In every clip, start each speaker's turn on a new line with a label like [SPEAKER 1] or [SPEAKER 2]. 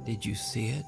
[SPEAKER 1] Did you see it?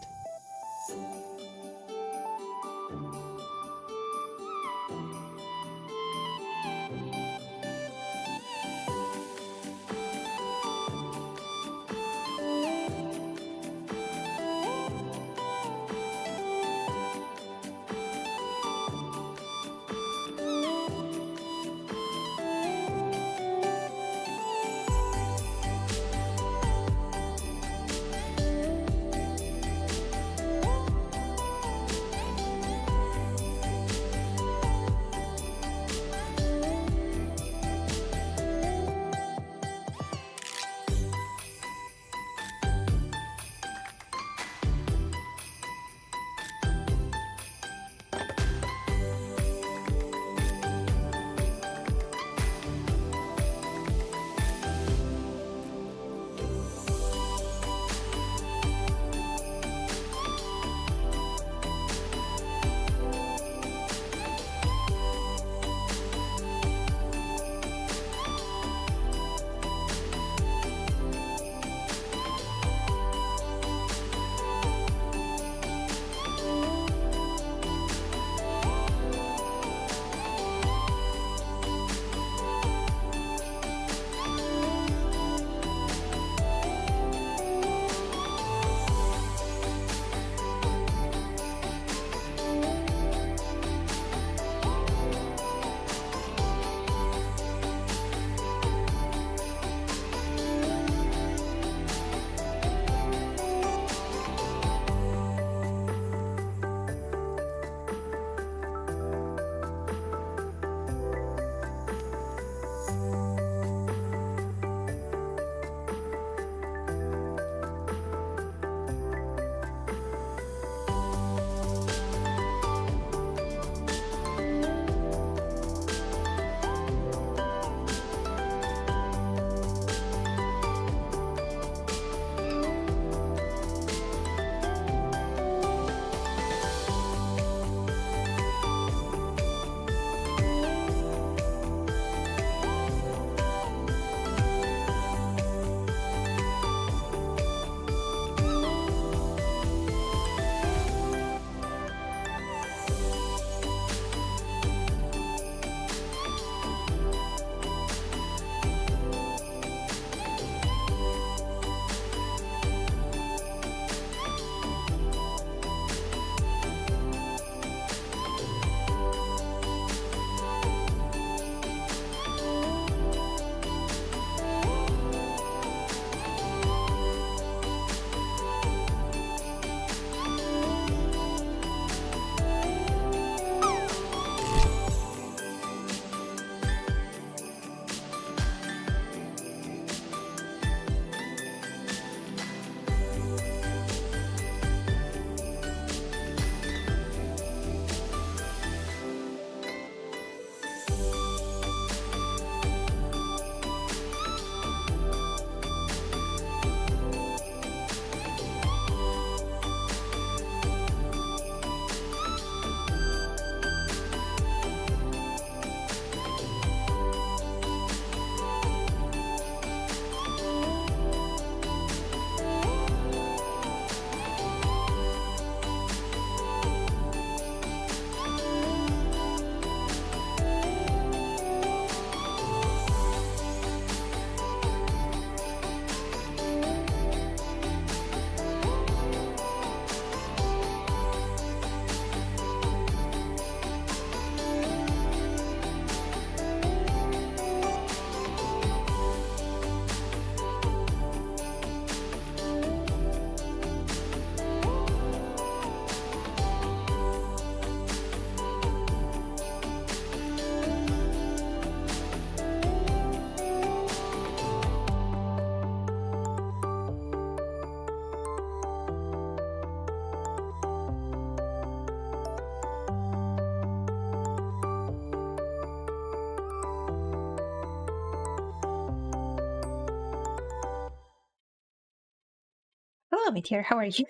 [SPEAKER 2] Hello, my dear. How are you?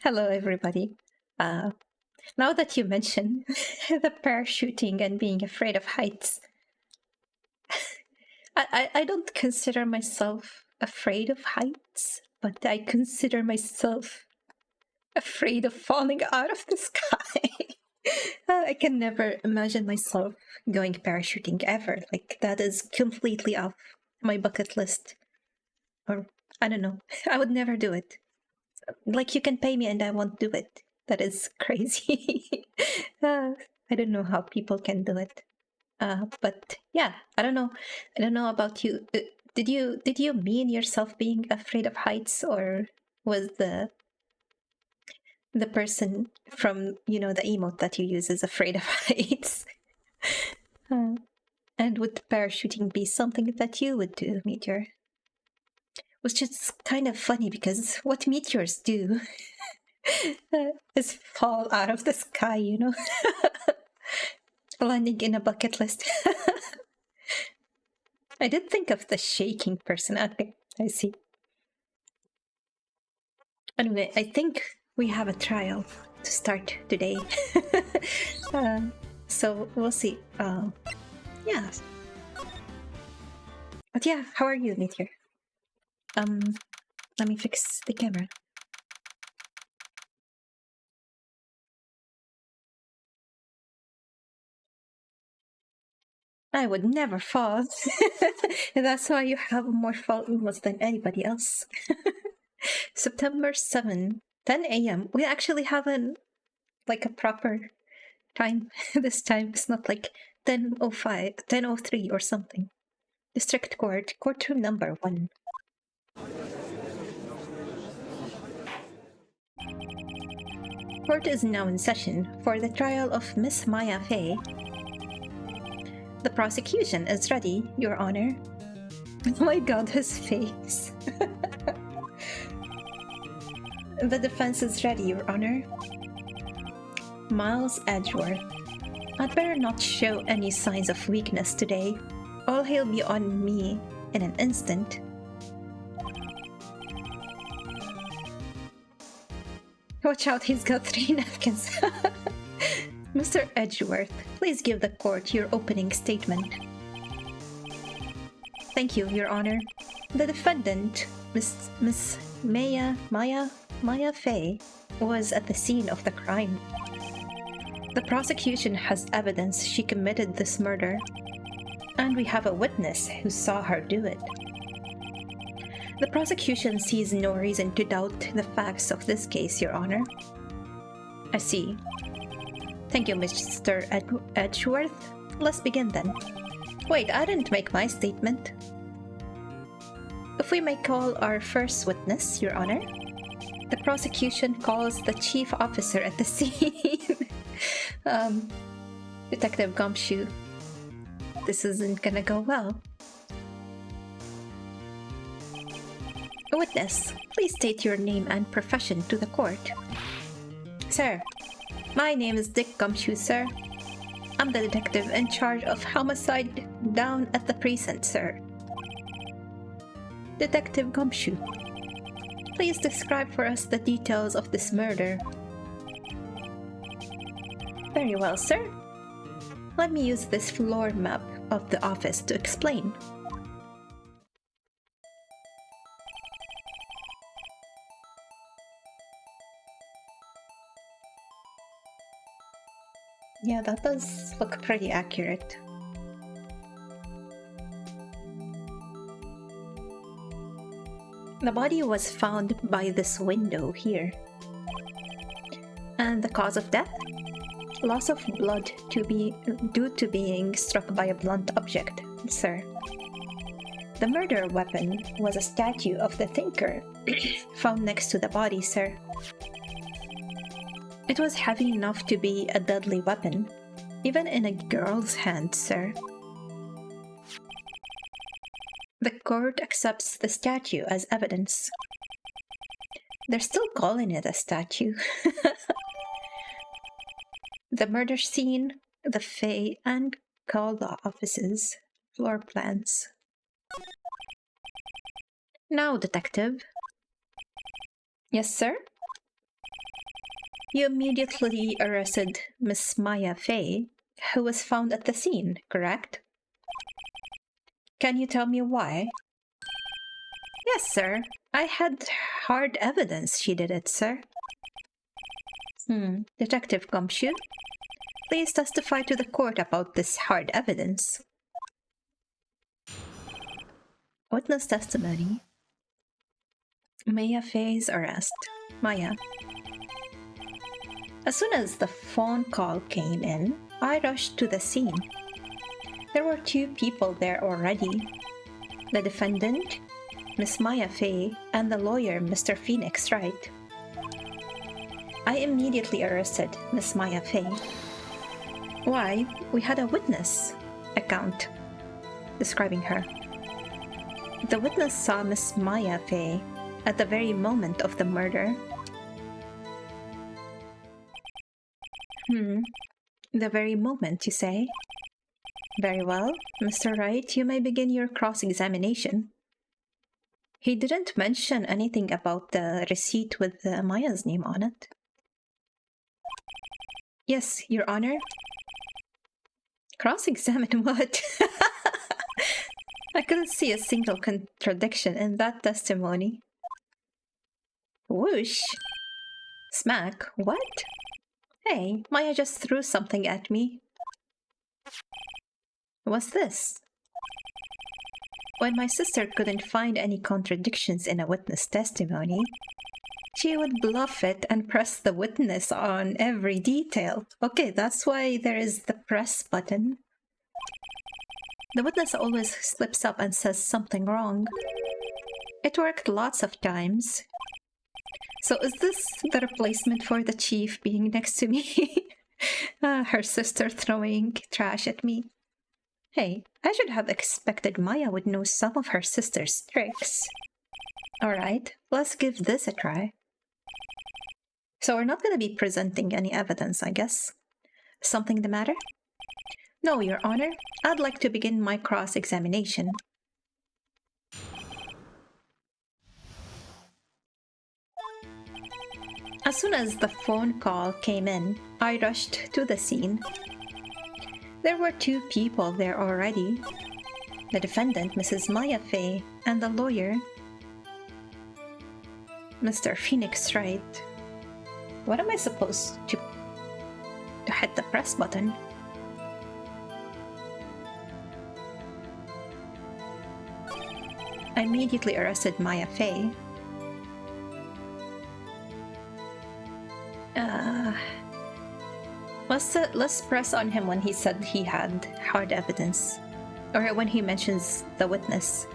[SPEAKER 2] Hello, everybody. Now that you mention the parachuting and being afraid of heights, I don't consider myself afraid of heights, but I consider myself afraid of falling out of the sky. I can never imagine myself going parachuting ever. Like, that is completely off my bucket list. Or, I don't know. I would never do it. Like, you can pay me and I won't do it. That is crazy. I don't know how people can do it. But yeah, I don't know. I don't know about you. Did you mean yourself being afraid of heights, or was the person from, you know, the emote that you use is afraid of heights? And would parachuting be something that you would do, Meteor? Which is kind of funny because what meteors do is fall out of the sky, you know? Landing in a bucket list. I did think of the shaking person. Okay, I see. Anyway, I think we have a trial to start today. So we'll see. Yeah. But yeah, how are you, Meteor? Let me fix the camera. I would never fall. That's why you have more fall emos than anybody else. September 7, 10 a.m. We actually have a proper time this time. It's not like 10:05, 10:03 or something. District Court, courtroom number 1. Court is now in session for the trial of Miss Maya Fey. The prosecution is ready, Your Honor. Oh my god, his face. The defense is ready, Your Honor. Miles Edgeworth. I'd better not show any signs of weakness today. All he'll be on me in an instant. Watch out, he's got 3 napkins. Mr. Edgeworth, please give the court your opening statement. Thank you, Your Honor. The defendant, Miss Maya Fey, was at the scene of the crime. The prosecution has evidence she committed this murder, and we have a witness who saw her do it. The prosecution sees no reason to doubt the facts of this case, Your Honor. I see. Thank you, Mr. Edgeworth. Let's begin then. Wait, I didn't make my statement. If we may call our first witness, Your Honor. The prosecution calls the chief officer at the scene. Detective Gumshoe. This isn't gonna go well. Witness, please state your name and profession to the court. Sir, my name is Dick Gumshoe, sir. I'm the detective in charge of homicide down at the precinct, sir. Detective Gumshoe, please describe for us the details of this murder. Very well, sir. Let me use this floor map of the office to explain. Yeah, that does look pretty accurate. The body was found by this window here. And the cause of death? Loss of blood due to being struck by a blunt object, sir. The murder weapon was a statue of the thinker found next to the body, sir. It was heavy enough to be a deadly weapon, even in a girl's hand, sir. The court accepts the statue as evidence. They're still calling it a statue. The murder scene, the Fae, and call the office's floor plans. Now, detective. Yes, sir? You immediately arrested Miss Maya Fey, who was found at the scene, correct? Can you tell me why? Yes, sir. I had hard evidence she did it, sir. Detective Gumshoe, please testify to the court about this hard evidence. Witness testimony. Maya Faye's arrest. Maya. As soon as the phone call came in, I rushed to the scene. There were 2 people there already. The defendant, Miss Maya Faye, and the lawyer, Mr. Phoenix Wright. I immediately arrested Miss Maya Faye. Why, we had a witness account describing her. The witness saw Miss Maya Faye at the very moment of the murder. The very moment, you say? Very well, Mr. Wright, you may begin your cross-examination. He didn't mention anything about the receipt with Maya's name on it. Yes, Your Honor. Cross-examine what? I couldn't see a single contradiction in that testimony. Whoosh! Smack, what? Hey, Maya just threw something at me. What's this? When my sister couldn't find any contradictions in a witness testimony, she would bluff it and press the witness on every detail. Okay, that's why there is the press button. The witness always slips up and says something wrong. It worked lots of times. So is this the replacement for the chief being next to me? Her sister throwing trash at me. Hey, I should have expected Maya would know some of her sister's tricks. Alright, let's give this a try. So we're not going to be presenting any evidence, I guess. Something the matter? No, Your Honor. I'd like to begin my cross-examination. As soon as the phone call came in, I rushed to the scene. There were 2 people there already. The defendant, Mrs. Maya Faye, and the lawyer, Mr. Phoenix Wright. What am I supposed to hit the press button? I immediately arrested Maya Faye. Let's press on him when he said he had hard evidence, or when he mentions the witness.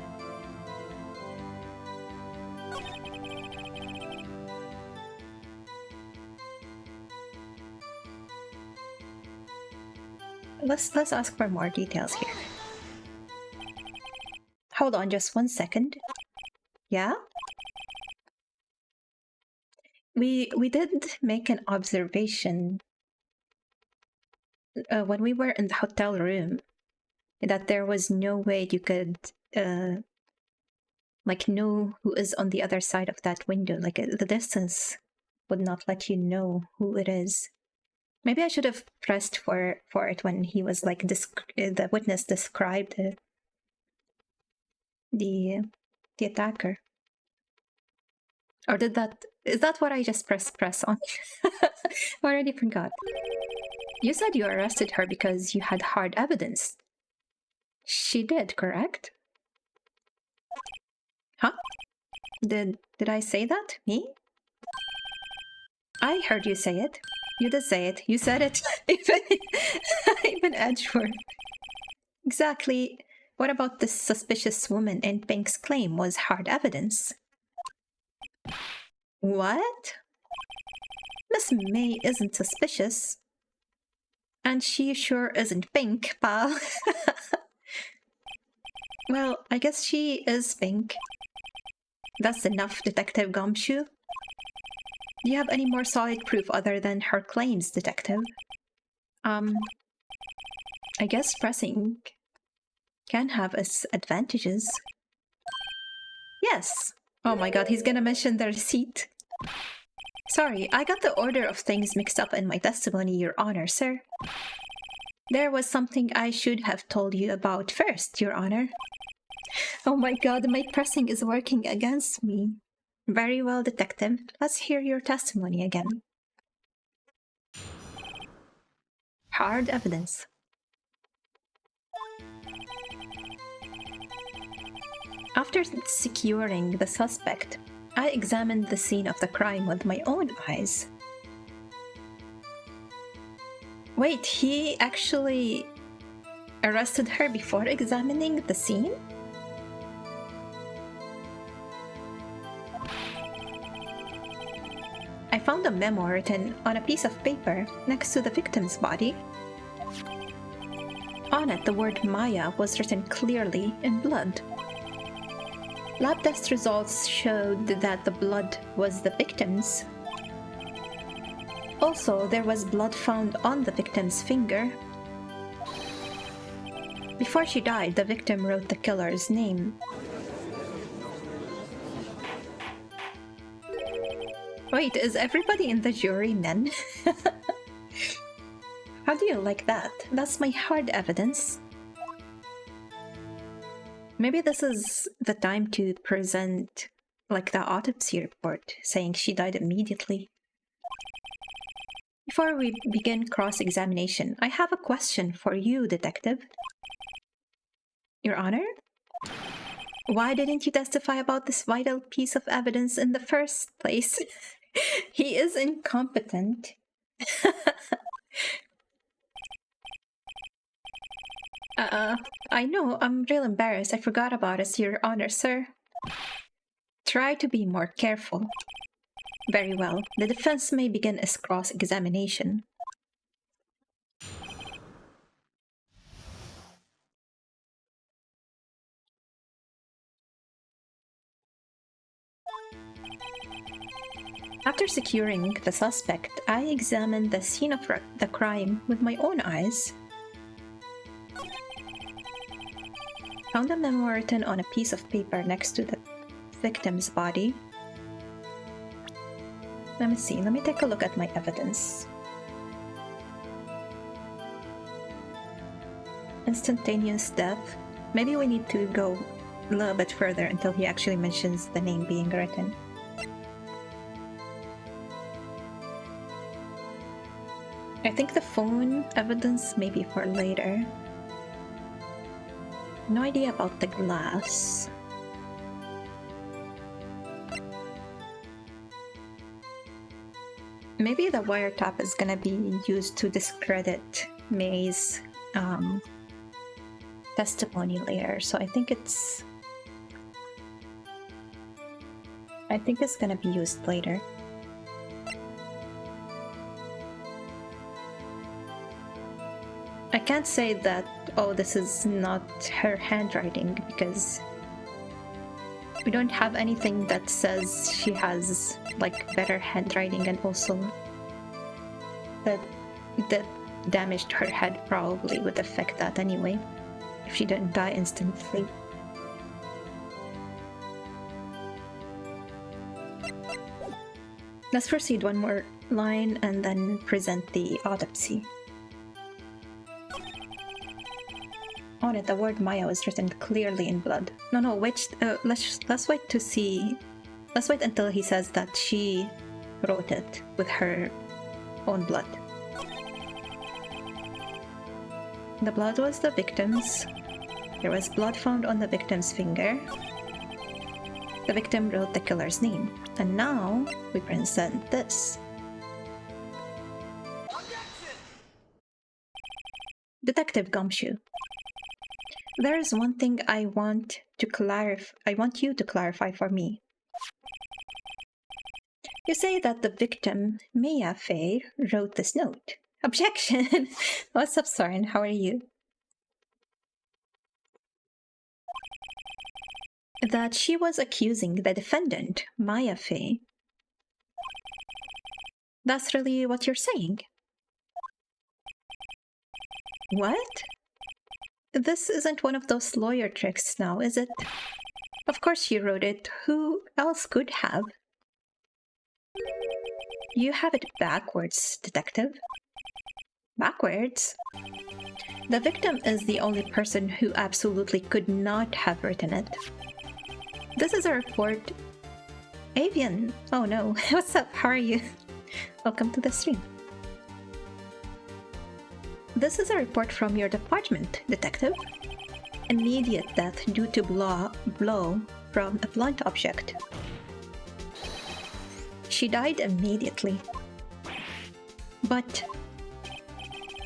[SPEAKER 2] Let's ask for more details here. Hold on just 1 second. Yeah? We did make an observation when we were in the hotel room that there was no way you could like know who is on the other side of that window. Like the distance would not let you know who it is. Maybe I should have pressed for it when he was like the witness described the attacker. Or is that what I just press on? I already forgot. You said you arrested her because you had hard evidence. She did, correct? Huh? Did I say that? Me? I heard you say it. You did say it. You said it. Even Edgeworth. Exactly. What about this suspicious woman in Pink's claim was hard evidence? What? Miss May isn't suspicious. And she sure isn't Pink, pal. Well, I guess she is Pink. That's enough, Detective Gumshoe. Do you have any more solid proof other than her claims, Detective? I guess pressing can have its advantages. Yes. Oh my god, he's gonna mention the receipt. Sorry, I got the order of things mixed up in my testimony, Your Honor, sir. There was something I should have told you about first, Your Honor. Oh my god, my pressing is working against me. Very well, Detective. Let's hear your testimony again. Hard evidence. After securing the suspect, I examined the scene of the crime with my own eyes. Wait, he actually arrested her before examining the scene? I found a memo written on a piece of paper next to the victim's body. On it, the word Maya was written clearly in blood. Lab test results showed that the blood was the victim's. Also, there was blood found on the victim's finger. Before she died, the victim wrote the killer's name. Wait, is everybody in the jury men? How do you like that? That's my hard evidence. Maybe this is the time to present, like, the autopsy report, saying she died immediately. Before we begin cross-examination, I have a question for you, Detective. Your Honor? Why didn't you testify about this vital piece of evidence in the first place? He is incompetent. I know, I'm real embarrassed. I forgot about it, Your Honor, sir. Try to be more careful. Very well. The defense may begin its cross-examination. After securing the suspect, I examined the scene of the crime with my own eyes. Found a memo written on a piece of paper next to the victim's body. Let me see, let me take a look at my evidence. Instantaneous death. Maybe we need to go a little bit further until he actually mentions the name being written. I think the phone evidence may be for later. No idea about the glass. Maybe the wiretap is gonna be used to discredit May's testimony later, so I think it's gonna be used later. I can't say that, oh, this is not her handwriting, because we don't have anything that says she has, like, better handwriting, and also that damaged her head probably would affect that anyway, if she didn't die instantly. Let's proceed one more line and then present the autopsy. On it, the word Maya was written clearly in blood. No, wait. Let's wait to see. Let's wait until he says that she wrote it with her own blood. The blood was the victim's. There was blood found on the victim's finger. The victim wrote the killer's name. And now we present this. Detective Gumshoe. There is one thing I want you to clarify for me. You say that the victim, Maya Fey, wrote this note. Objection! What's up, Soren? How are you? That she was accusing the defendant, Maya Fey. That's really what you're saying? What? This isn't one of those lawyer tricks now, is it? Of course she wrote it. Who else could have? You have it backwards, Detective. Backwards? The victim is the only person who absolutely could not have written it. This is a report Avian! Oh no, what's up? How are you? Welcome to the stream. This is a report from your department, Detective. Immediate death due to blow from a blunt object. She died immediately. But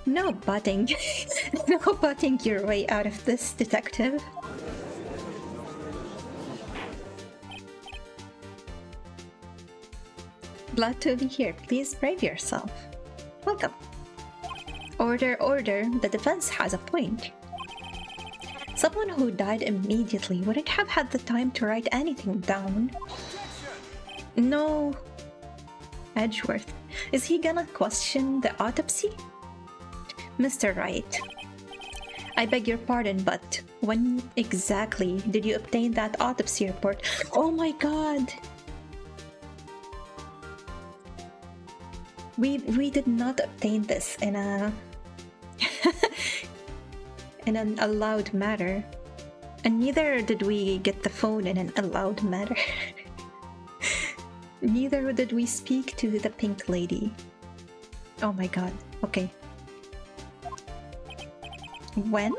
[SPEAKER 2] no butting. No butting your way out of this, Detective. Glad to be here. Please brave yourself. Welcome. Order, order. The defense has a point. Someone who died immediately wouldn't have had the time to write anything down. No. Edgeworth. Is he gonna question the autopsy? Mr. Wright. I beg your pardon, but when exactly did you obtain that autopsy report? Oh my god! We did not obtain this in a in an allowed manner, and neither did we get the phone in an allowed manner. Neither did we speak to the pink lady. Oh my god. Okay. When?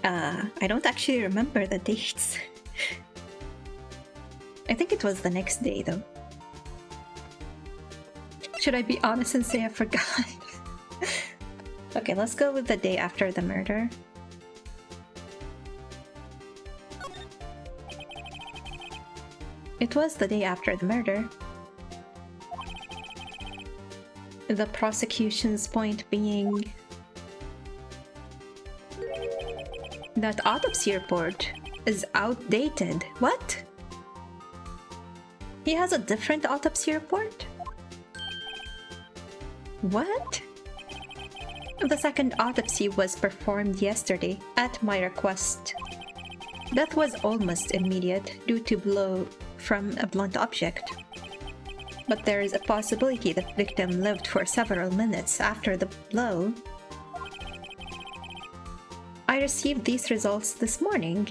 [SPEAKER 2] I don't actually remember the dates. I think it was the next day though. Should I be honest and say I forgot? Okay, let's go with the day after the murder. It was the day after the murder. The prosecution's point being that autopsy report is outdated. What? He has a different autopsy report? What? The second autopsy was performed yesterday at my request. Death was almost immediate due to blow from a blunt object. But there is a possibility the victim lived for several minutes after the blow. I received these results this morning.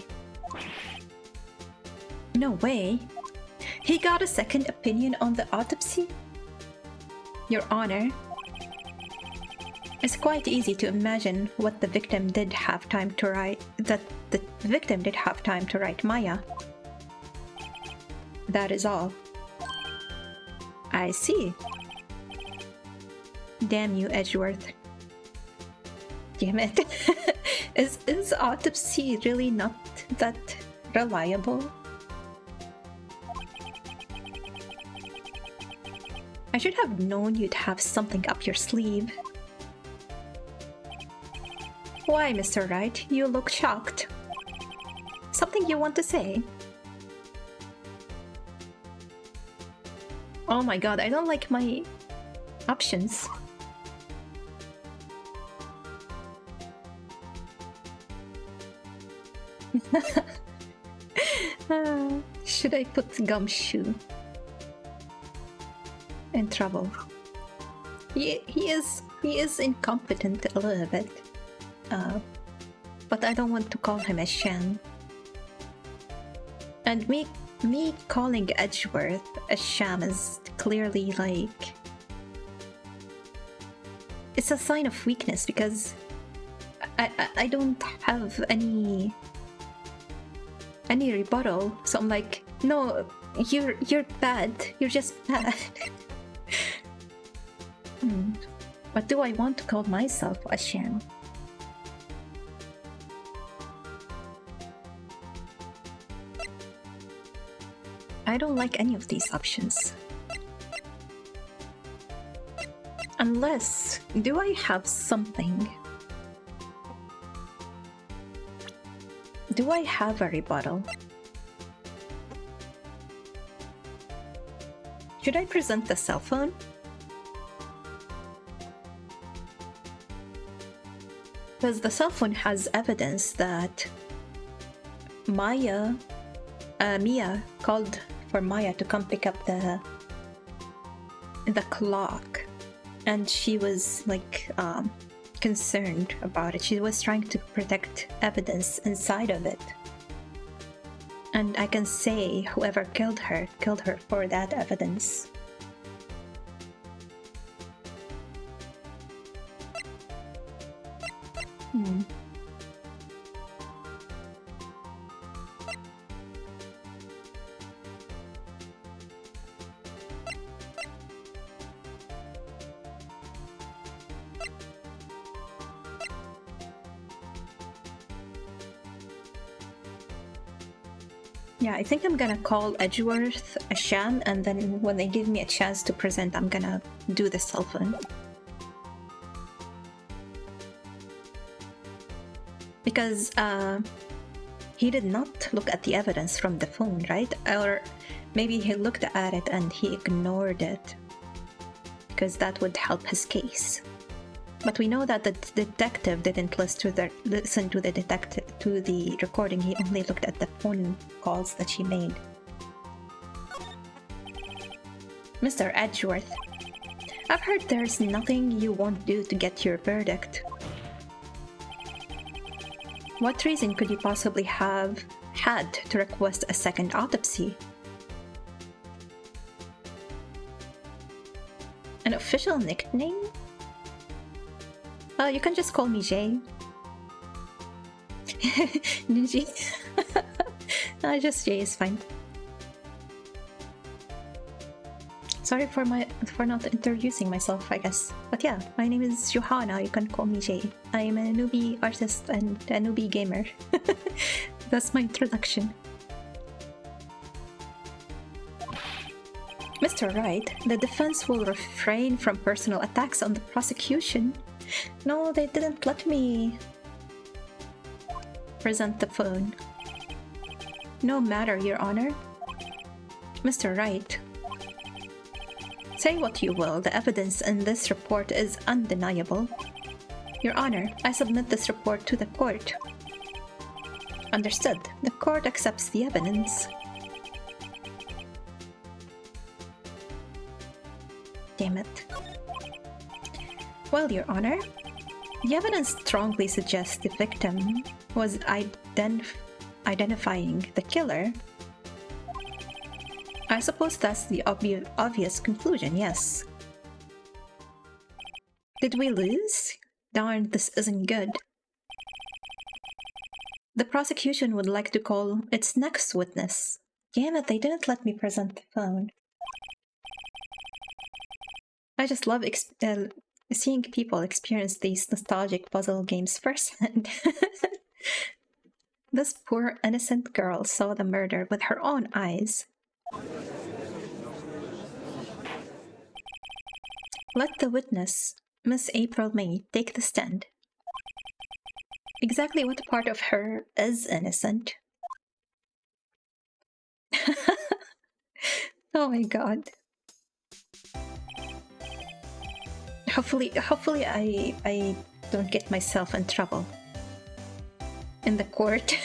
[SPEAKER 2] No way. He got a second opinion on the autopsy? Your Honor, it's quite easy to imagine what the victim did have time to write. That the victim did have time to write Maya. That is all. I see. Damn you, Edgeworth. Damn it. Is autopsy really not that reliable? I should have known you'd have something up your sleeve. Why, Mr. Wright, you look shocked. Something you want to say? Oh my god, I don't like my options. Should I put gumshoe? In trouble. He is incompetent a little bit. But I don't want to call him a Shan. And me calling Edgeworth a sham is clearly like... It's a sign of weakness because I don't have any rebuttal. So I'm like, no, you're bad. You're just bad. But do I want to call myself a sham? I don't like any of these options. Unless, do I have something? Do I have a rebuttal? Should I present the cell phone? Because the cell phone has evidence that Mia called for Maya to come pick up the clock, and she was like concerned about it. She was trying to protect evidence inside of it. And I can say whoever killed her for that evidence. Yeah, I think I'm gonna call Edgeworth a sham, and then when they give me a chance to present, I'm gonna do the cell phone. Because he did not look at the evidence from the phone, right? Or maybe he looked at it and he ignored it, because that would help his case. But we know that the detective didn't listen to the recording. He only looked at the phone calls that she made. Mr. Edgeworth, I've heard there's nothing you won't do to get your verdict. What reason could you possibly have had to request a second autopsy? An official nickname? Oh, you can just call me Jay. Ninji. Just Jay is fine. Sorry for not introducing myself, I guess. But yeah, my name is Johanna. You can call me Jay. I am a newbie artist and a newbie gamer. That's my introduction. Mr. Wright, the defense will refrain from personal attacks on the prosecution. No, they didn't let me present the phone. No matter, Your Honor. Mr. Wright, say what you will, the evidence in this report is undeniable. Your Honor, I submit this report to the court. Understood. The court accepts the evidence. Damn it. Well, Your Honor, the evidence strongly suggests the victim was identifying the killer. I suppose that's the obvious conclusion, yes. Did we lose? Darn, this isn't good. The prosecution would like to call its next witness. Damn it, they didn't let me present the phone. I just love seeing people experience these nostalgic puzzle games firsthand. This poor innocent girl saw the murder with her own eyes. Let the witness, Miss April May, take the stand. Exactly what part of her is innocent? Oh my god. Hopefully I don't get myself in trouble in the court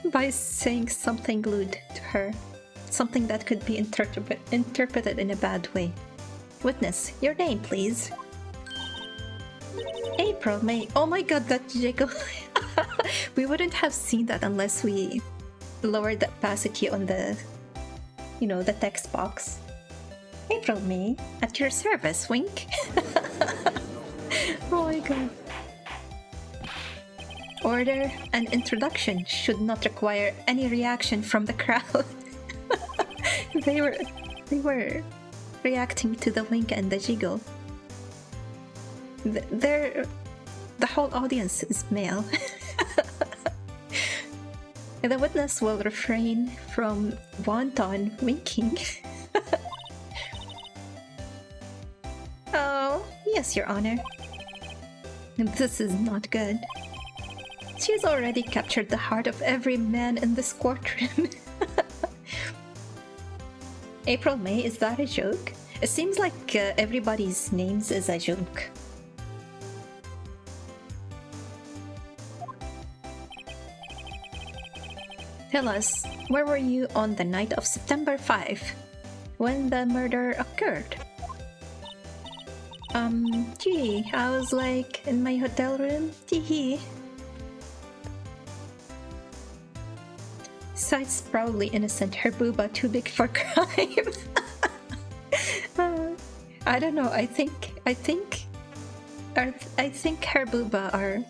[SPEAKER 2] by saying something lewd to her, something that could be interpreted in a bad way. Witness, your name, please. April May. Oh my god, that jiggle. We wouldn't have seen that unless we lowered the opacity on the, the text box. April May, at your service, wink. Oh my god. Order and introduction should not require any reaction from the crowd. They were reacting to the wink and the jiggle. The whole audience is male. The witness will refrain from wanton winking. Oh, yes, Your Honor. This is not good. She's already captured the heart of every man in this courtroom. April May, is that a joke? It seems like everybody's names is a joke. Tell us, where were you on the night of September 5, when the murder occurred? Gee, I was like in my hotel room. Teehee. Besides probably innocent, her booba too big for crime. I don't know. I think her booba are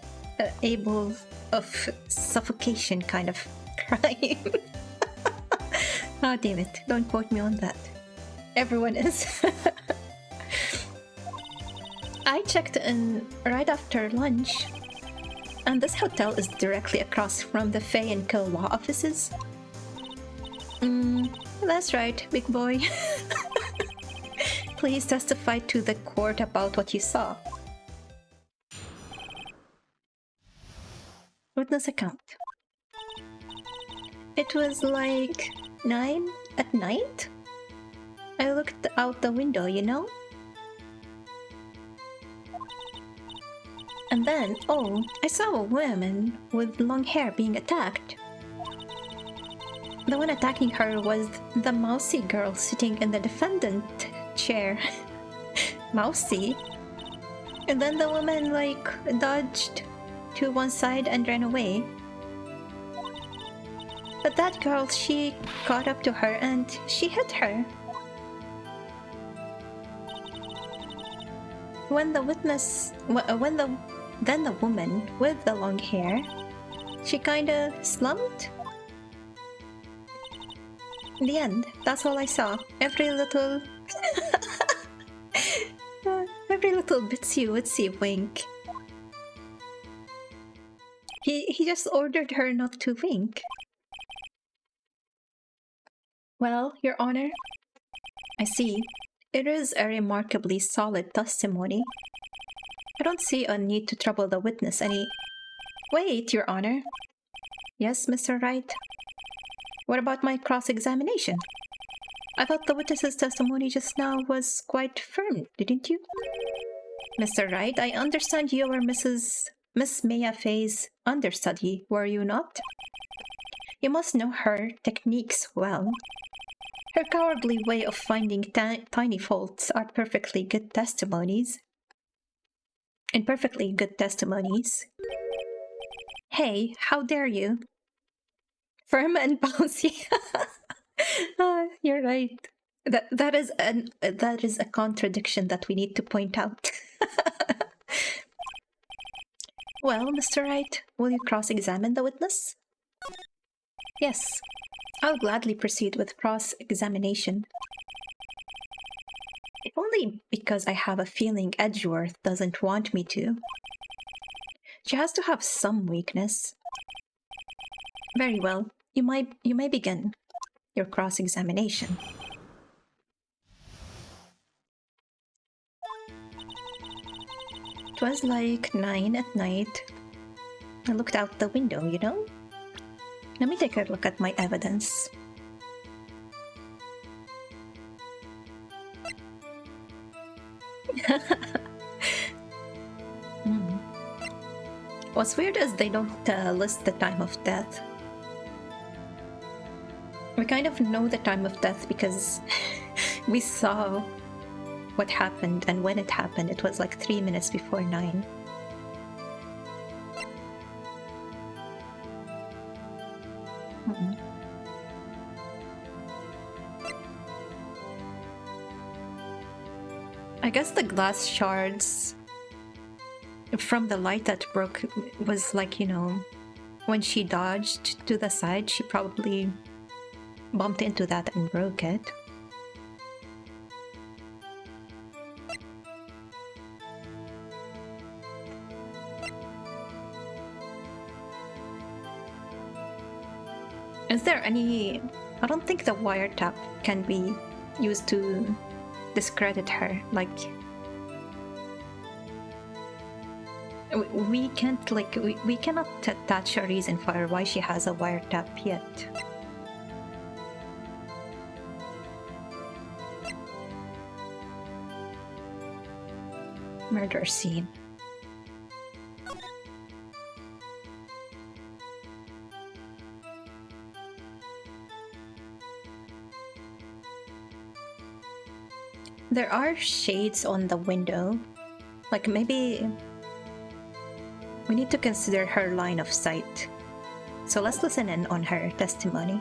[SPEAKER 2] able of suffocation kind of crime. Oh damn it! Don't quote me on that. Everyone is. I checked in right after lunch, and this hotel is directly across from the Faye and Co law offices. That's right, big boy. Please testify to the court about what you saw. Witness account. It was like 9 at night. I looked out the window, you know? And then, oh, I saw a woman with long hair being attacked. The one attacking her was the mousy girl sitting in the defendant chair. Mousy? And then the woman, like, dodged to one side and ran away. But that girl, she caught up to her and she hit her. When the woman with the long hair, she kinda slumped. In the end, that's all I saw. Every little bitsy witsy wink. He just ordered her not to wink. Well, Your Honor, I see. It is a remarkably solid testimony. I don't see a need to trouble the witness any... Wait, Your Honor. Yes, Mr. Wright? What about my cross-examination? I thought the witness's testimony just now was quite firm, didn't you? Mr. Wright, I understand you were Miss Maya Faye's understudy, were you not? You must know her techniques well. Her cowardly way of finding tiny faults are perfectly good testimonies. And perfectly good testimonies. Hey, how dare you? Firm and bouncy. You're right. That is a contradiction that we need to point out. Well, Mr. Wright, will you cross-examine the witness? Yes, I'll gladly proceed with cross-examination. If only because I have a feeling Edgeworth doesn't want me to. She has to have some weakness. Very well, you may begin your cross-examination. It was like 9 at night. I looked out the window, you know? Let me take a look at my evidence. What's weird is they don't list the time of death. We kind of know the time of death because we saw what happened, and when it happened, it was like 3 minutes before 9. I guess the glass shards from the light that broke was like, you know, when she dodged to the side, she probably bumped into that and broke it. Is there any... I don't think the wiretap can be used to discredit her, like... We can't, like, we cannot attach a reason for why she has a wiretap yet. Murder scene. There are shades on the window. Like, maybe we need to consider her line of sight. So let's listen in on her testimony.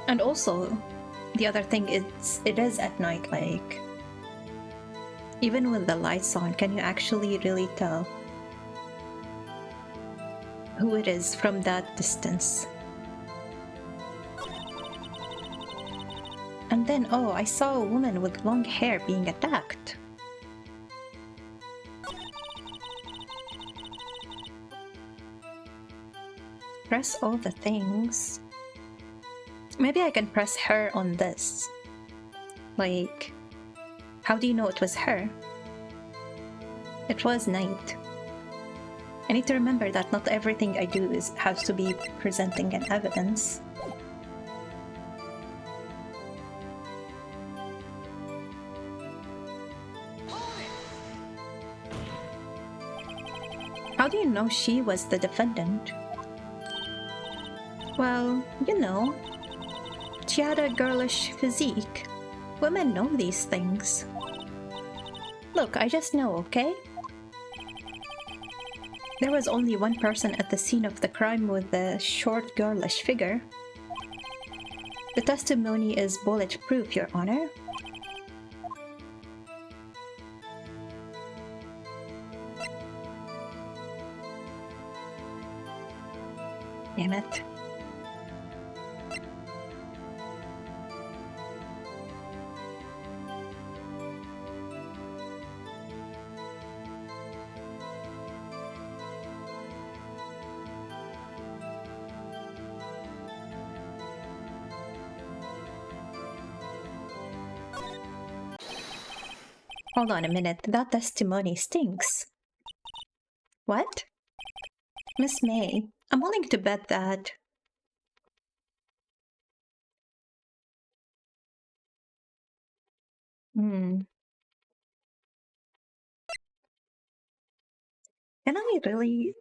[SPEAKER 2] And also, the other thing is, it is at night, like, even with the lights on, can you actually really tell who it is from that distance? And then, oh, I saw a woman with long hair being attacked. Press all the things. Maybe I can press her on this. Like, how do you know it was her? It was night. I need to remember that not everything I do has to be presenting an evidence. How do you know she was the defendant? Well, you know, she had a girlish physique. Women know these things. Look, I just know, okay? There was only one person at the scene of the crime with the short, girlish figure. The testimony is bulletproof, Your Honor. Damn it. Hold on a minute, that testimony stinks. What? Miss May, I'm willing to bet that... Can I really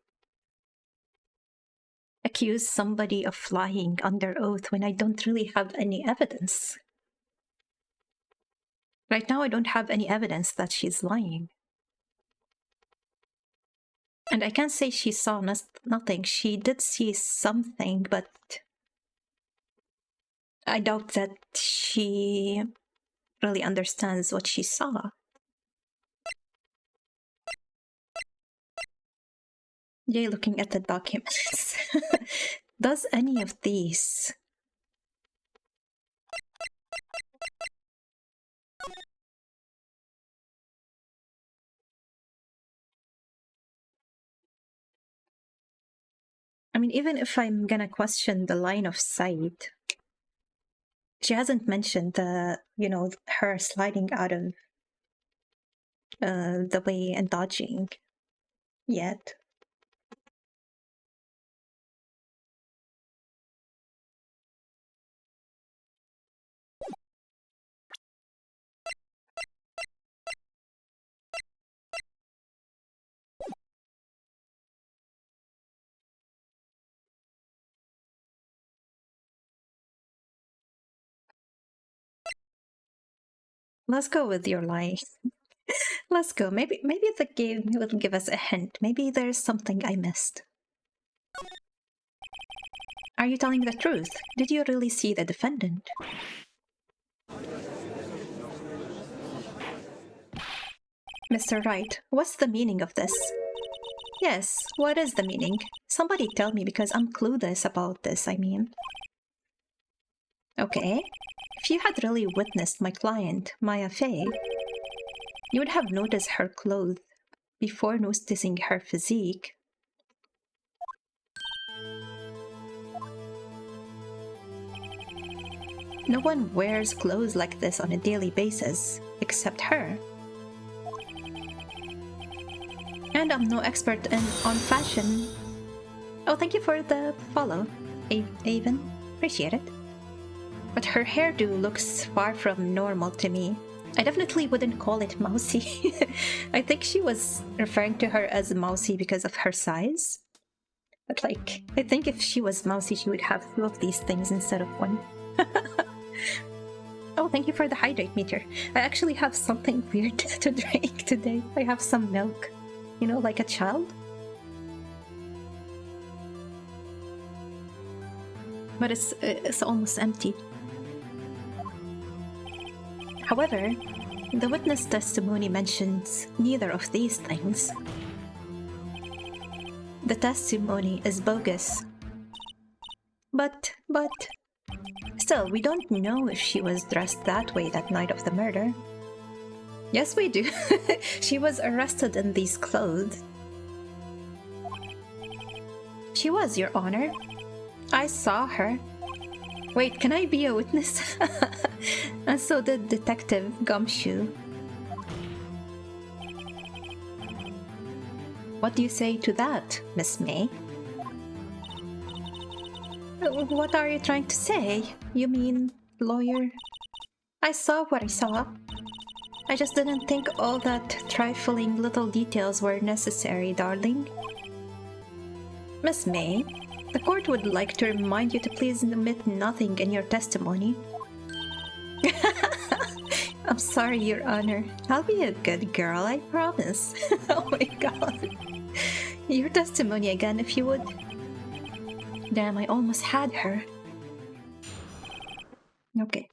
[SPEAKER 2] accuse somebody of lying under oath when I don't really have any evidence? Right now, I don't have any evidence that she's lying. And I can't say she saw nothing. She did see something, but I doubt that she really understands what she saw. Jay looking at the documents. Does any of these... I mean, even if I'm gonna question the line of sight, she hasn't mentioned the, her sliding out of the way and dodging yet. Let's go with your lie. Let's go. Maybe the game will give us a hint. Maybe there's something I missed. Are you telling the truth? Did you really see the defendant? Mr. Wright, what's the meaning of this? Yes, what is the meaning? Somebody tell me because I'm clueless about this, I mean. Okay. If you had really witnessed my client, Maya Fey, you would have noticed her clothes before noticing her physique. No one wears clothes like this on a daily basis, except her. And I'm no expert on fashion. Oh, thank you for the follow, Avon. Appreciate it. But her hairdo looks far from normal to me. I definitely wouldn't call it mousy. I think she was referring to her as mousy because of her size. But like, I think if she was mousy, she would have two of these things instead of one. Oh, thank you for the hydrate meter. I actually have something weird to drink today. I have some milk. You know, like a child. but it's almost empty. However, the witness testimony mentions neither of these things. The testimony is bogus. But still, we don't know if she was dressed that way that night of the murder. Yes, we do. She was arrested in these clothes. She was, Your Honor. I saw her. Wait, can I be a witness? And so did Detective Gumshoe. What do you say to that, Miss May? What are you trying to say? You mean, lawyer? I saw what I saw. I just didn't think all that trifling little details were necessary, darling. Miss May, the court would like to remind you to please omit nothing in your testimony. I'm sorry, Your Honor. I'll be a good girl, I promise. Oh my god. Your testimony again, if you would. Damn, I almost had her. Okay.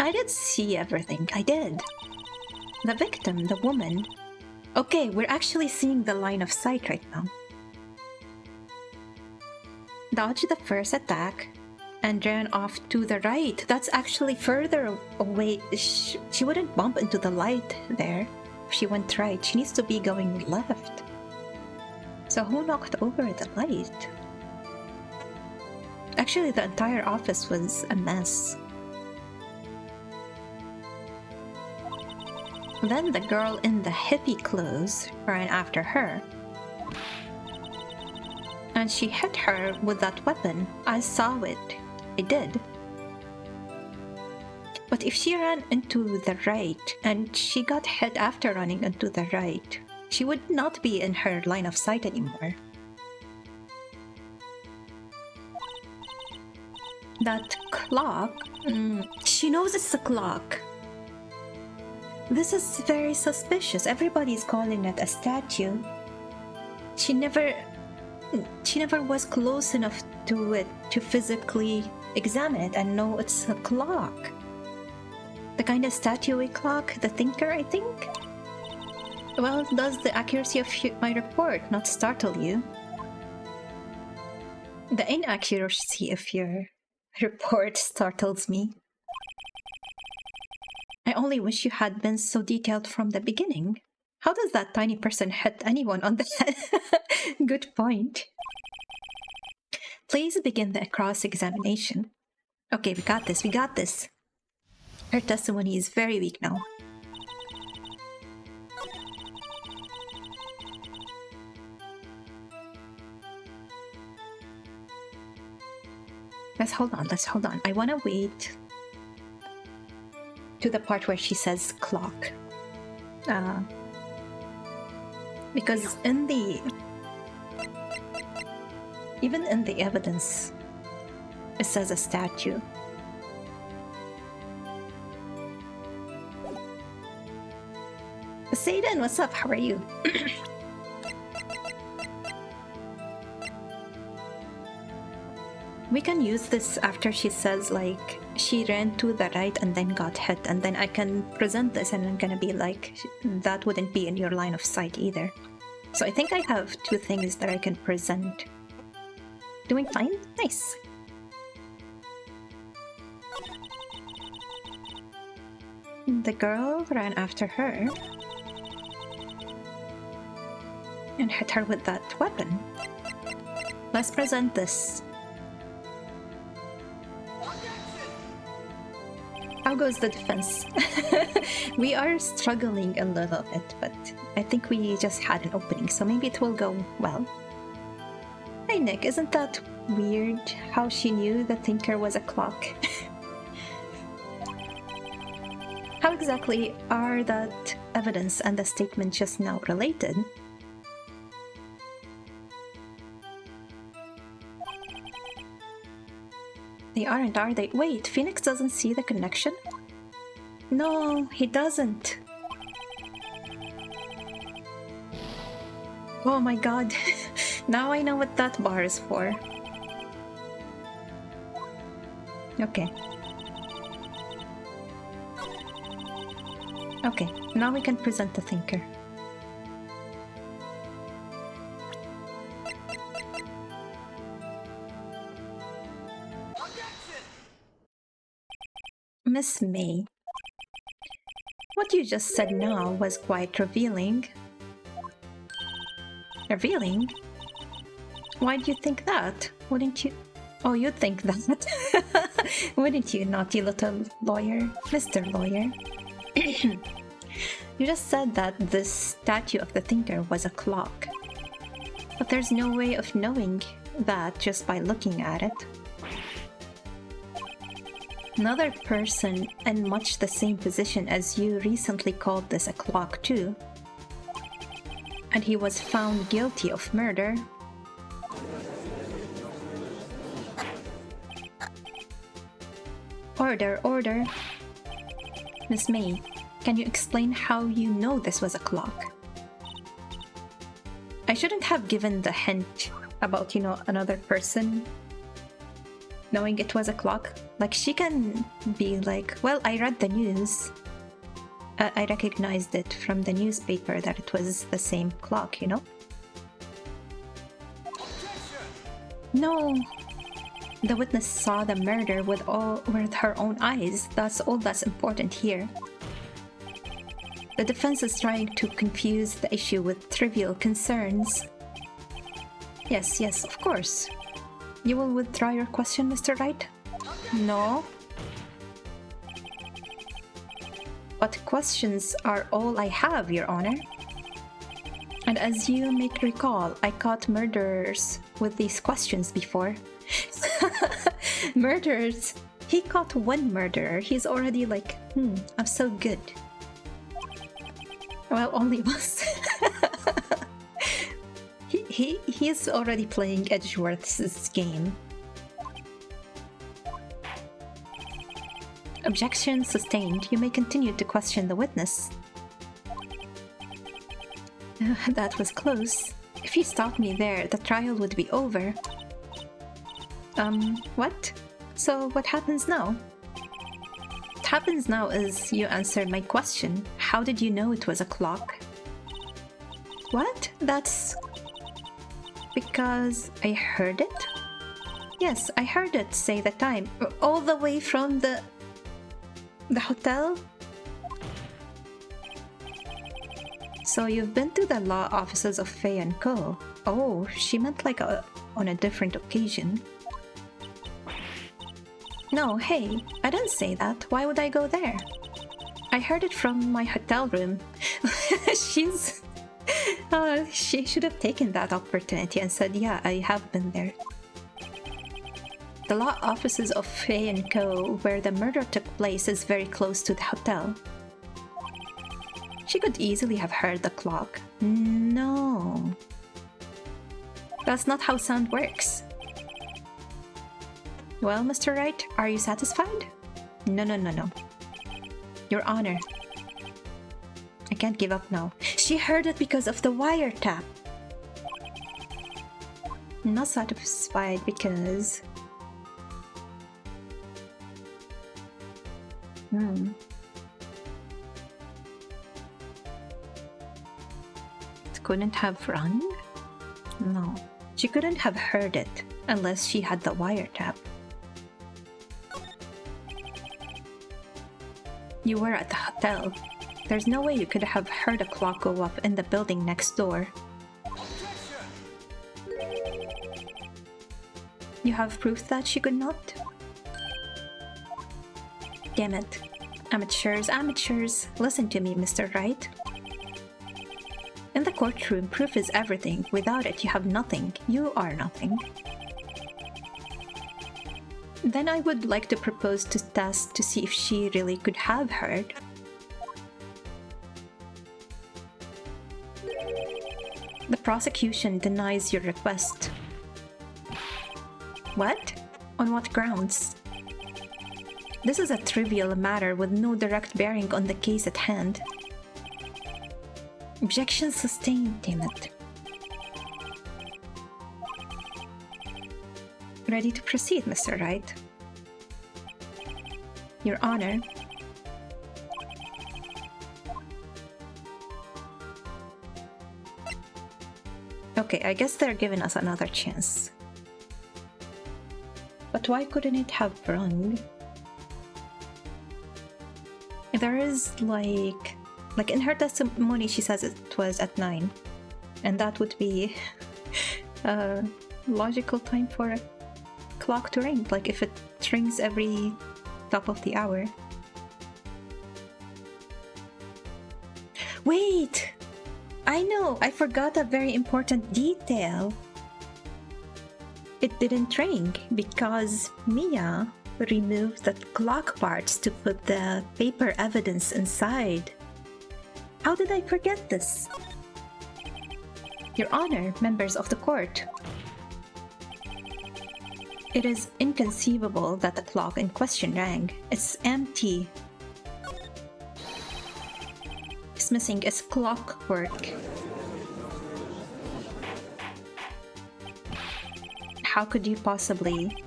[SPEAKER 2] I did see everything, I did. The victim, the woman. Okay, we're actually seeing the line of sight right now. Dodged the first attack and ran off to the right. That's actually further away. She wouldn't bump into the light there if she went right. She needs to be going left. So who knocked over the light? Actually, the entire office was a mess. Then the girl in the hippie clothes ran after her. And she hit her with that weapon. I saw it. I did. But if she ran into the right and she got hit after running into the right, she would not be in her line of sight anymore. That clock? She knows it's a clock. This is very suspicious. Everybody's calling it a statue. She never was close enough to it to physically examine it and know it's a clock. The kind of statuary clock, the thinker, I think? Well, does the accuracy of my report not startle you? The inaccuracy of your report startles me. I only wish you had been so detailed from the beginning. How does that tiny person hit anyone on the head? Good point. Please begin the cross-examination. Okay, we got this, we got this. Her testimony is very weak now. Let's hold on. I want to wait to the part where she says clock. Because even in the evidence, it says a statue. Satan, what's up? How are you? We can use this after she says, like, she ran to the right and then got hit, and then I can present this and I'm gonna be like, that wouldn't be in your line of sight either. So I think I have two things that I can present. Doing fine? Nice. The girl ran after her and hit her with that weapon. Let's present this. How goes the defense? We are struggling a little bit, but I think we just had an opening, so maybe it will go well. Hey Nick, isn't that weird how she knew the thinker was a clock? How exactly are that evidence and the statement just now related? They aren't, are they? Wait, Phoenix doesn't see the connection? No, he doesn't. Oh my god. Now I know what that bar is for. Okay. Okay, now we can present the thinker. Miss May, what you just said now was quite revealing. Revealing? Why do you think that? Wouldn't you? Oh, you'd think that. Wouldn't you, naughty little lawyer? Mr. Lawyer. You just said that this statue of the thinker was a clock. But there's no way of knowing that just by looking at it. Another person in much the same position as you recently called this a clock too. And he was found guilty of murder. Order, order. Miss May, can you explain how you know this was a clock? I shouldn't have given the hint about, another person knowing it was a clock. Like, she can be like, well, I read the news. I recognized it from the newspaper that it was the same clock, No. The witness saw the murder with her own eyes. That's all that's important here. The defense is trying to confuse the issue with trivial concerns. Yes, of course. You will withdraw your question, Mr. Wright? No. But questions are all I have, Your Honor. And as you may recall, I caught murderers with these questions before. Murderers? He caught one murderer. He's already like, I'm so good. Well, only once. He's already playing Edgeworth's game. Objection sustained. You may continue to question the witness. That was close. If you stopped me there, the trial would be over. What? So what happens now? What happens now is you answer my question. How did you know it was a clock? What? That's... because I heard it? Yes, I heard it say the time. All the way from the hotel? So you've been to the law offices of Faye & Co. Oh, she meant like on a different occasion. No, hey, I didn't say that. Why would I go there? I heard it from my hotel room. She should have taken that opportunity and said, yeah, I have been there. The law offices of Faye & Co., where the murder took place, is very close to the hotel. She could easily have heard the clock. No. That's not how sound works. Well, Mr. Wright, are you satisfied? No. Your Honor. I can't give up now. She heard it because of the wiretap. Not satisfied because... It couldn't have rung? No. She couldn't have heard it unless she had the wiretap. You were at the hotel. There's no way you could have heard a clock go up in the building next door. You have proof that she could not? Damn it. Amateurs. Listen to me, Mr. Wright. In the courtroom, proof is everything. Without it, you have nothing. You are nothing. Then I would like to propose to test to see if she really could have heard. The prosecution denies your request. What? On what grounds? This is a trivial matter with no direct bearing on the case at hand. Objection sustained, damn it. Ready to proceed, Mr. Wright? Your Honor. Okay, I guess they're giving us another chance. But why couldn't it have rung? There is like in her testimony she says it was at 9. And that would be a logical time for a clock to ring, like if it rings every top of the hour. Wait! I know! I forgot a very important detail. It didn't ring because Mia removed the clock parts to put the paper evidence inside. How did I forget this? Your Honor, members of the court. It is inconceivable that the clock in question rang. It's empty. It's missing its clockwork. How could you possibly?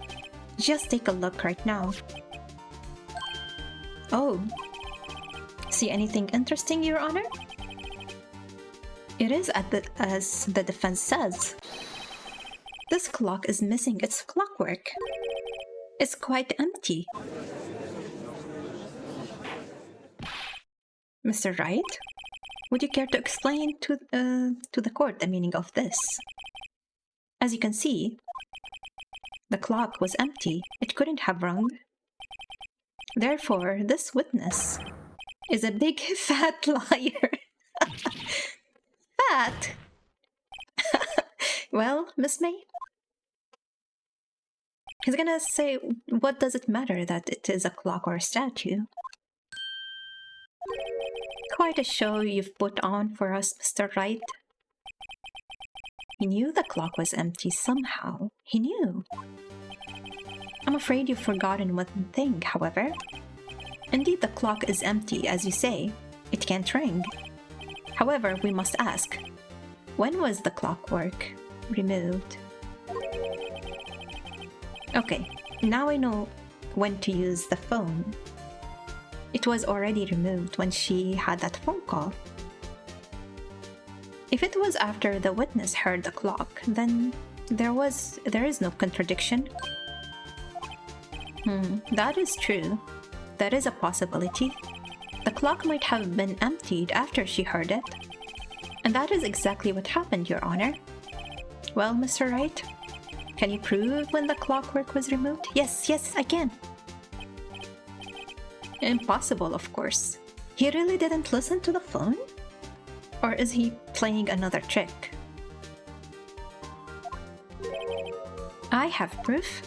[SPEAKER 2] Just take a look right now. Oh. See anything interesting, Your Honor? It is as the defense says. This clock is missing its clockwork. It's quite empty. Mr. Wright, would you care to explain to the court the meaning of this? As you can see, the clock was empty. It couldn't have rung. Therefore, this witness is a big fat liar. Fat? Well, Miss May? He's gonna say, what does it matter that it is a clock or a statue? Quite a show you've put on for us, Mr. Wright. He knew the clock was empty somehow. He knew. I'm afraid you've forgotten one thing, however. Indeed, the clock is empty, as you say. It can't ring. However, we must ask, when was the clockwork removed? Okay, now I know when to use the phone. It was already removed when she had that phone call. If it was after the witness heard the clock, then there is no contradiction. That is true. That is a possibility. The clock might have been emptied after she heard it. And that is exactly what happened, Your Honor. Well, Mr. Wright, can you prove when the clockwork was removed? Yes, I can. Impossible, of course. He really didn't listen to the phone? Or is he playing another trick? I have proof.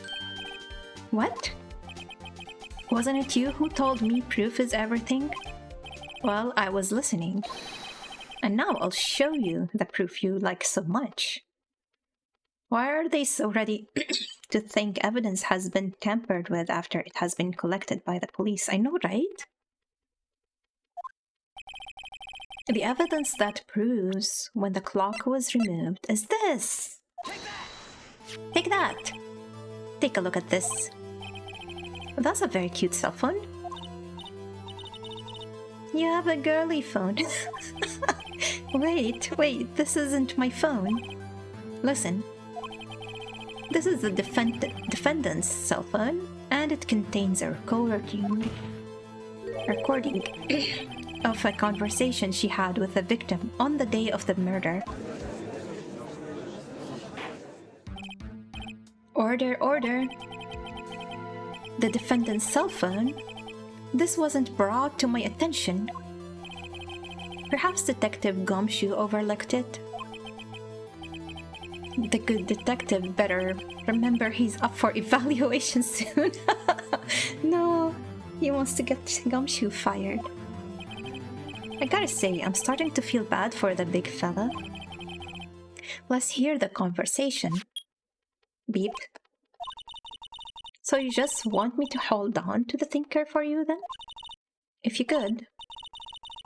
[SPEAKER 2] What? Wasn't it you who told me proof is everything? Well, I was listening. And now I'll show you the proof you like so much. Why are they so ready to think evidence has been tampered with after it has been collected by the police? I know, right? The evidence that proves when the clock was removed is this. Take that! Take a look at this. That's a very cute cell phone. You have a girly phone. Wait, this isn't my phone. Listen. This is the defendant's cell phone, and it contains a recording of a conversation she had with the victim on the day of the murder. Order. The defendant's cell phone? This wasn't brought to my attention. Perhaps Detective Gumshoe overlooked it. The good detective better remember he's up for evaluation soon. No, he wants to get Gumshoe fired. I gotta say, I'm starting to feel bad for the big fella. Let's hear the conversation. Beep. So you just want me to hold on to the thinker for you then? If you could.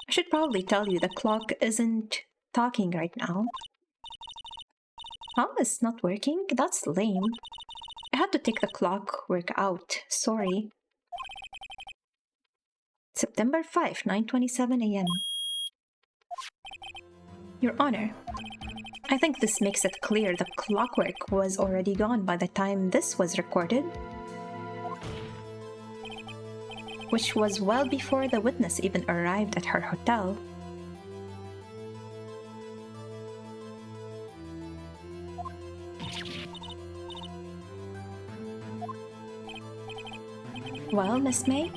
[SPEAKER 2] I should probably tell you the clock isn't talking right now. Oh, it's not working? That's lame. I had to take the clockwork out. Sorry. September 5, 9:27 a.m. Your Honor, I think this makes it clear the clockwork was already gone by the time this was recorded, which was well before the witness even arrived at her hotel. Well, Miss May,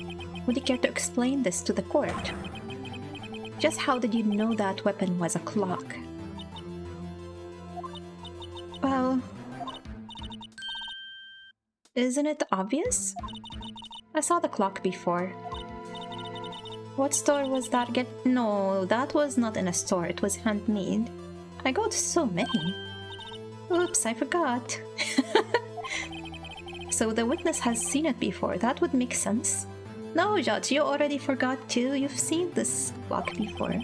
[SPEAKER 2] would you care to explain this to the court? Just how did you know that weapon was a clock? Well, isn't it obvious? I saw the clock before. What store was that again? No, that was not in a store, it was handmade. I got so many. Oops, I forgot. So the witness has seen it before, that would make sense. No, Judge, you already forgot too. You've seen this clock before.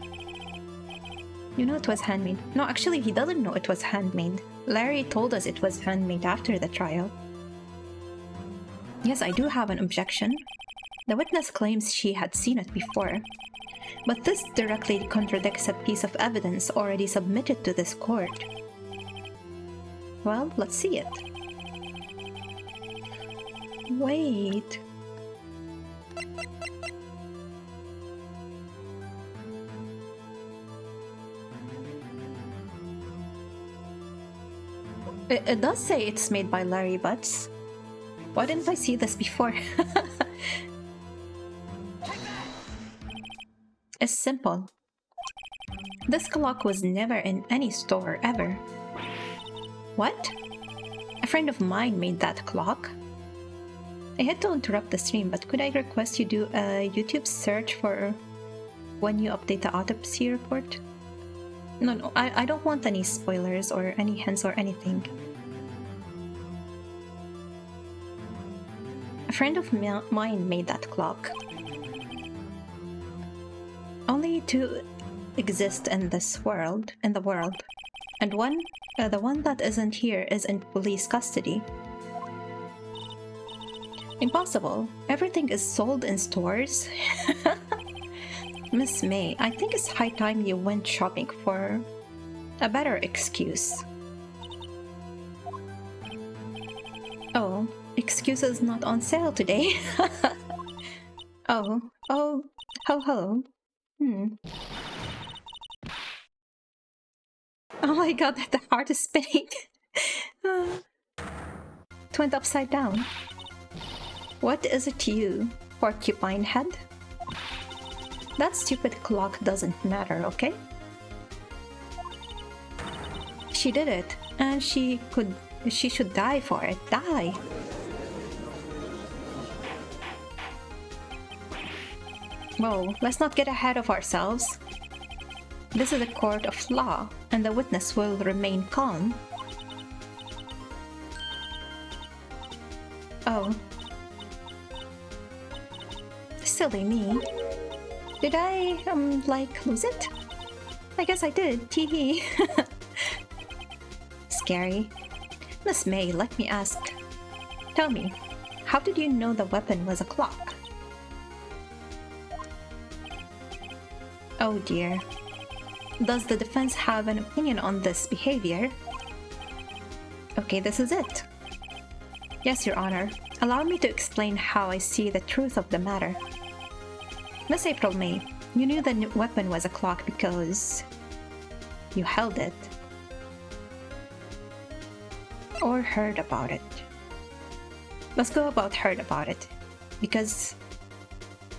[SPEAKER 2] You know it was handmade. No, actually, he doesn't know it was handmade. Larry told us it was handmade after the trial. Yes, I do have an objection. The witness claims she had seen it before. But this directly contradicts a piece of evidence already submitted to this court. Well, let's see it. Wait. It does say it's made by Larry Butts. Why didn't I see this before? It's simple. This clock was never in any store ever. What? A friend of mine made that clock? I had to interrupt the stream, but could I request you do a YouTube search for when you update the autopsy report? No, I don't want any spoilers or any hints or anything. A friend of mine made that clock. Only two exist in this world, and the one that isn't here is in police custody. Impossible. Everything is sold in stores. Miss May, I think it's high time you went shopping for a better excuse. Oh, excuses not on sale today. Oh, hello. Oh my god, the heart is spinning. It went upside down. What is it to you, porcupine head? That stupid clock doesn't matter, okay? She did it, and she should die for it. Die! Whoa, let's not get ahead of ourselves. This is a court of law, and the witness will remain calm. Oh. Silly me. Did I, lose it? I guess I did, teehee. Scary. Miss May, let me ask. Tell me, how did you know the weapon was a clock? Oh dear. Does the defense have an opinion on this behavior? Okay, this is it. Yes, Your Honor. Allow me to explain how I see the truth of the matter. Miss April May, you knew the weapon was a clock because you held it. Or heard about it. Let's go about heard about it, because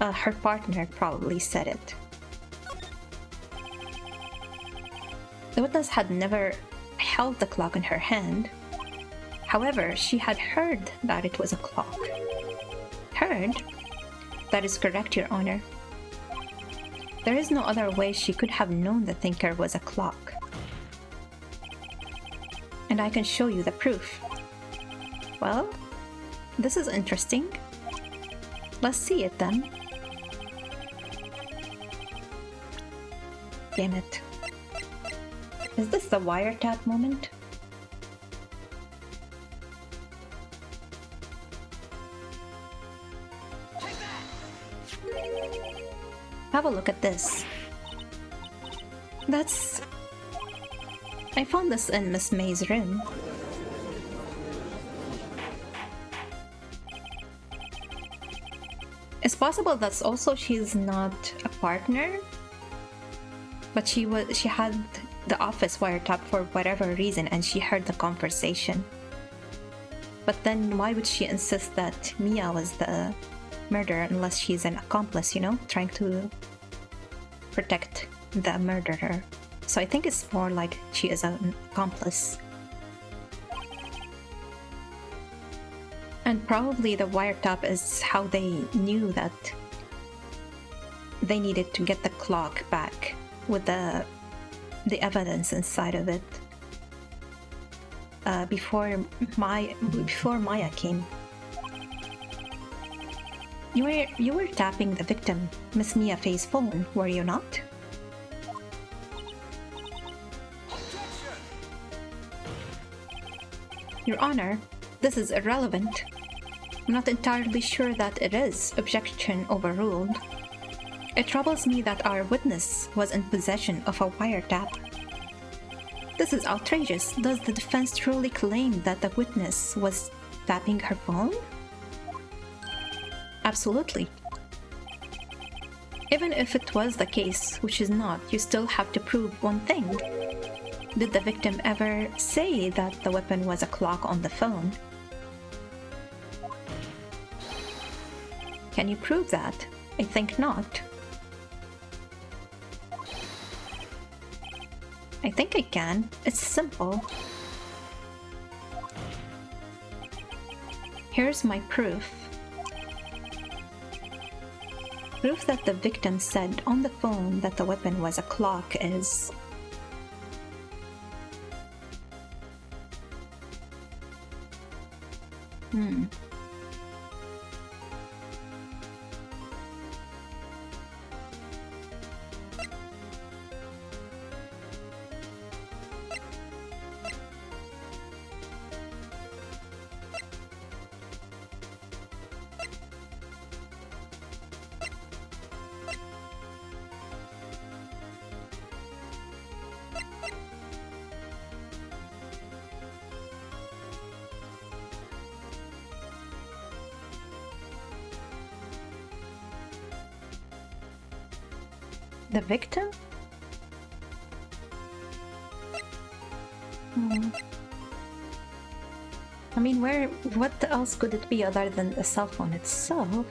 [SPEAKER 2] her partner probably said it. The witness had never held the clock in her hand. However, she had heard that it was a clock. Heard? That is correct, Your Honor. There is no other way she could have known the thinker was a clock. And I can show you the proof. Well, this is interesting. Let's see it then. Damn it. Is this the wiretap moment? have a look at this. I found this in Miss May's room. It's possible that's also she's not a partner, but she had the office wiretap for whatever reason and she heard the conversation. But then why would she insist that Mia was the murderer unless she's an accomplice, you know, trying to protect the murderer? So I think it's more like she is an accomplice. And probably the wiretap is how they knew that they needed to get the clock back with the evidence inside of it before Maya came. You were tapping the victim, Miss Mia Fay's phone, were you not? Your Honor, this is irrelevant. I'm not entirely sure that it is. Objection overruled. It troubles me that our witness was in possession of a wiretap. This is outrageous. Does the defense truly claim that the witness was tapping her phone? Absolutely. Even if it was the case, which is not, you still have to prove one thing. Did the victim ever say that the weapon was a clock on the phone? Can you prove that? I think not. I think I can. It's simple. Here's my proof. Proof that the victim said on the phone that the weapon was a clock is... The victim? I mean, what else could it be other than the cell phone itself?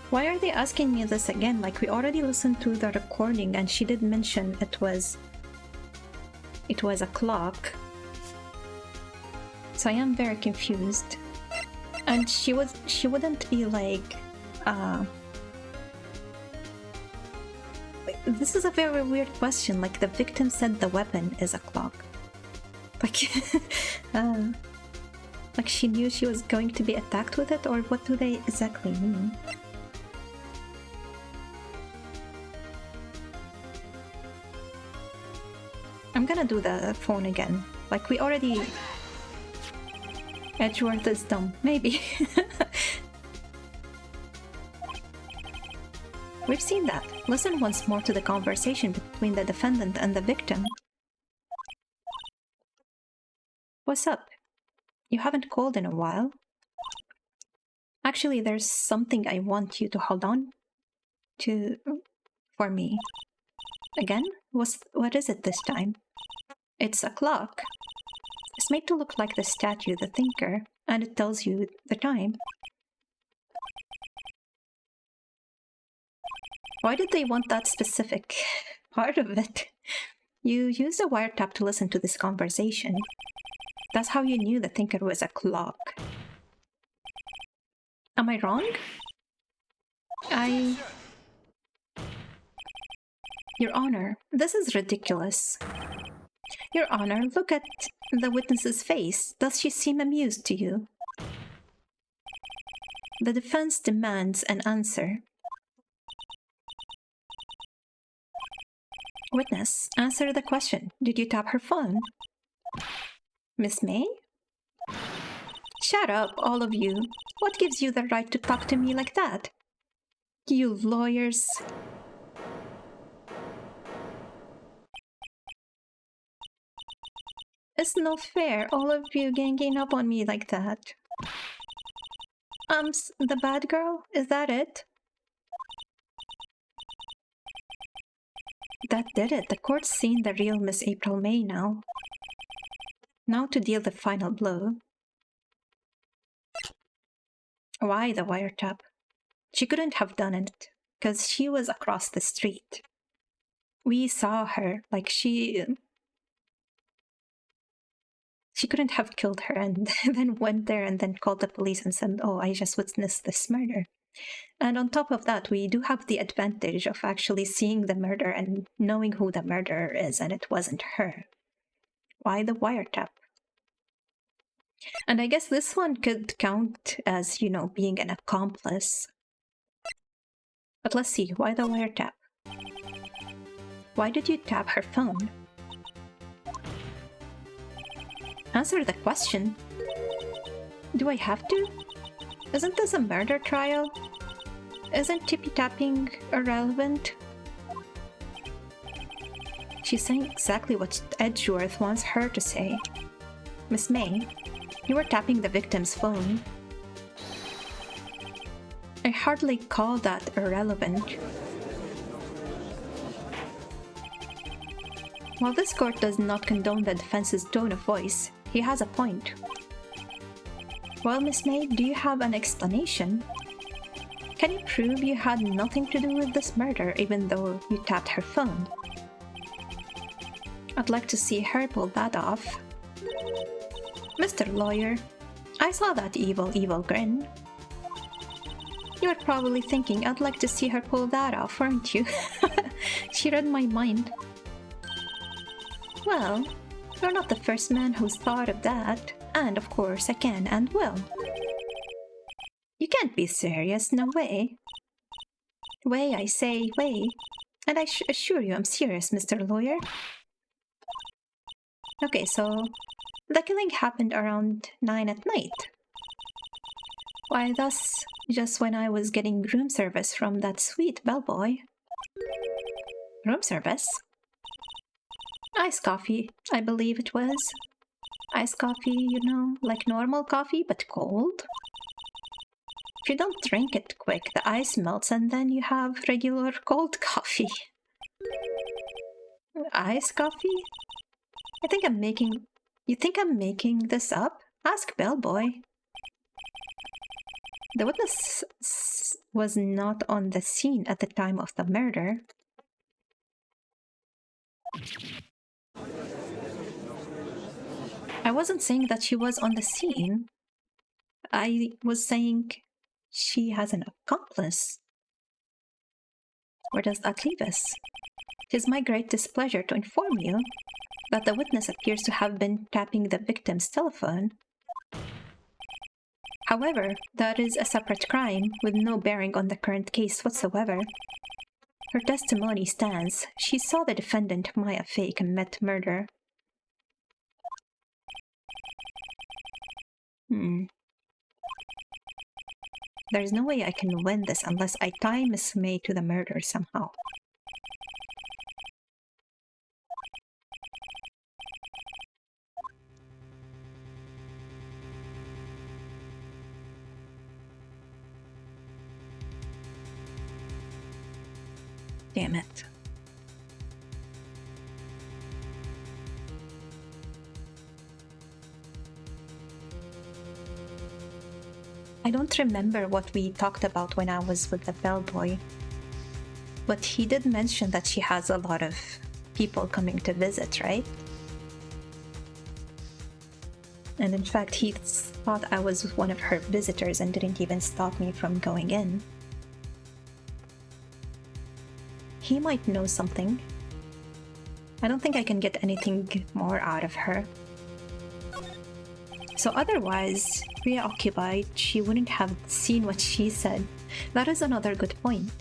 [SPEAKER 2] Why are they asking me this again? Like, we already listened to the recording and she did mention it was a clock. So I am very confused. And she wouldn't be like, this is a very weird question. Like, the victim said the weapon is a clock. Like, like she knew she was going to be attacked with it, or what do they exactly mean? I'm gonna do the phone again. Like, we already... Edgeworth is dumb. Maybe. We've seen that. Listen once more to the conversation between the defendant and the victim. What's up? You haven't called in a while. Actually, there's something I want you to hold on to for me. Again? What is it this time? It's a clock. It's made to look like the statue, the thinker, and it tells you the time. Why did they want that specific part of it? You used a wiretap to listen to this conversation. That's how you knew the thinker was a clock. Am I wrong? Your Honor, this is ridiculous. Your Honor, look at the witness's face. Does she seem amused to you? The defense demands an answer. Witness, answer the question. Did you tap her phone? Miss May? Shut up, all of you. What gives you the right to talk to me like that? You lawyers. It's not fair, all of you ganging up on me like that. The bad girl? Is that it? That did it. The court's seen the real Miss April May now. Now to deal the final blow. Why the wiretap? She couldn't have done it, because she was across the street. We saw her, like she couldn't have killed her and then went there and then called the police and said, oh, I just witnessed this murder. And on top of that, we do have the advantage of actually seeing the murder and knowing who the murderer is, and it wasn't her. Why the wiretap? And I guess this one could count as, you know, being an accomplice. But let's see, why the wiretap? Why did you tap her phone? Answer the question. Do I have to? Isn't this a murder trial? Isn't tippy-tapping irrelevant? She's saying exactly what Edgeworth wants her to say. Miss May, you were tapping the victim's phone. I hardly call that irrelevant. While this court does not condone the defense's tone of voice, he has a point. Well, Miss May, do you have an explanation? Can you prove you had nothing to do with this murder even though you tapped her phone? I'd like to see her pull that off. Mr. Lawyer, I saw that evil grin. You're probably thinking I'd like to see her pull that off, weren't you? She read my mind. Well, you're not the first man who's thought of that, and of course I can and will. You can't be serious, no way. Way, I say, way. And I assure you I'm serious, Mr. Lawyer. Okay, so the killing happened around 9 at night. Why, that's just when I was getting room service from that sweet bellboy. Room service? Iced coffee, I believe it was. Iced coffee, you know, like normal coffee, but cold. If you don't drink it quick, the ice melts and then you have regular cold coffee. Iced coffee? You think I'm making this up? Ask bellboy. The witness was not on the scene at the time of the murder. I wasn't saying that she was on the scene. I was saying she has an accomplice. Where does that leave us? It is my great displeasure to inform you that the witness appears to have been tapping the victim's telephone. However, that is a separate crime with no bearing on the current case whatsoever. Her testimony stands. She saw the defendant, Maya Fey, commit murder. There's no way I can win this unless I tie Miss May to the murder somehow. Damn it. I don't remember what we talked about when I was with the bellboy, but he did mention that she has a lot of people coming to visit, right? And in fact, he thought I was one of her visitors and didn't even stop me from going in. He might know something. I don't think I can get anything more out of her. So otherwise, preoccupied, she wouldn't have seen what she said. That is another good point.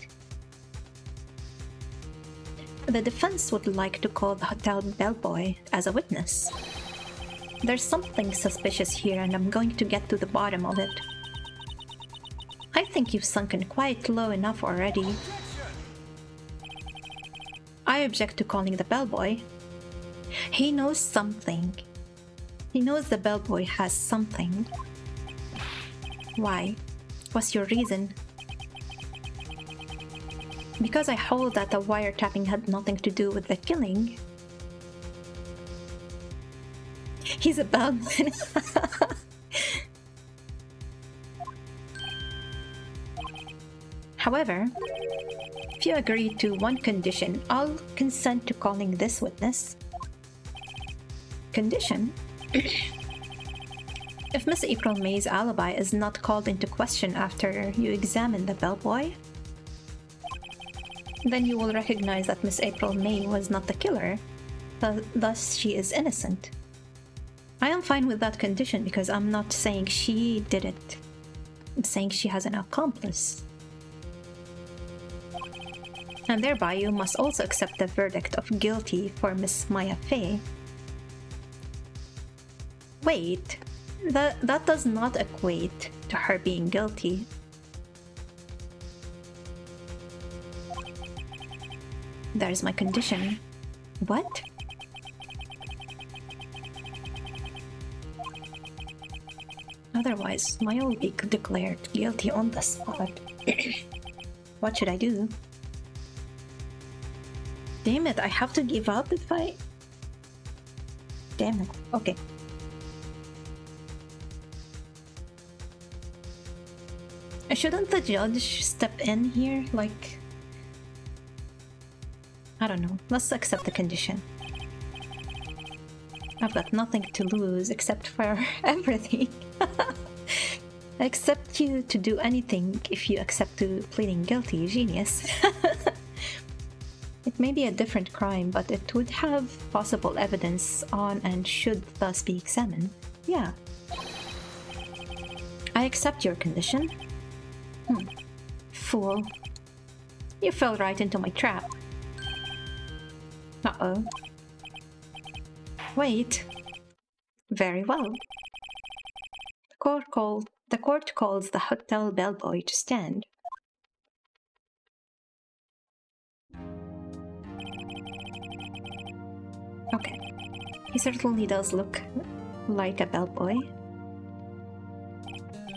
[SPEAKER 2] The defense would like to call the hotel bellboy as a witness. There's something suspicious here, and I'm going to get to the bottom of it. I think you've sunken quite low enough already. I object to calling the bellboy. He knows something. He knows the bellboy has something. Why? What's your reason? Because I hold that the wiretapping had nothing to do with the killing. He's a bellman. However, if you agree to one condition, I'll consent to calling this witness. Condition? If Miss April May's alibi is not called into question after you examine the bellboy, then you will recognize that Miss April May was not the killer, thus she is innocent. I am fine with that condition because I'm not saying she did it. I'm saying she has an accomplice. And thereby you must also accept the verdict of guilty for Miss Maya Fey. Wait, that does not equate to her being guilty. There's my condition. What? Otherwise, Maya will be declared guilty on the spot. What should I do? Damn it, I have to give up if I... Damn it. Okay. Shouldn't the judge step in here? Like... I don't know. Let's accept the condition. I've got nothing to lose except for everything. I accept you to do anything if you accept to pleading guilty, genius. It may be a different crime, but it would have possible evidence on and should thus be examined. Yeah. I accept your condition. Fool. You fell right into my trap. Uh-oh. Wait. Very well. The court calls the hotel bellboy to stand. Okay. He certainly does look like a bellboy.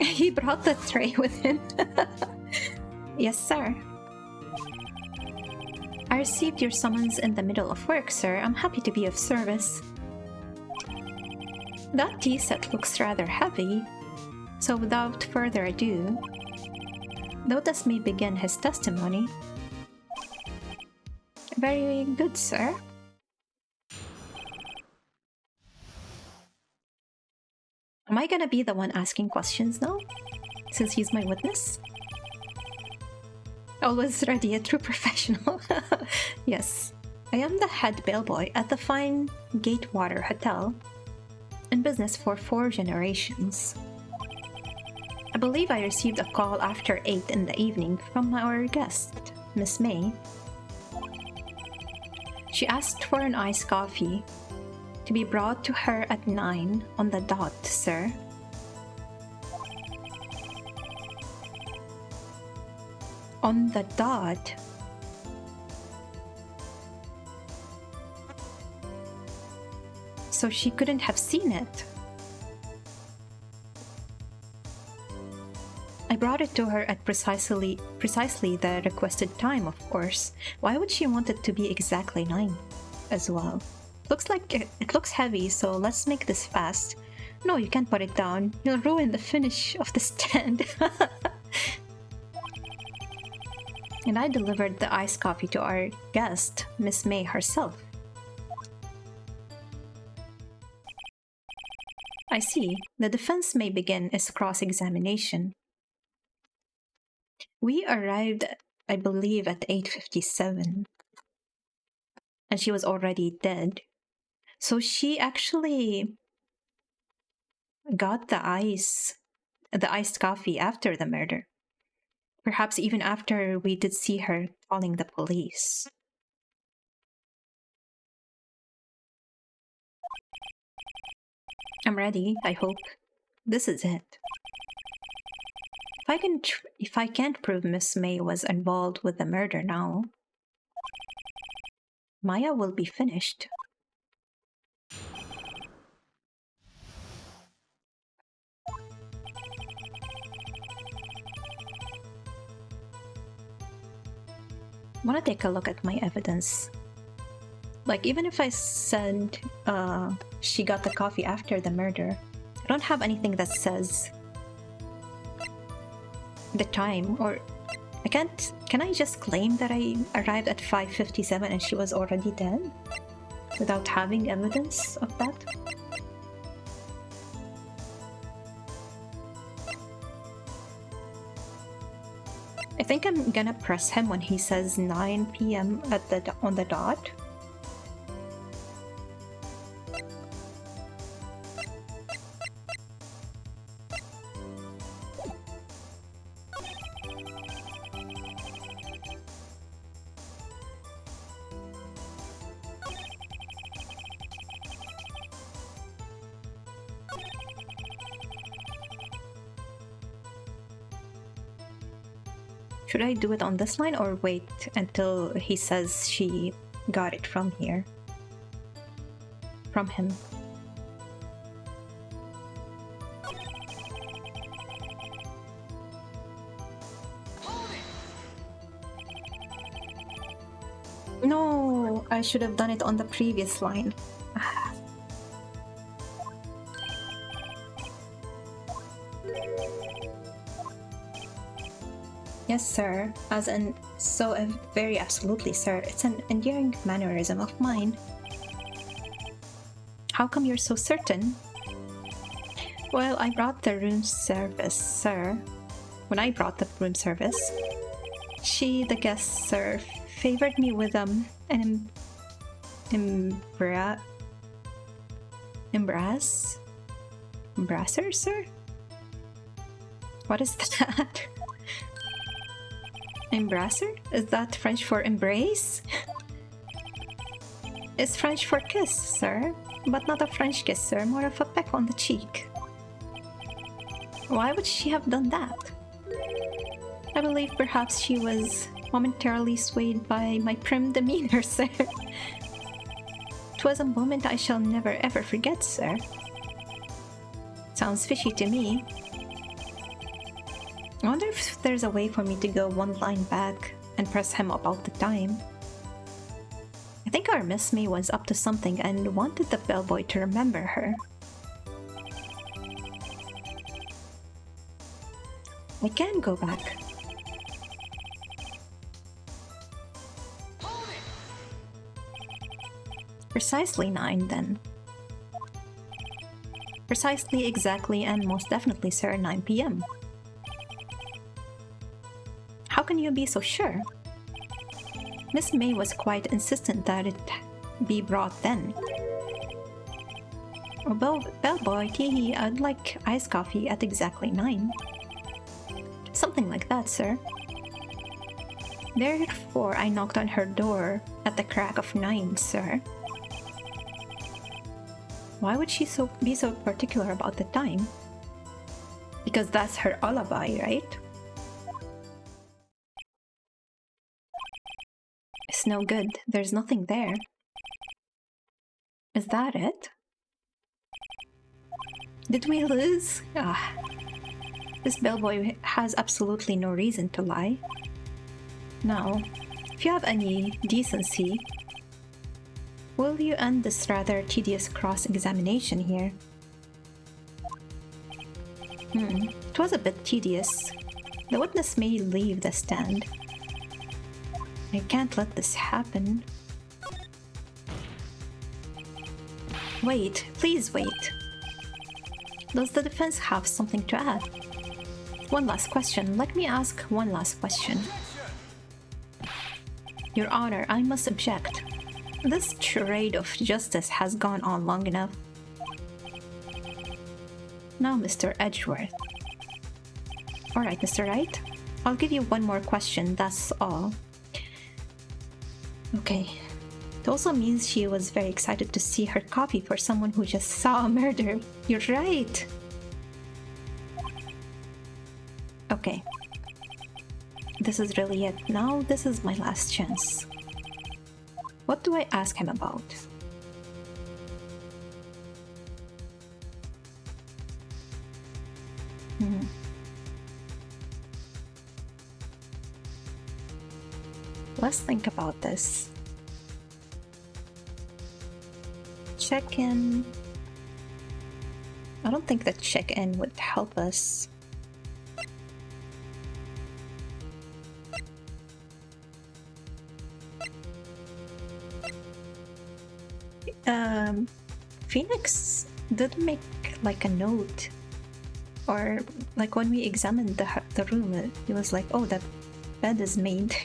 [SPEAKER 2] He brought the tray with him. Yes, sir. I received your summons in the middle of work, sir. I'm happy to be of service. That tea set looks rather heavy, so without further ado, Lotus may begin his testimony. Very good, sir. Am I gonna be the one asking questions now, since he's my witness? Always ready, a true professional. Yes, I am the head bellboy at the fine Gatewater Hotel, in business for 4 generations. I believe I received a call after 8 in the evening from our guest, Miss May. She asked for an iced coffee to be brought to her at 9 on the dot, sir. On the dot? So she couldn't have seen it. I brought it to her at precisely the requested time, of course. Why would she want it to be exactly 9 as well? Looks like it looks heavy, so let's make this fast. No, you can't put it down. You'll ruin the finish of the stand. And I delivered the iced coffee to our guest, Miss May herself. I see. The defense may begin its cross-examination. We arrived, I believe, at 8:57. And she was already dead. So she actually got the iced coffee after the murder. Perhaps even after we did see her calling the police. I'm ready, I hope. This is it. If I can't prove Miss May was involved with the murder now, Maya will be finished. I want to take a look at my evidence. Like, even if I said she got the coffee after the murder, I don't have anything that says the time, or I can't. Can I just claim that I arrived at 5:57 and she was already dead without having evidence of that? I think I'm gonna press him when he says 9 p.m. on the dot. Should I do it on this line or wait until he says she got it from here? From him. No, I should have done it on the previous line. Yes, sir. Very absolutely, sir. It's an endearing mannerism of mine. How come you're so certain? Well, I brought the room service, sir. When I brought the room service, the guest, sir, favored me with an embrasser, sir? What is that? Embrasser? Is that French for embrace? It's French for kiss, sir. But not a French kiss, sir. More of a peck on the cheek. Why would she have done that? I believe perhaps she was momentarily swayed by my prim demeanor, sir. It was a moment I shall never ever forget, sir. Sounds fishy to me. I wonder if there's a way for me to go one line back and press him about the time. I think our Miss May was up to something and wanted the bellboy to remember her. I can go back. Precisely 9 then. Precisely, exactly, and most definitely, sir, 9 p.m. How can you be so sure? Miss May was quite insistent that it be brought then. Oh, bellboy, tee, I'd like iced coffee at exactly 9. Something like that, sir. Therefore, I knocked on her door at the crack of 9, sir. Why would she be so particular about the time? Because that's her alibi, right? It's no good. There's nothing there. Is that it? Did we lose? Ah. This bellboy has absolutely no reason to lie. Now, if you have any decency, will you end this rather tedious cross-examination here? It was a bit tedious. The witness may leave the stand. I can't let this happen. Wait, please wait. Does the defense have something to add? One last question. Let me ask one last question. Your Honor, I must object. This charade of justice has gone on long enough. Now, Mr. Edgeworth. Alright, Mr. Wright. I'll give you one more question, that's all. Okay. It also means she was very excited to see her copy for someone who just saw a murder. You're right! Okay. This is really it. Now, this is my last chance. What do I ask him about? Let's think about this. Check-in. I don't think that check-in would help us. Phoenix did make like a note, or like when we examined the room, he was like, "Oh, that bed is made."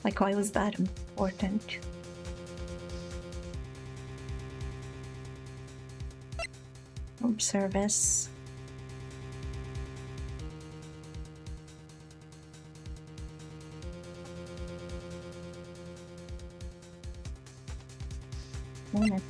[SPEAKER 2] Like, why was that important? Room service. Moment.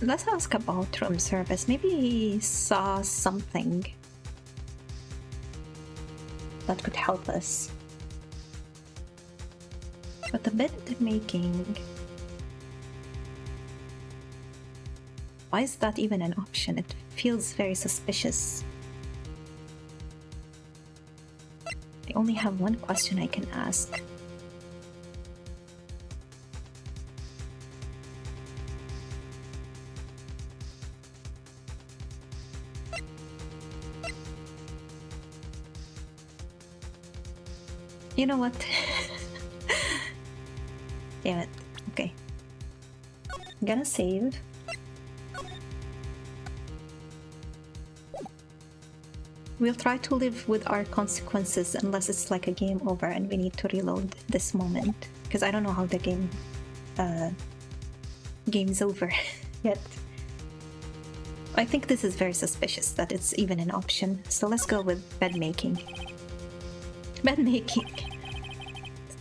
[SPEAKER 2] Let's ask about room service. Maybe he saw something that could help us. But the bed making, why is that even an option? It feels very suspicious. I only have one question I can ask. You know what? Damn it. Okay. I'm gonna save. We'll try to live with our consequences unless it's like a game over and we need to reload this moment. Because I don't know how the game's over yet. I think this is very suspicious that it's even an option. So let's go with bed making. Bed making.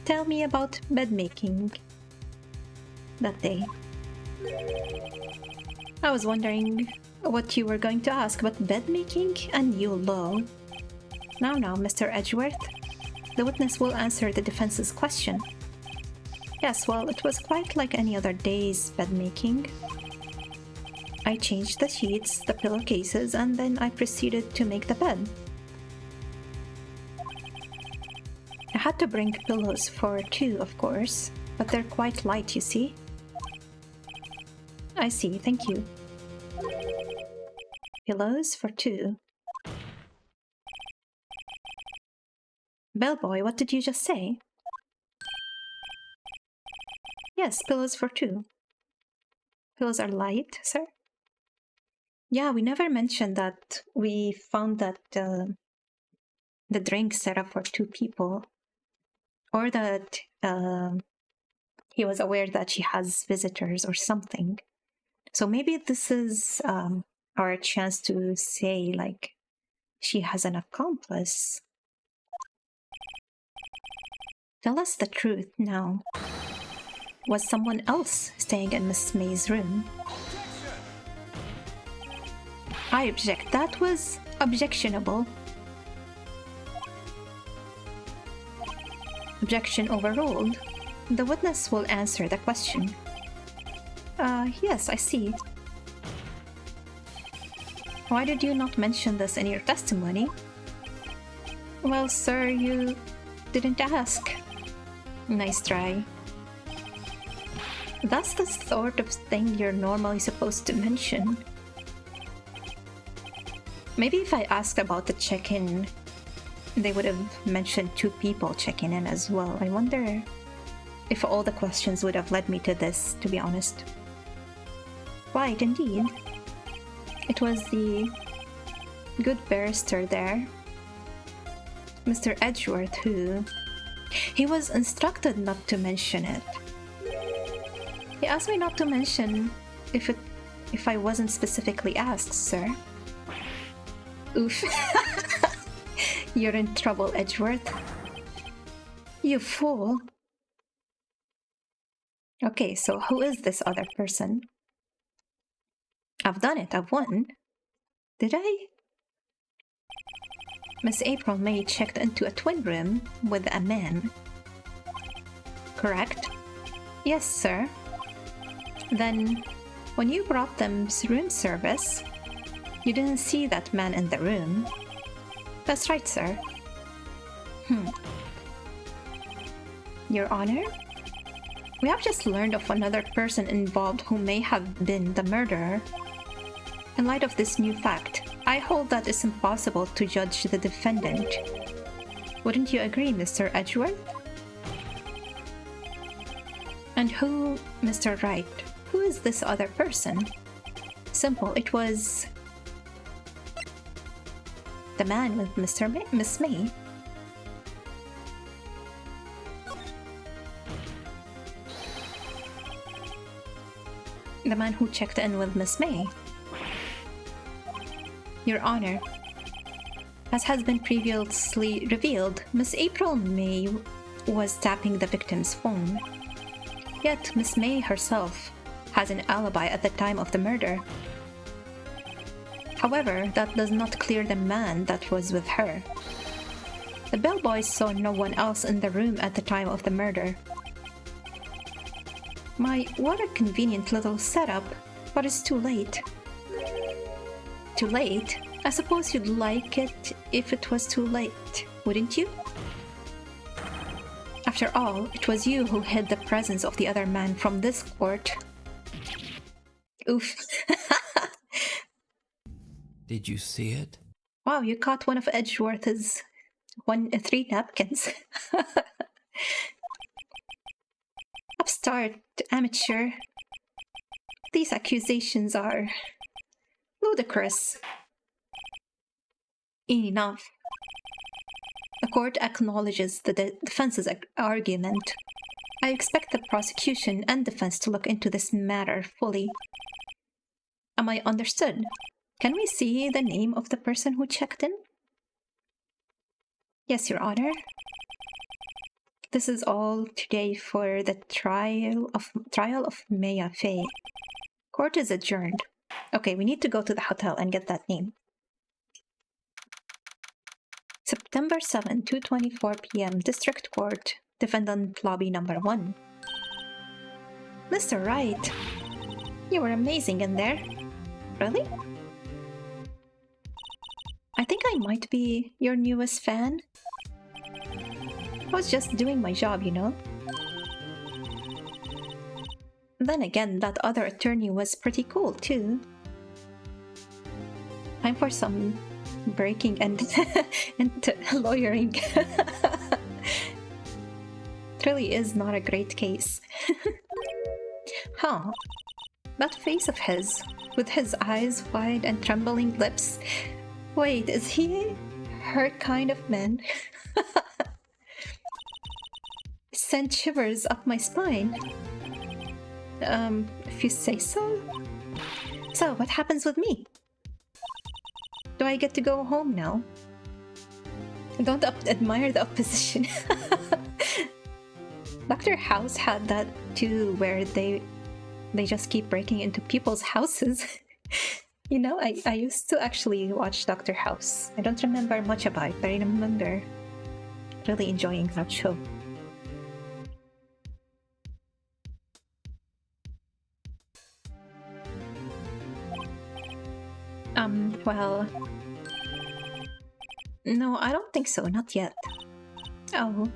[SPEAKER 2] Tell me about bed making that day. I was wondering what you were going to ask, but bed making and you low. Now, Mr. Edgeworth. The witness will answer the defense's question. Yes, well, it was quite like any other day's bed making. I changed the sheets, the pillowcases, and then I proceeded to make the bed. I had to bring pillows for two, of course, but they're quite light, you see. I see, thank you. Pillows for two. Bellboy, what did you just say? Yes, pillows for two. Pillows are light, sir? Yeah, we never mentioned that we found that the drink set up for two people. Or that he was aware that she has visitors or something. So maybe this is our chance to say, like, she has an accomplice. Tell us the truth now. Was someone else staying in Miss May's room? I object. That was objectionable. Objection overruled. The witness will answer the question. Yes, I see. Why did you not mention this in your testimony? Well, sir, you didn't ask. Nice try. That's the sort of thing you're normally supposed to mention. Maybe if I asked about the check-in, they would have mentioned 2 people checking in as well. I wonder if all the questions would have led me to this, to be honest. Right, indeed. It was the good barrister there, Mr. Edgeworth, who... He was instructed not to mention it. He asked me not to mention if I wasn't specifically asked, sir. Oof. You're in trouble, Edgeworth. You fool. Okay, so who is this other person? I've done it, I've won. Did I? Miss April May checked into a twin room with a man. Correct? Yes, sir. Then, when you brought them room service, you didn't see that man in the room. That's right, sir. Your Honor? We have just learned of another person involved who may have been the murderer. In light of this new fact, I hold that it's impossible to judge the defendant. Wouldn't you agree, Mr. Edgeworth? And who, Mr. Wright, who is this other person? Simple, it was... the man with Miss May. The man who checked in with Miss May. Your Honor, as has been previously revealed, Miss April May was tapping the victim's phone. Yet Miss May herself has an alibi at the time of the murder. However, that does not clear the man that was with her. The bellboys saw no one else in the room at the time of the murder. What a convenient little setup, but it's too late. Too late? I suppose you'd like it if it was too late, wouldn't you? After all, it was you who hid the presence of the other man from this court. Oof.
[SPEAKER 1] Did you see it?
[SPEAKER 2] Wow, you caught one of Edgeworth's 3 napkins. Upstart, amateur. These accusations are ludicrous. Enough. The court acknowledges the defense's argument. I expect the prosecution and defense to look into this matter fully. Am I understood? Can we see the name of the person who checked in? Yes, Your Honor. This is all today for the trial of Maya Fey. Court is adjourned. Okay, we need to go to the hotel and get that name. September 7, 2:24 p.m. District Court, Defendant Lobby Number 1. Mr. Wright, you were amazing in there. Really? I think I might be your newest fan. I was just doing my job, you know. Then again, that other attorney was pretty cool, too. Time for some breaking and lawyering. It really is not a great case. Huh. That face of his, with his eyes wide and trembling lips. Wait, is he her kind of man? Sent shivers up my spine. If you say so. So, what happens with me? Do I get to go home now? Don't admire the opposition. Dr. House had that too, where they just keep breaking into people's houses. You know, I used to actually watch Dr. House. I don't remember much about it, but I remember really enjoying that show. Well... No, I don't think so, not yet. Oh.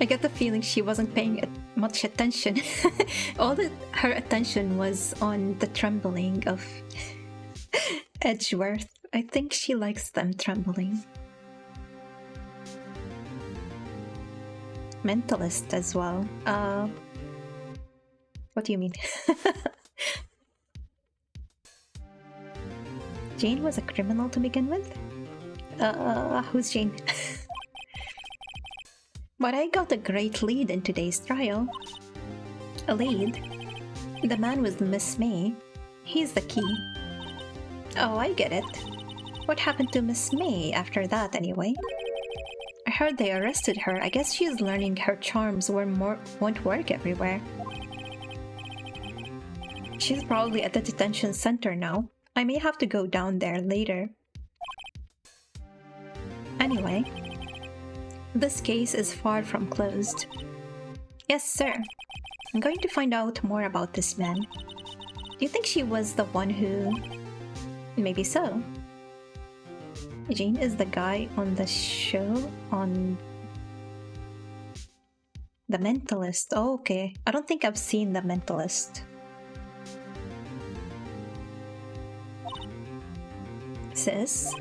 [SPEAKER 2] I get the feeling she wasn't paying much attention. Her attention was on the trembling of Edgeworth. I think she likes them trembling. Mentalist as well. What do you mean? Jane was a criminal to begin with? Who's Jane? But I got a great lead in today's trial. A lead? The man with Miss May. He's the key. Oh, I get it. What happened to Miss May after that, anyway? I heard they arrested her. I guess she's learning her charms won't work everywhere. She's probably at the detention center now. I may have to go down there later. Anyway, this case is far from closed. Yes, sir. I'm going to find out more about this man. Do you think she was the one who... Maybe so. Jane is the guy on the show on... The Mentalist. Oh, okay. I don't think I've seen The Mentalist. Sis?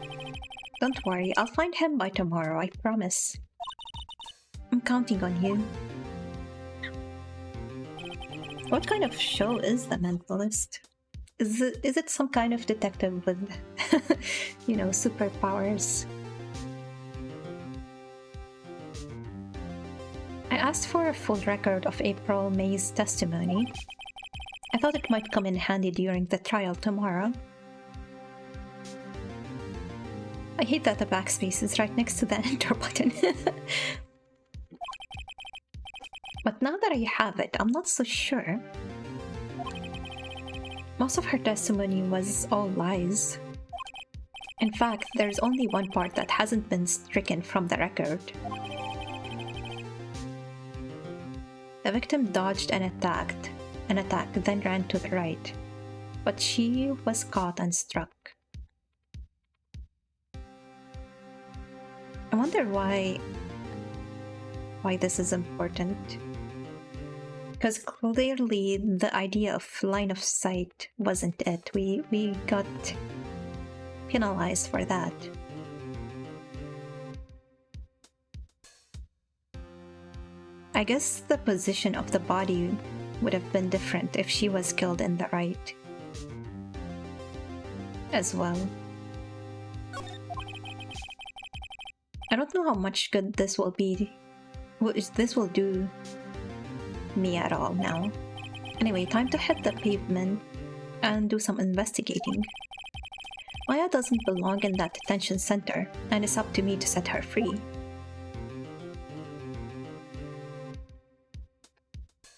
[SPEAKER 2] Don't worry, I'll find him by tomorrow, I promise. I'm counting on you. What kind of show is The Mentalist? Is it some kind of detective with, you know, superpowers? I asked for a full record of April May's testimony. I thought it might come in handy during the trial tomorrow. I hate that the backspace is right next to the enter button. But now that I have it, I'm not so sure. Most of her testimony was all lies. In fact, there's only one part that hasn't been stricken from the record. The victim dodged an attack, then ran to the right. But she was caught and struck. I wonder why this is important. Because clearly the idea of line of sight wasn't it. We got penalized for that. I guess the position of the body would have been different if she was killed in the right as well. I don't know how much good this will be. This will do me at all now. Anyway, time to hit the pavement and do some investigating. Maya doesn't belong in that detention center, and it's up to me to set her free.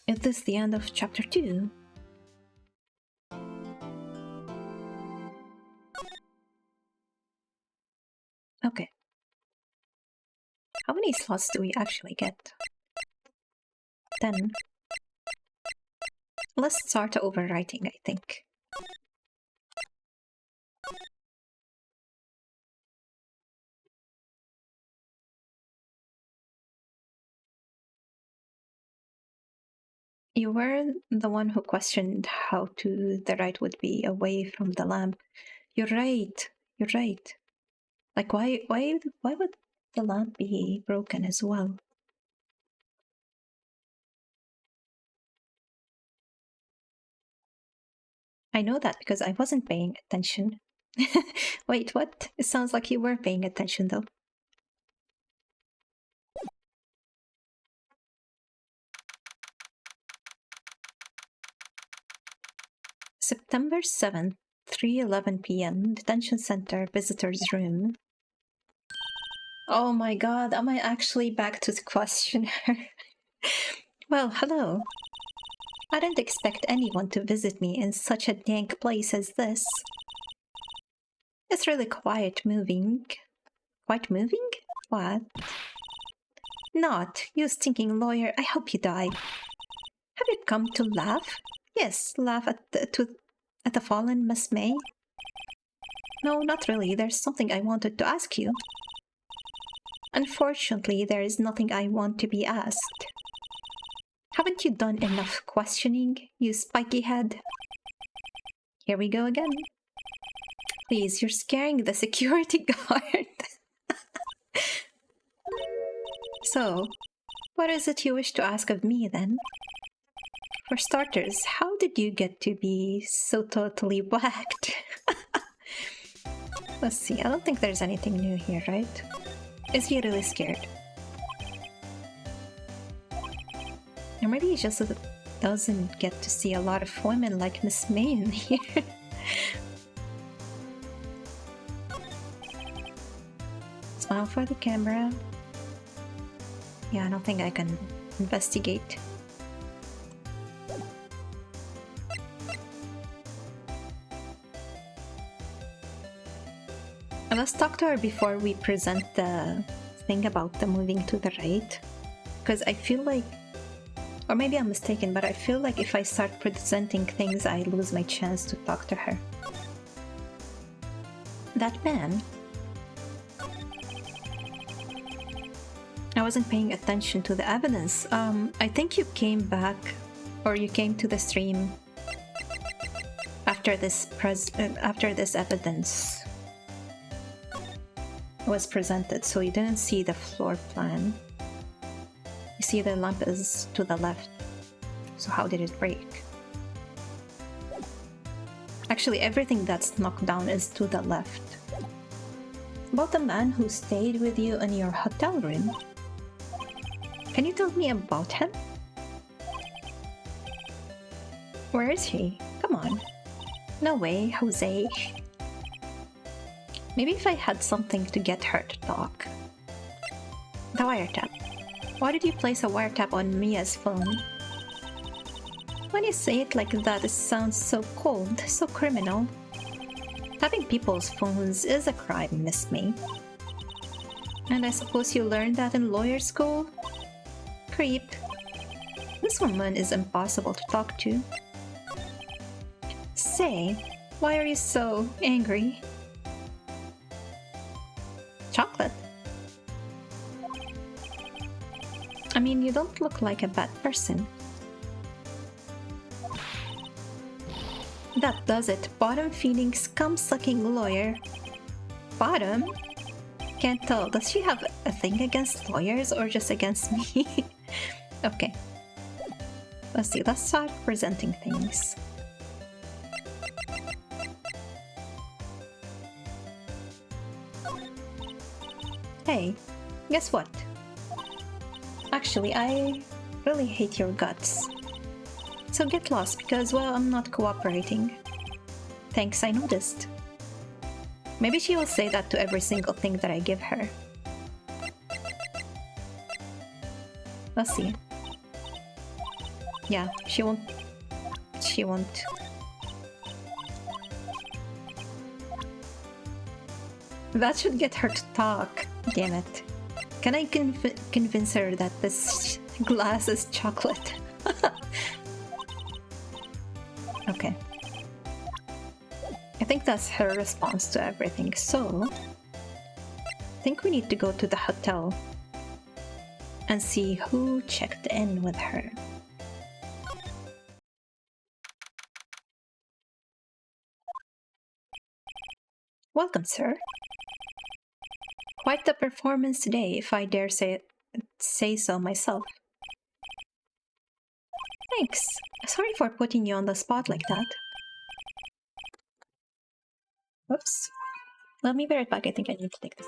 [SPEAKER 2] Is this the end of chapter 2? Okay. How many slots do we actually get? 10. Let's start overwriting, I think. You were the one who questioned how the right would be away from the lamp. You're right. You're right. Like, why would the lamp be broken as well? I know that because I wasn't paying attention. Wait, what? It sounds like you were paying attention, though. September 7th, 3:11 p.m. Detention Center Visitors Room. Oh my god, am I actually back to the questionnaire? Well, hello. I didn't expect anyone to visit me in such a dank place as this. It's really quite moving. Quite moving? What? Not, you stinking lawyer, I hope you die. Have you come to laugh? Yes, laugh at At the fallen Miss May? No, not really. There's something I wanted to ask you. Unfortunately, there is nothing I want to be asked. Haven't you done enough questioning, you spiky head? Here we go again. Please, you're scaring the security guard. So, what is it you wish to ask of me then? For starters, how did you get to be so totally whacked? Let's see, I don't think there's anything new here, right? Is he really scared? Or maybe he just doesn't get to see a lot of women like Miss May in here. Smile for the camera. Yeah, I don't think I can investigate. And let's talk to her before we present the thing about the moving to the right. Because I feel like, or maybe I'm mistaken, but I feel like if I start presenting things, I lose my chance to talk to her. That man. I wasn't paying attention to the evidence. I think you came back, or you came to the stream after this evidence was presented, so you didn't see the floor plan. You see the lamp is to the left. So how did it break? Actually, everything that's knocked down is to the left. About the man who stayed with you in your hotel room. Can you tell me about him? Where is he? Come on. No way, Jose. Maybe if I had something to get her to talk. The wiretap. Why did you place a wiretap on Mia's phone? When you say it like that, it sounds so cold, so criminal. Tapping people's phones is a crime, Miss May. And I suppose you learned that in lawyer school? Creep. This woman is impossible to talk to. Say, why are you so angry? Chocolate? I mean, you don't look like a bad person. That does it. Bottom feeding, scum-sucking lawyer. Bottom? Can't tell. Does she have a thing against lawyers or just against me? Okay. Let's see. Let's start presenting things. Hey, guess what? Actually, I really hate your guts. So get lost because, well, I'm not cooperating. Thanks, I noticed. Maybe she will say that to every single thing that I give her. Let's see. Yeah, she won't. She won't. That should get her to talk. Damn it. Can I convince her that this glass is chocolate? Okay. I think that's her response to everything, so I think we need to go to the hotel and see who checked in with her. Welcome, sir. Quite the performance today, if I dare say so myself. Thanks. Sorry for putting you on the spot like that. Whoops. Let me be right back. I think I need to take this.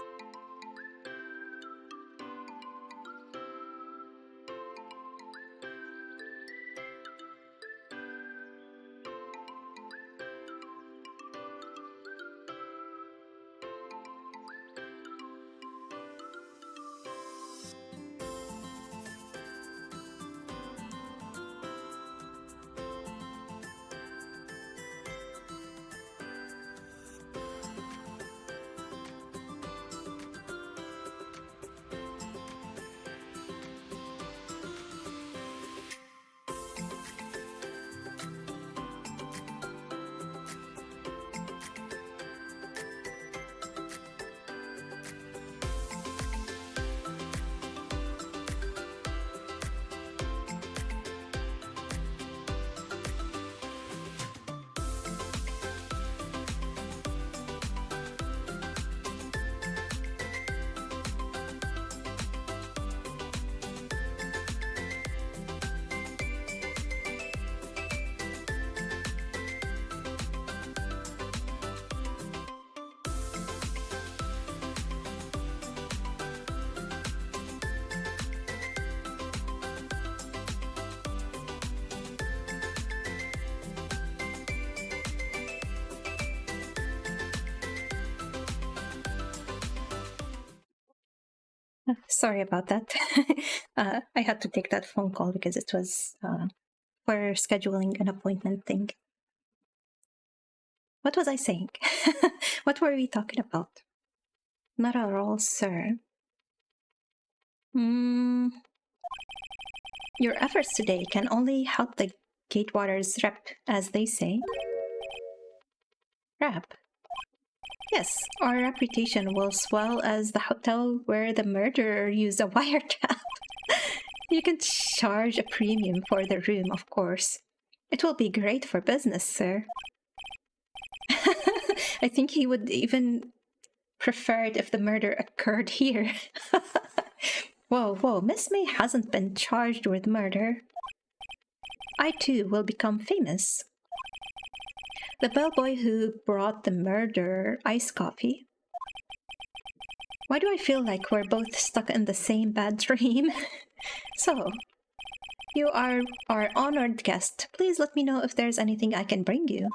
[SPEAKER 2] Sorry about that. I had to take that phone call because it was for scheduling an appointment thing. What was I saying? What were we talking about? Not at all, sir. Your efforts today can only help the Gatewaters rep, as they say. Rep? Yes, our reputation will swell as the hotel where the murderer used a wiretap. You can charge a premium for the room, of course. It will be great for business, sir. I think he would even prefer it if the murder occurred here. Whoa, Miss May hasn't been charged with murder. I too will become famous. The bellboy who brought the murderer iced coffee. Why do I feel like we're both stuck in the same bad dream? So, you are our honored guest. Please let me know if there's anything I can bring you.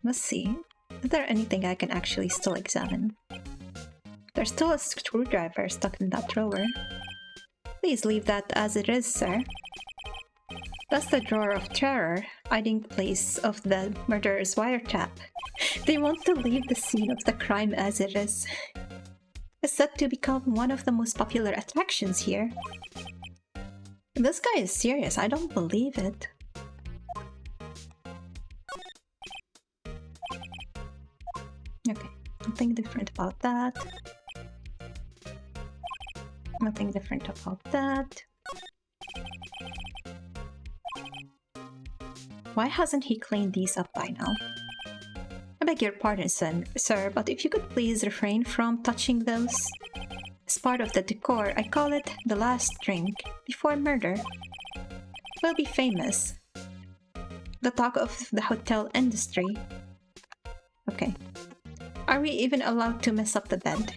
[SPEAKER 2] Let's see. Is there anything I can actually still examine? There's still a screwdriver stuck in that drawer. Please leave that as it is, sir. That's the drawer of terror, hiding place of the murderer's wiretap. They want to leave the scene of the crime as it is. It's set to become one of the most popular attractions here. This guy is serious, I don't believe it. Okay, nothing different about that. Nothing different about that. Why hasn't he cleaned these up by now? I beg your pardon, sir, but if you could please refrain from touching those. As part of the decor, I call it the last drink before murder. We'll be famous. The talk of the hotel industry. Okay. Are we even allowed to mess up the bed?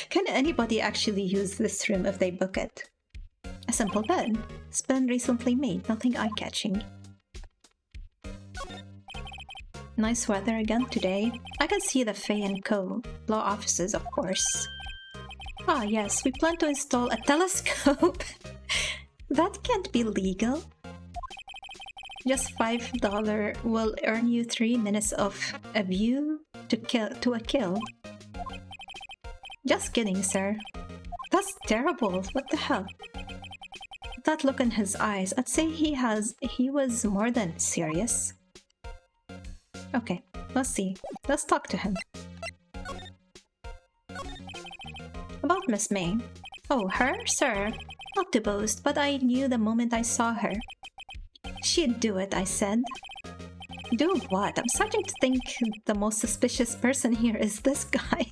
[SPEAKER 2] Can anybody actually use this room if they book it? A simple bed. It's been recently made, nothing eye-catching. Nice weather again today. I can see the Fay & Co. law offices, of course. Ah yes, we plan to install a telescope. That can't be legal. Just $5 will earn you 3 minutes of a view to a kill. Just kidding, sir. That's terrible. What the hell? That look in his eyes, I'd say he was more than serious. Okay, let's see. Let's talk to him. About Miss May. Oh, her, sir? Not to boast, but I knew the moment I saw her. She'd do it, I said. Do what? I'm starting to think the most suspicious person here is this guy.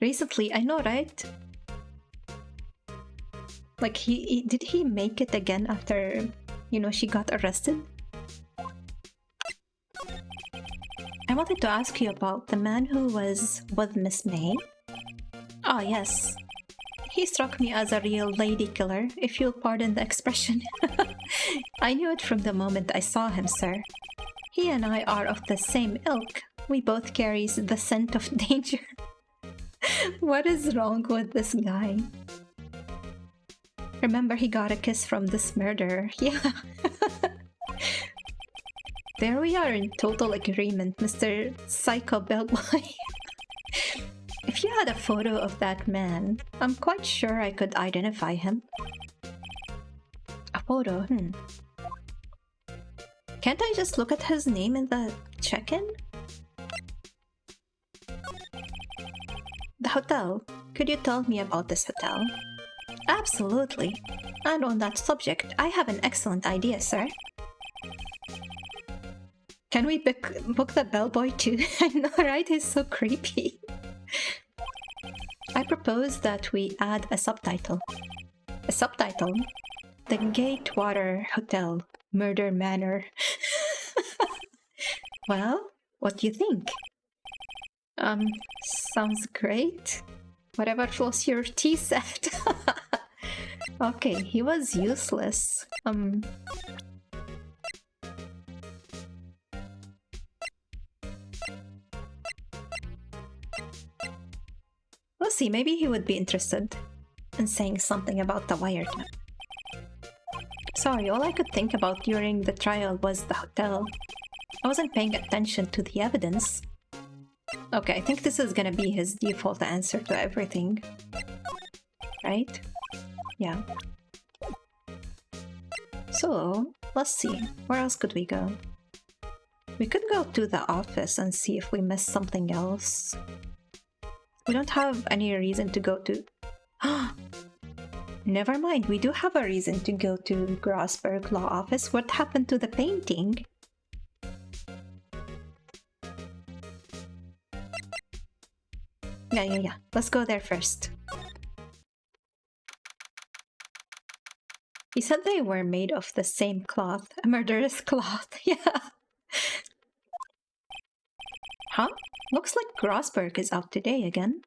[SPEAKER 2] Recently, I know, right? Like, did he make it again after, you know, she got arrested? I wanted to ask you about the man who was with Miss May. Ah, yes. He struck me as a real lady killer, if you'll pardon the expression. I knew it from the moment I saw him, sir. He and I are of the same ilk. We both carry the scent of danger. What is wrong with this guy? Remember, he got a kiss from this murderer. Yeah. There we are in total agreement, Mr. Psycho Bellboy. If you had a photo of that man, I'm quite sure I could identify him. A photo, Can't I just look at his name in the check-in? The hotel. Could you tell me about this hotel? Absolutely. And on that subject, I have an excellent idea, sir. Can we book the bellboy too? I know, right? He's so creepy. I propose that we add a subtitle. A subtitle? The Gatewater Hotel, Murder Manor. Well, what do you think? Sounds great. Whatever floats your tea set. Okay, he was useless. see, maybe he would be interested in saying something about the wiretap. Sorry, all I could think about during the trial was the hotel. I wasn't paying attention to the evidence. Okay, I think this is gonna be his default answer to everything. Right? Yeah. So, let's see. Where else could we go? We could go to the office and see if we missed something else. We don't have any reason to go to... Never mind, we do have a reason to go to Grossberg Law Office. What happened to the painting? Yeah. Let's go there first. He said they were made of the same cloth. A murderous cloth. Yeah. Huh? Looks like Grossberg is out today again.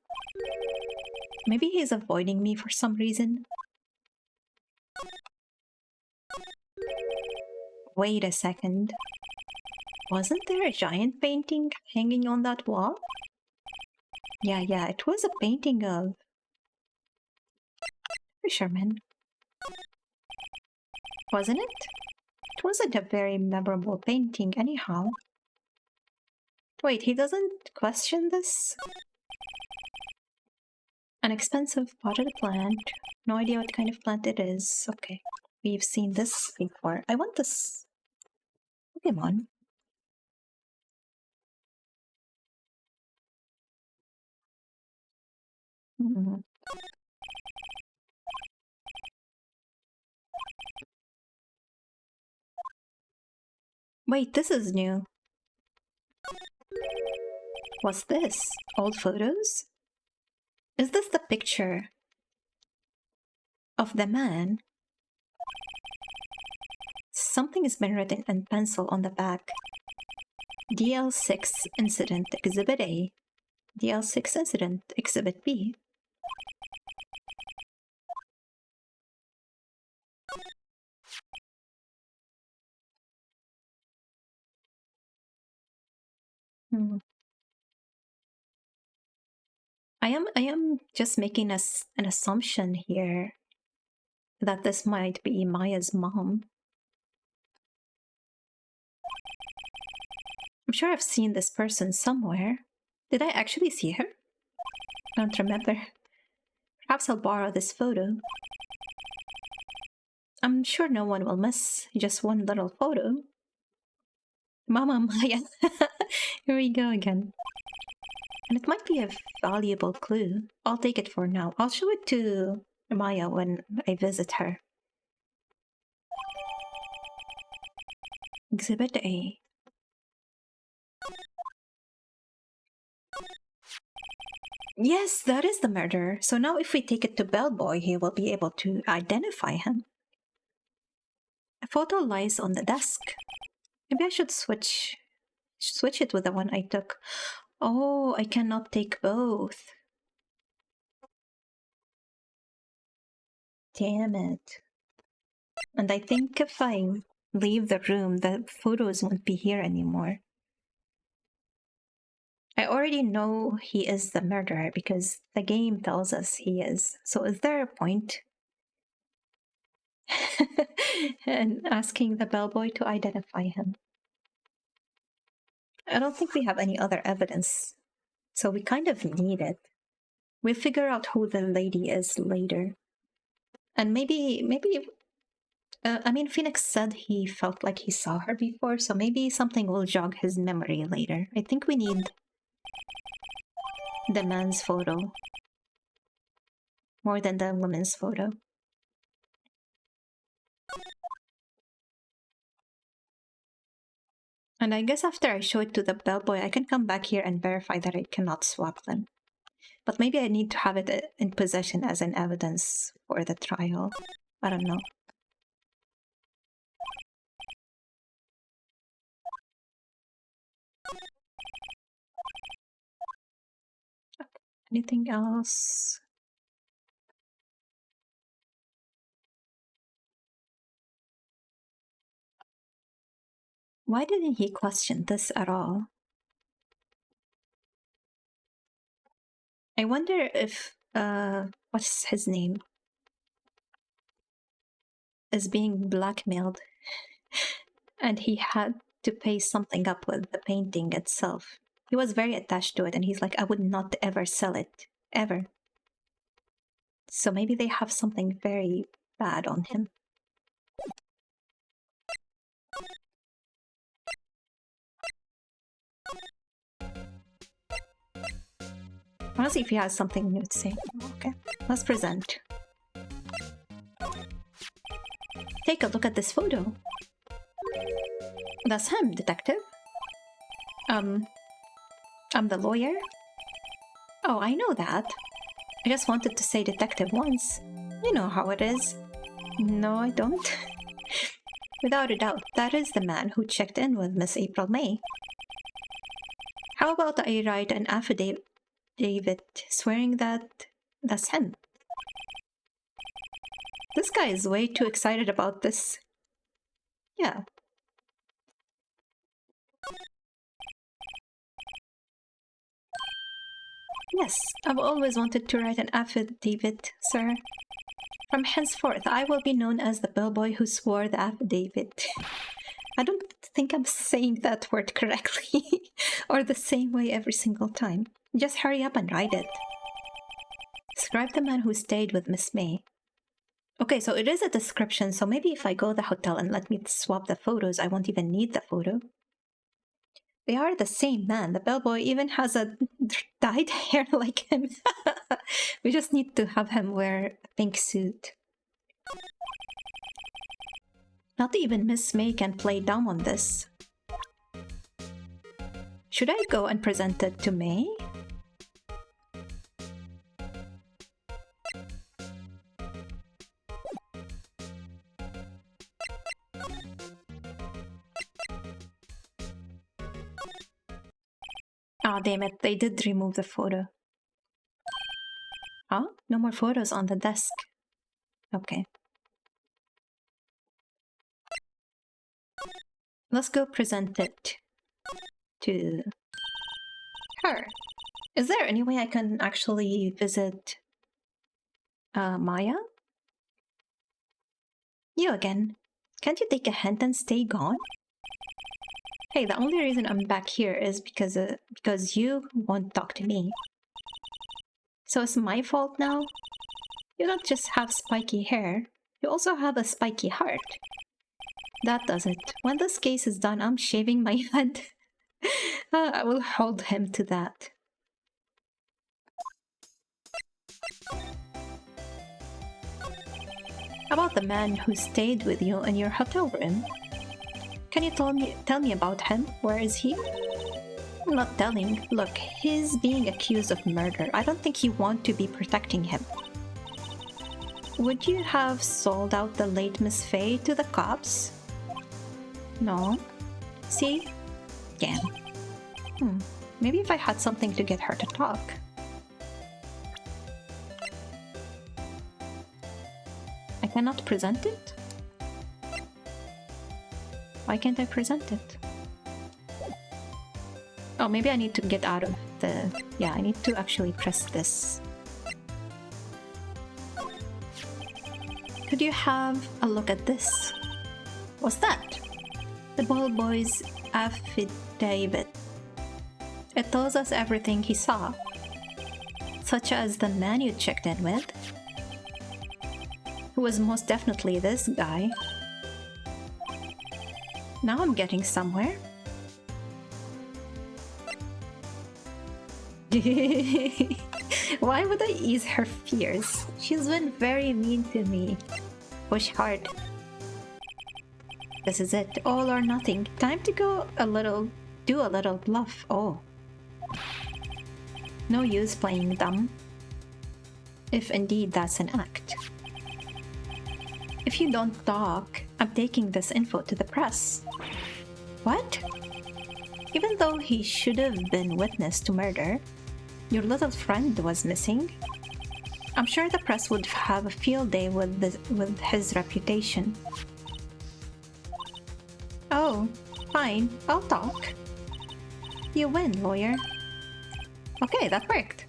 [SPEAKER 2] Maybe he's avoiding me for some reason. Wait a second. Wasn't there a giant painting hanging on that wall? Yeah, it was a painting of... fisherman. Wasn't it? It wasn't a very memorable painting anyhow. Wait, he doesn't question this? An expensive potted plant. No idea what kind of plant it is. Okay, we've seen this before. I want this Pokemon. Hmm. Wait, this is new. What's this? Old photos? Is this the picture of the man? Something has been written in pencil on the back. DL6 Incident Exhibit A. DL6 Incident Exhibit B. Hmm. I am just making an assumption here that this might be Maya's mom. I'm sure I've seen this person somewhere. Did I actually see her? I don't remember. Perhaps I'll borrow this photo. I'm sure no one will miss just one little photo. Mama Maya. Here we go again. And it might be a valuable clue. I'll take it for now. I'll show it to Maya when I visit her. Exhibit A. Yes, that is the murderer. So now if we take it to Bellboy, he will be able to identify him. A photo lies on the desk. Maybe I should switch it with the one I took. Oh, I cannot take both. Damn it. And I think if I leave the room, the photos won't be here anymore. I already know he is the murderer because the game tells us he is. So is there a point in asking the bellboy to identify him? I don't think we have any other evidence, so we kind of need it. We'll figure out who the lady is later. And maybe I mean, Phoenix said he felt like he saw her before, so maybe something will jog his memory later. I think we need the man's photo more than the woman's photo. And I guess after I show it to the bellboy, I can come back here and verify that I cannot swap them. But maybe I need to have it in possession as an evidence for the trial. I don't know. Anything else? Why didn't he question this at all? I wonder if what's his name, is being blackmailed, and he had to pay something up with the painting itself. He was very attached to it, and he's like, I would not ever sell it, ever. So maybe they have something very bad on him. I want to see if he has something new to say. Okay, let's present. Take a look at this photo. That's him, detective. I'm the lawyer. Oh, I know that. I just wanted to say detective once. You know how it is. No, I don't. Without a doubt, that is the man who checked in with Miss April May. How about I write an affidavit swearing that that's him? This guy is way too excited about this. Yeah. Yes, I've always wanted to write an affidavit, sir. From henceforth, I will be known as the bellboy who swore the affidavit. I don't think I'm saying that word correctly, or the same way every single time. Just hurry up and write it. Describe the man who stayed with Miss May. Okay, so it is a description, so maybe if I go to the hotel and let me swap the photos, I won't even need the photo. They are the same man. The bellboy even has a dyed hair like him. We just need to have him wear a pink suit. Not even Miss May can play dumb on this. Should I go and present it to May? Ah, damn it, they did remove the photo. Huh? No more photos on the desk. Okay. Let's go present it to her. Is there any way I can actually visit Maya? You again. Can't you take a hint and stay gone? Hey, the only reason I'm back here is because you won't talk to me. So it's my fault now? You don't just have spiky hair, you also have a spiky heart. That does it. When this case is done, I'm shaving my head. I will hold him to that. About the man who stayed with you in your hotel room? Can you tell me about him? Where is he? I'm not telling. Look, he's being accused of murder. I don't think you want to be protecting him. Would you have sold out the late Miss Faye to the cops? No. See? Again. Maybe if I had something to get her to talk. I cannot present it? Why can't I present it? Oh, maybe I need to get out of the... Yeah, I need to actually press this. Could you have a look at this? What's that? The bellboy's affidavit. It tells us everything he saw, such as the man you checked in with, who was most definitely this guy. Now I'm getting somewhere. Why would I ease her fears? She's been very mean to me. Push hard. This is it, all or nothing. Time to do a little bluff. Oh. No use playing dumb. If indeed that's an act. If you don't talk, I'm taking this info to the press. What? Even though he should have been witness to murder, your little friend was missing. I'm sure the press would have a field day with his reputation. Oh, fine, I'll talk. You win, lawyer. Okay, that worked.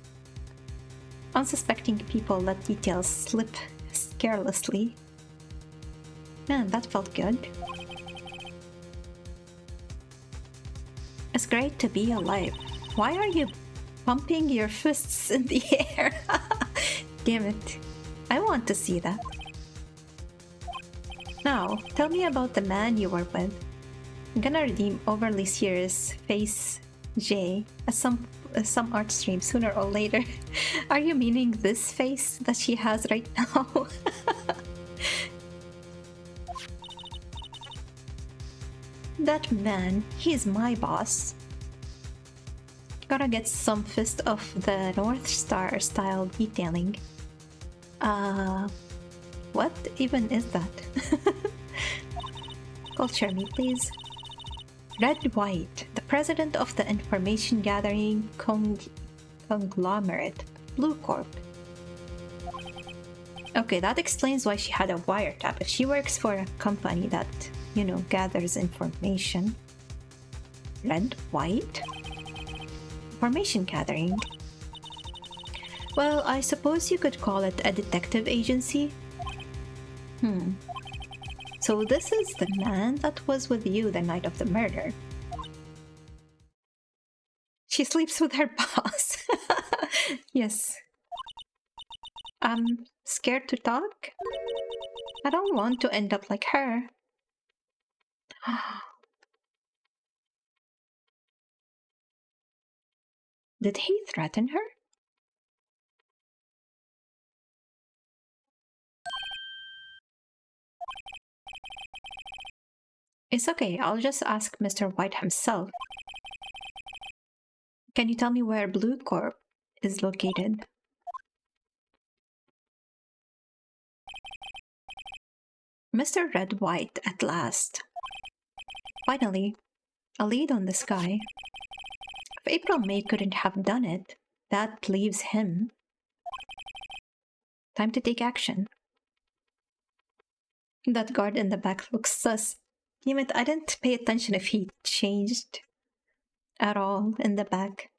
[SPEAKER 2] Unsuspecting people let details slip carelessly. Man, that felt good. It's great to be alive. Why are you pumping your fists in the air? Damn it. I want to see that. Now, tell me about the man you were with. I'm gonna redeem overly serious face J as some art stream sooner or later. Are you meaning this face that she has right now? That man, he's my boss. Gotta get some fist of the North Star style detailing. What even is that? Culture me, please. Red White, the president of the information gathering conglomerate, Blue Corp. Okay, that explains why she had a wiretap. If she works for a company that, you know, gathers information. Red White? Information gathering. Well, I suppose you could call it a detective agency. So this is the man that was with you the night of the murder. She sleeps with her boss. Yes. I'm scared to talk. I don't want to end up like her. Did he threaten her? It's okay, I'll just ask Mr. White himself. Can you tell me where Blue Corp is located? Mr. Red White, at last. Finally, a lead on this guy. If April May couldn't have done it, that leaves him. Time to take action. That guard in the back looks sus. Damn it, I didn't pay attention if he changed at all in the back.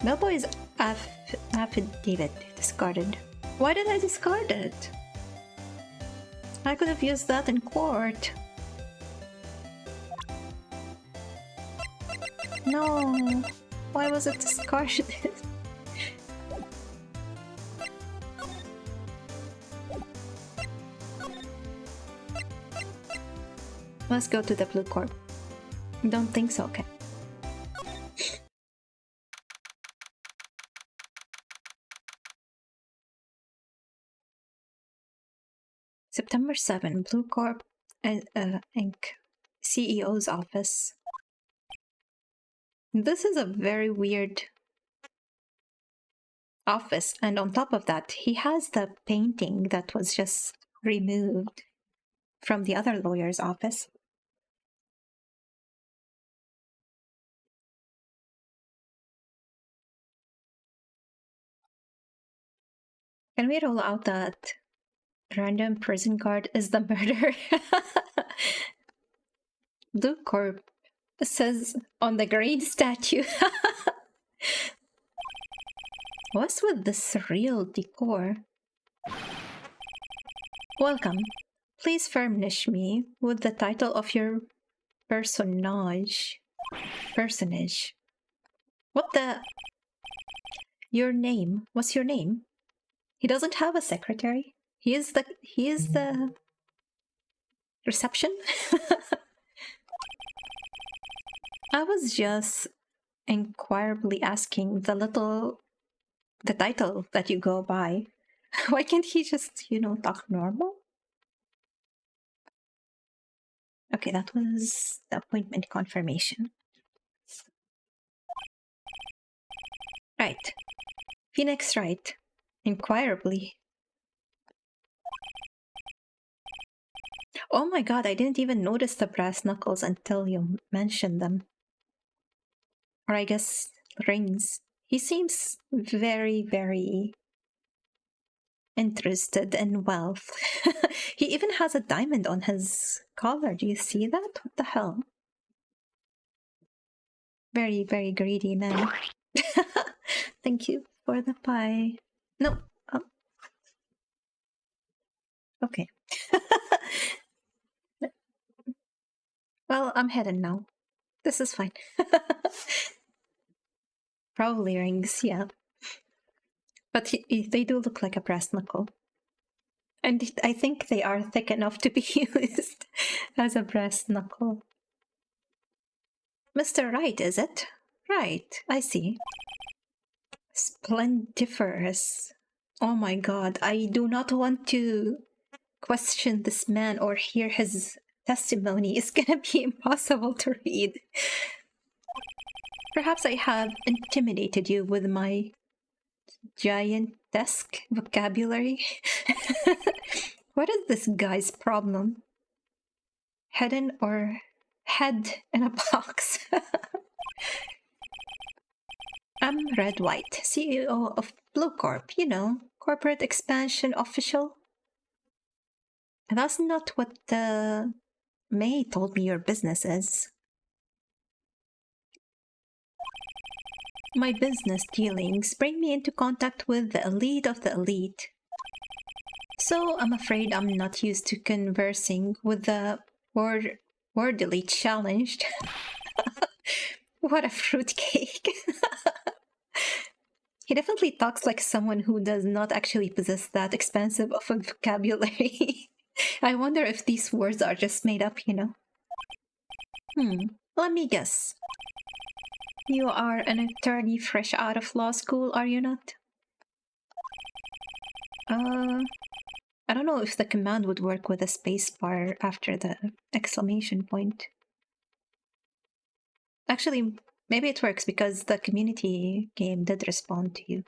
[SPEAKER 2] Bellboy's affidavit discarded. Why did I discard it? I could have used that in court. No, why was it discarded? Let's go to the Blue Corp. Don't think so, okay? September 7, Blue Corp Inc. CEO's office. This is a very weird office, and on top of that, he has the painting that was just removed from the other lawyer's office. Can we roll out that random prison guard is the murderer? Blue Corp says on the green statue. What's with the surreal decor? Welcome. Please furnish me with the title of your personage. What the? Your name? What's your name? He doesn't have a secretary. He is the reception. I was just inquirably asking the title that you go by. Why can't he just, talk normal? Okay, that was the appointment confirmation. Right. Phoenix Wright. Inquirably. Oh my god, I didn't even notice the brass knuckles until you mentioned them. Or I guess rings. He seems very, very interested in wealth. He even has a diamond on his collar. Do you see that? What the hell? Very, very greedy man. Thank you for the pie. No. Okay. Well, I'm heading now. This is fine. Probably rings, yeah. But they do look like a brass knuckle. And I think they are thick enough to be used as a brass knuckle. Mr. Right, is it? Right, I see. Splendiferous. Oh my god, I do not want to question this man or hear his testimony. It's gonna be impossible to read. Perhaps I have intimidated you with my giantesque vocabulary. What is this guy's problem? Head in a box? I'm Red White, CEO of Blue Corp, you know, corporate expansion official. That's not what May told me your business is. My business dealings bring me into contact with the elite of the elite. So I'm afraid I'm not used to conversing with the wordily challenged. What a fruitcake. He definitely talks like someone who does not actually possess that expansive of a vocabulary. I wonder if these words are just made up, you know. Let me guess. You are an attorney fresh out of law school, are you not? I don't know if the command would work with a space bar after the exclamation point. Actually, maybe it works because the community game did respond to you.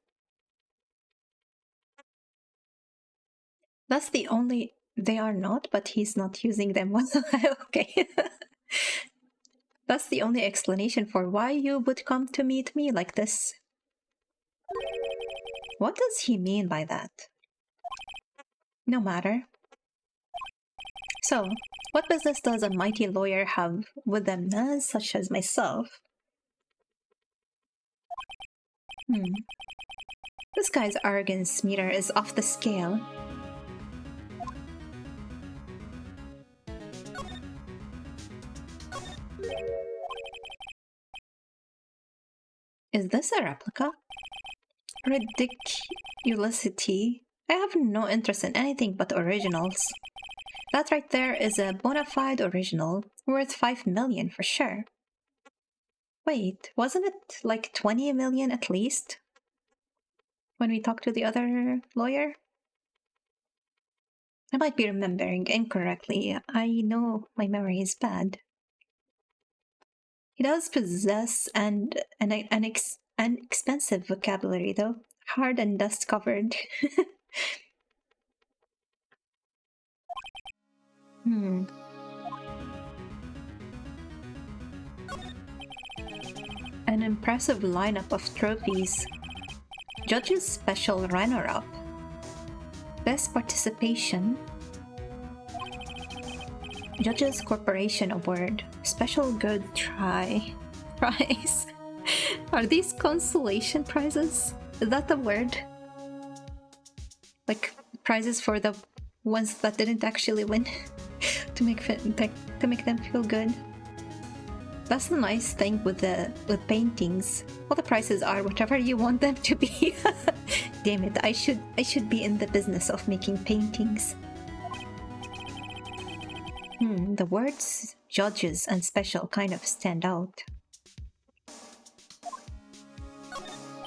[SPEAKER 2] That's the only... They are not, but he's not using them. Okay. That's the only explanation for why you would come to meet me like this. What does he mean by that? No matter. So, what business does a mighty lawyer have with a man such as myself? This guy's arrogance meter is off the scale. Is this a replica? Ridiculosity. I have no interest in anything but originals. That right there is a bona fide original, worth 5 million for sure. Wait, wasn't it like 20 million at least? When we talked to the other lawyer? I might be remembering incorrectly. I know my memory is bad. He does possess an expensive vocabulary, though. Hard and dust covered. An impressive lineup of trophies. Judge's Special Runner-Up. Best Participation. Judges Corporation Award. Special Good Try. Prize. Are these consolation prizes? Is that the word? Like prizes for the ones that didn't actually win to make them feel good. That's the nice thing with paintings. All the prices are whatever you want them to be. Damn it! I should be in the business of making paintings. The words judges and special kind of stand out.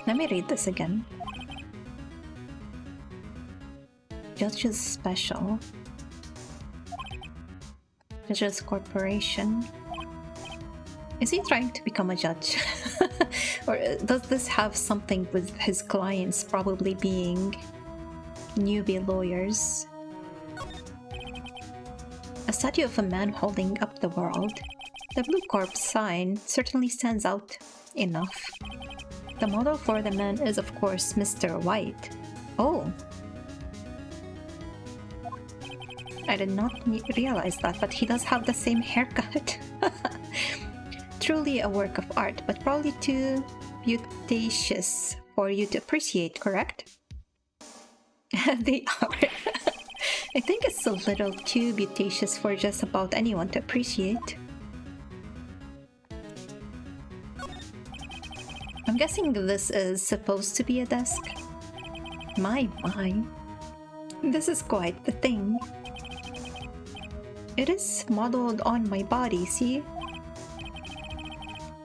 [SPEAKER 2] Let me read this again. Judges Special. Judges Corporation. Is he trying to become a judge? Or does this have something with his clients probably being newbie lawyers? A statue of a man holding up the world. The Blue Corp sign certainly stands out enough. The model for the man is, of course, Mr. White. Oh. I did not realize that, but he does have the same haircut. truly a work of art, but probably too beauticious for you to appreciate, correct? They are. I think it's a little too beauticious for just about anyone to appreciate. I'm guessing this is supposed to be a desk. My. This is quite the thing. It is modeled on my body, see?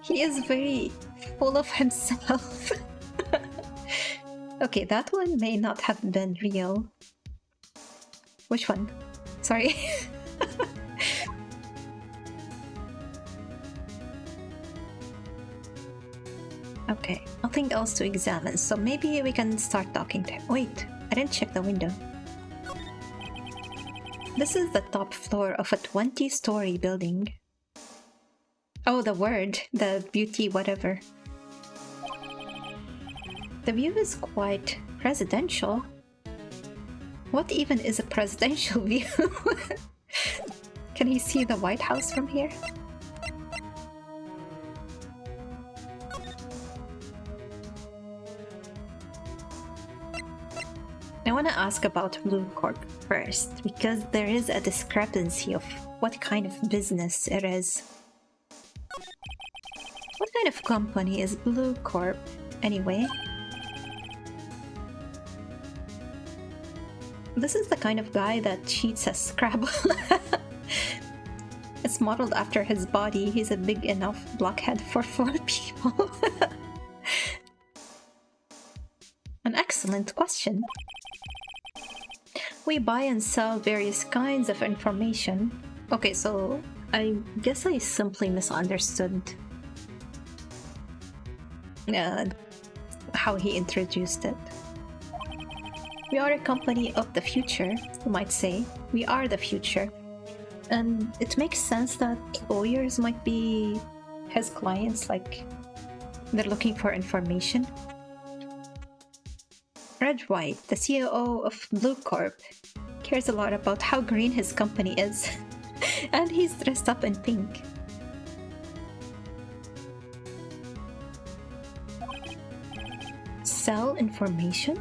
[SPEAKER 2] He is very full of himself. Okay, that one may not have been real. Which one? Sorry. Okay, nothing else to examine, so maybe we can start talking to him. Wait, I didn't check the window. This is the top floor of a 20-story building. Oh, the word, the beauty whatever. The view is quite presidential. What even is a presidential view? Can he see the White House from here? I want to ask about Blue Corp first, because there is a discrepancy of what kind of business it is. What kind of company is Blue Corp, anyway? This is the kind of guy that cheats at Scrabble. It's modeled after his body. He's a big enough blockhead for 4 people. An excellent question. We buy and sell various kinds of information. Okay, so I guess I simply misunderstood how he introduced it. We are a company of the future, you might say. We are the future. And it makes sense that lawyers might be his clients, like they're looking for information. Red White, the CEO of Blue Corp, cares a lot about how green his company is. And he's dressed up in pink. Sell information?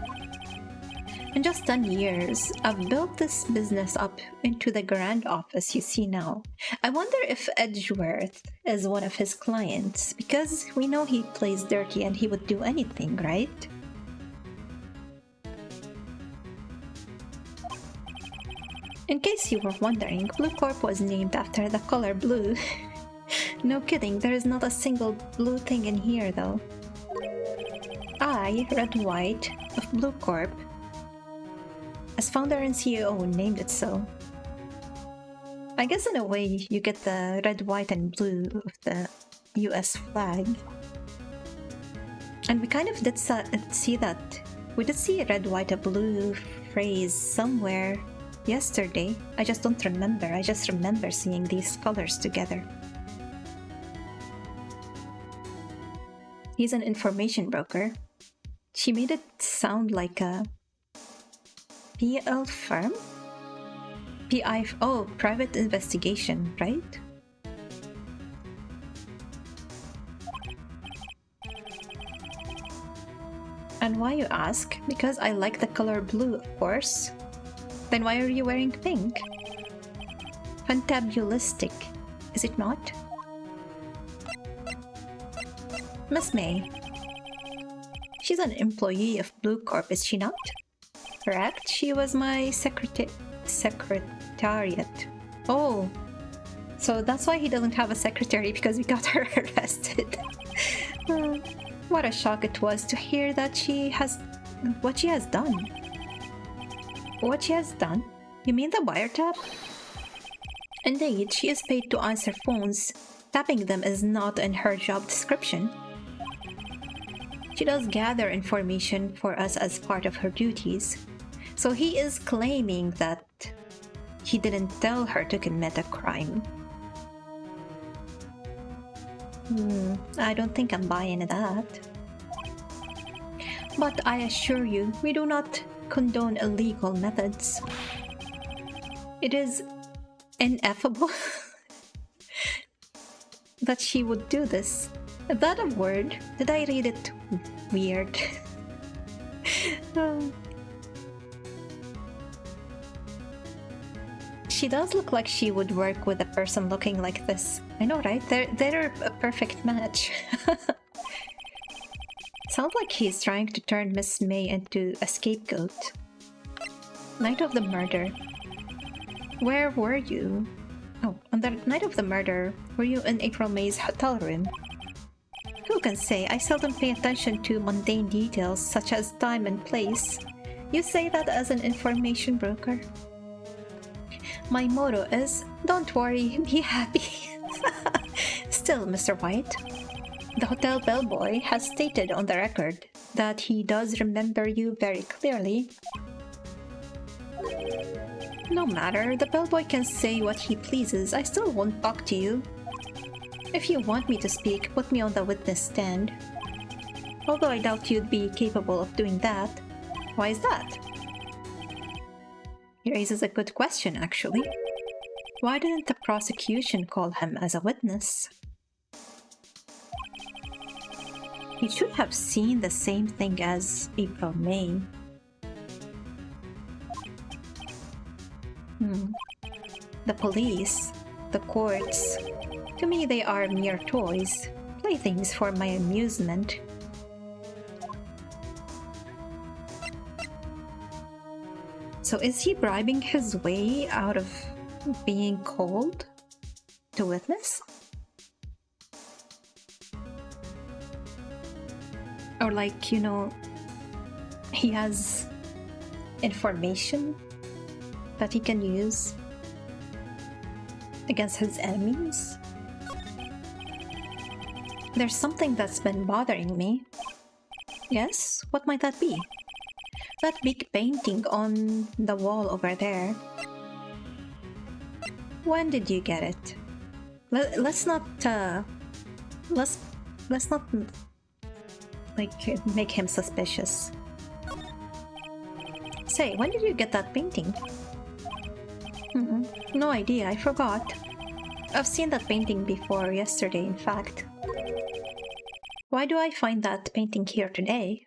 [SPEAKER 2] In just 10 years, I've built this business up into the grand office you see now. I wonder if Edgeworth is one of his clients, because we know he plays dirty and he would do anything, right? In case you were wondering, Blue Corp was named after the color blue. No kidding, there is not a single blue thing in here though. I, Red White, of Blue Corp, as founder and CEO, named it so. I guess in a way you get the red, white, and blue of the US flag. And we kind of did see that. We did see a red, white, a blue phrase somewhere yesterday. I just don't remember. I just remember seeing these colors together. He's an information broker. She made it sound like a PL firm? Oh, private investigation, right? And why, you ask? Because I like the color blue, of course. Then why are you wearing pink? Fantabulistic, is it not? Miss May. She's an employee of Blue Corp, is she not? Correct? She was my secretariat. Oh, so that's why he doesn't have a secretary, because we got her arrested. What a shock it was to hear that what she has done. What she has done? You mean the wiretap? Indeed, she is paid to answer phones. Tapping them is not in her job description. She does gather information for us as part of her duties. So he is claiming that he didn't tell her to commit a crime. I don't think I'm buying that. But I assure you, we do not condone illegal methods. It is ineffable that she would do this. Is that a word? Did I read it weird? Um, She does look like she would work with a person looking like this. I know, right? They're a perfect match. Sounds like he's trying to turn Miss May into a scapegoat. Night of the murder. Where were you? Oh, on the night of the murder, were you in April May's hotel room? Who can say? I seldom pay attention to mundane details such as time and place. You say that as an information broker. My motto is, don't worry, be happy. Still, Mr. White, the hotel bellboy has stated on the record that he does remember you very clearly. No matter, the bellboy can say what he pleases. I still won't talk to you. If you want me to speak, put me on the witness stand. Although I doubt you'd be capable of doing that. Why is that? He raises a good question, actually. Why didn't the prosecution call him as a witness? He should have seen the same thing as April May. The police, the courts, to me they are mere toys, playthings for my amusement. So is he bribing his way out of being called to witness? Or like, you know, he has information that he can use against his enemies? There's something that's been bothering me. Yes? What might that be? That big painting on the wall over there. When did you get it? Let's not like make him suspicious. Say, when did you get that painting? No idea, I forgot. I've seen that painting before, yesterday in fact. Why do I find that painting here today?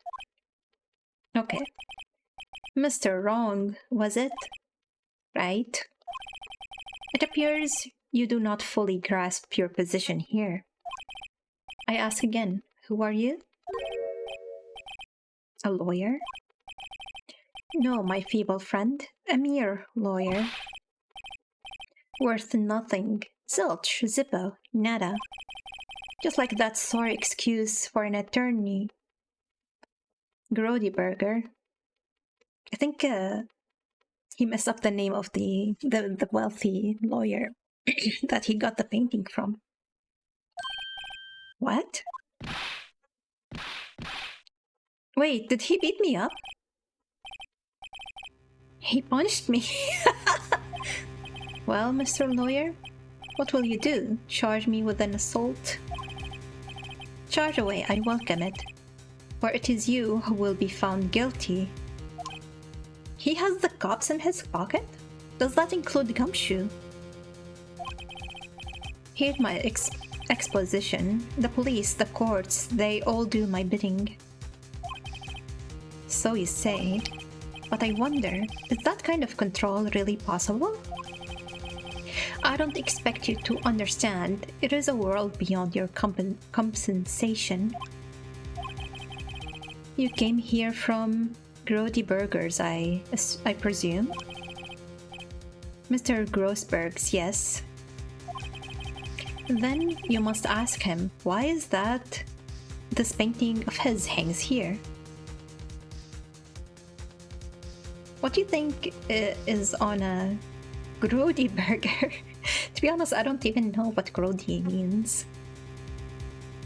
[SPEAKER 2] Okay. Mr. Wrong, was it? Right. It appears you do not fully grasp your position here. I ask again, who are you? A lawyer? No, my feeble friend, a mere lawyer. Worth nothing. Zilch, zippo, nada. Just like that sorry excuse for an attorney. Grody Burger. I think he messed up the name of the wealthy lawyer that he got the painting from. What? Wait, did he beat me up? He punched me. Well, Mr. Lawyer, what will you do? Charge me with an assault? Charge away, I welcome it. For it is you who will be found guilty. He has the cops in his pocket? Does that include Gumshoe? Here's my exposition. The police, the courts, they all do my bidding. So you say. But I wonder, is that kind of control really possible? I don't expect you to understand. It is a world beyond your compensation. You came here from Grody Burgers, I presume? Mr. Grossberg's, yes. Then you must ask him, why is that this painting of his hangs here? What do you think is on a Grody burger? To be honest, I don't even know what Grody means.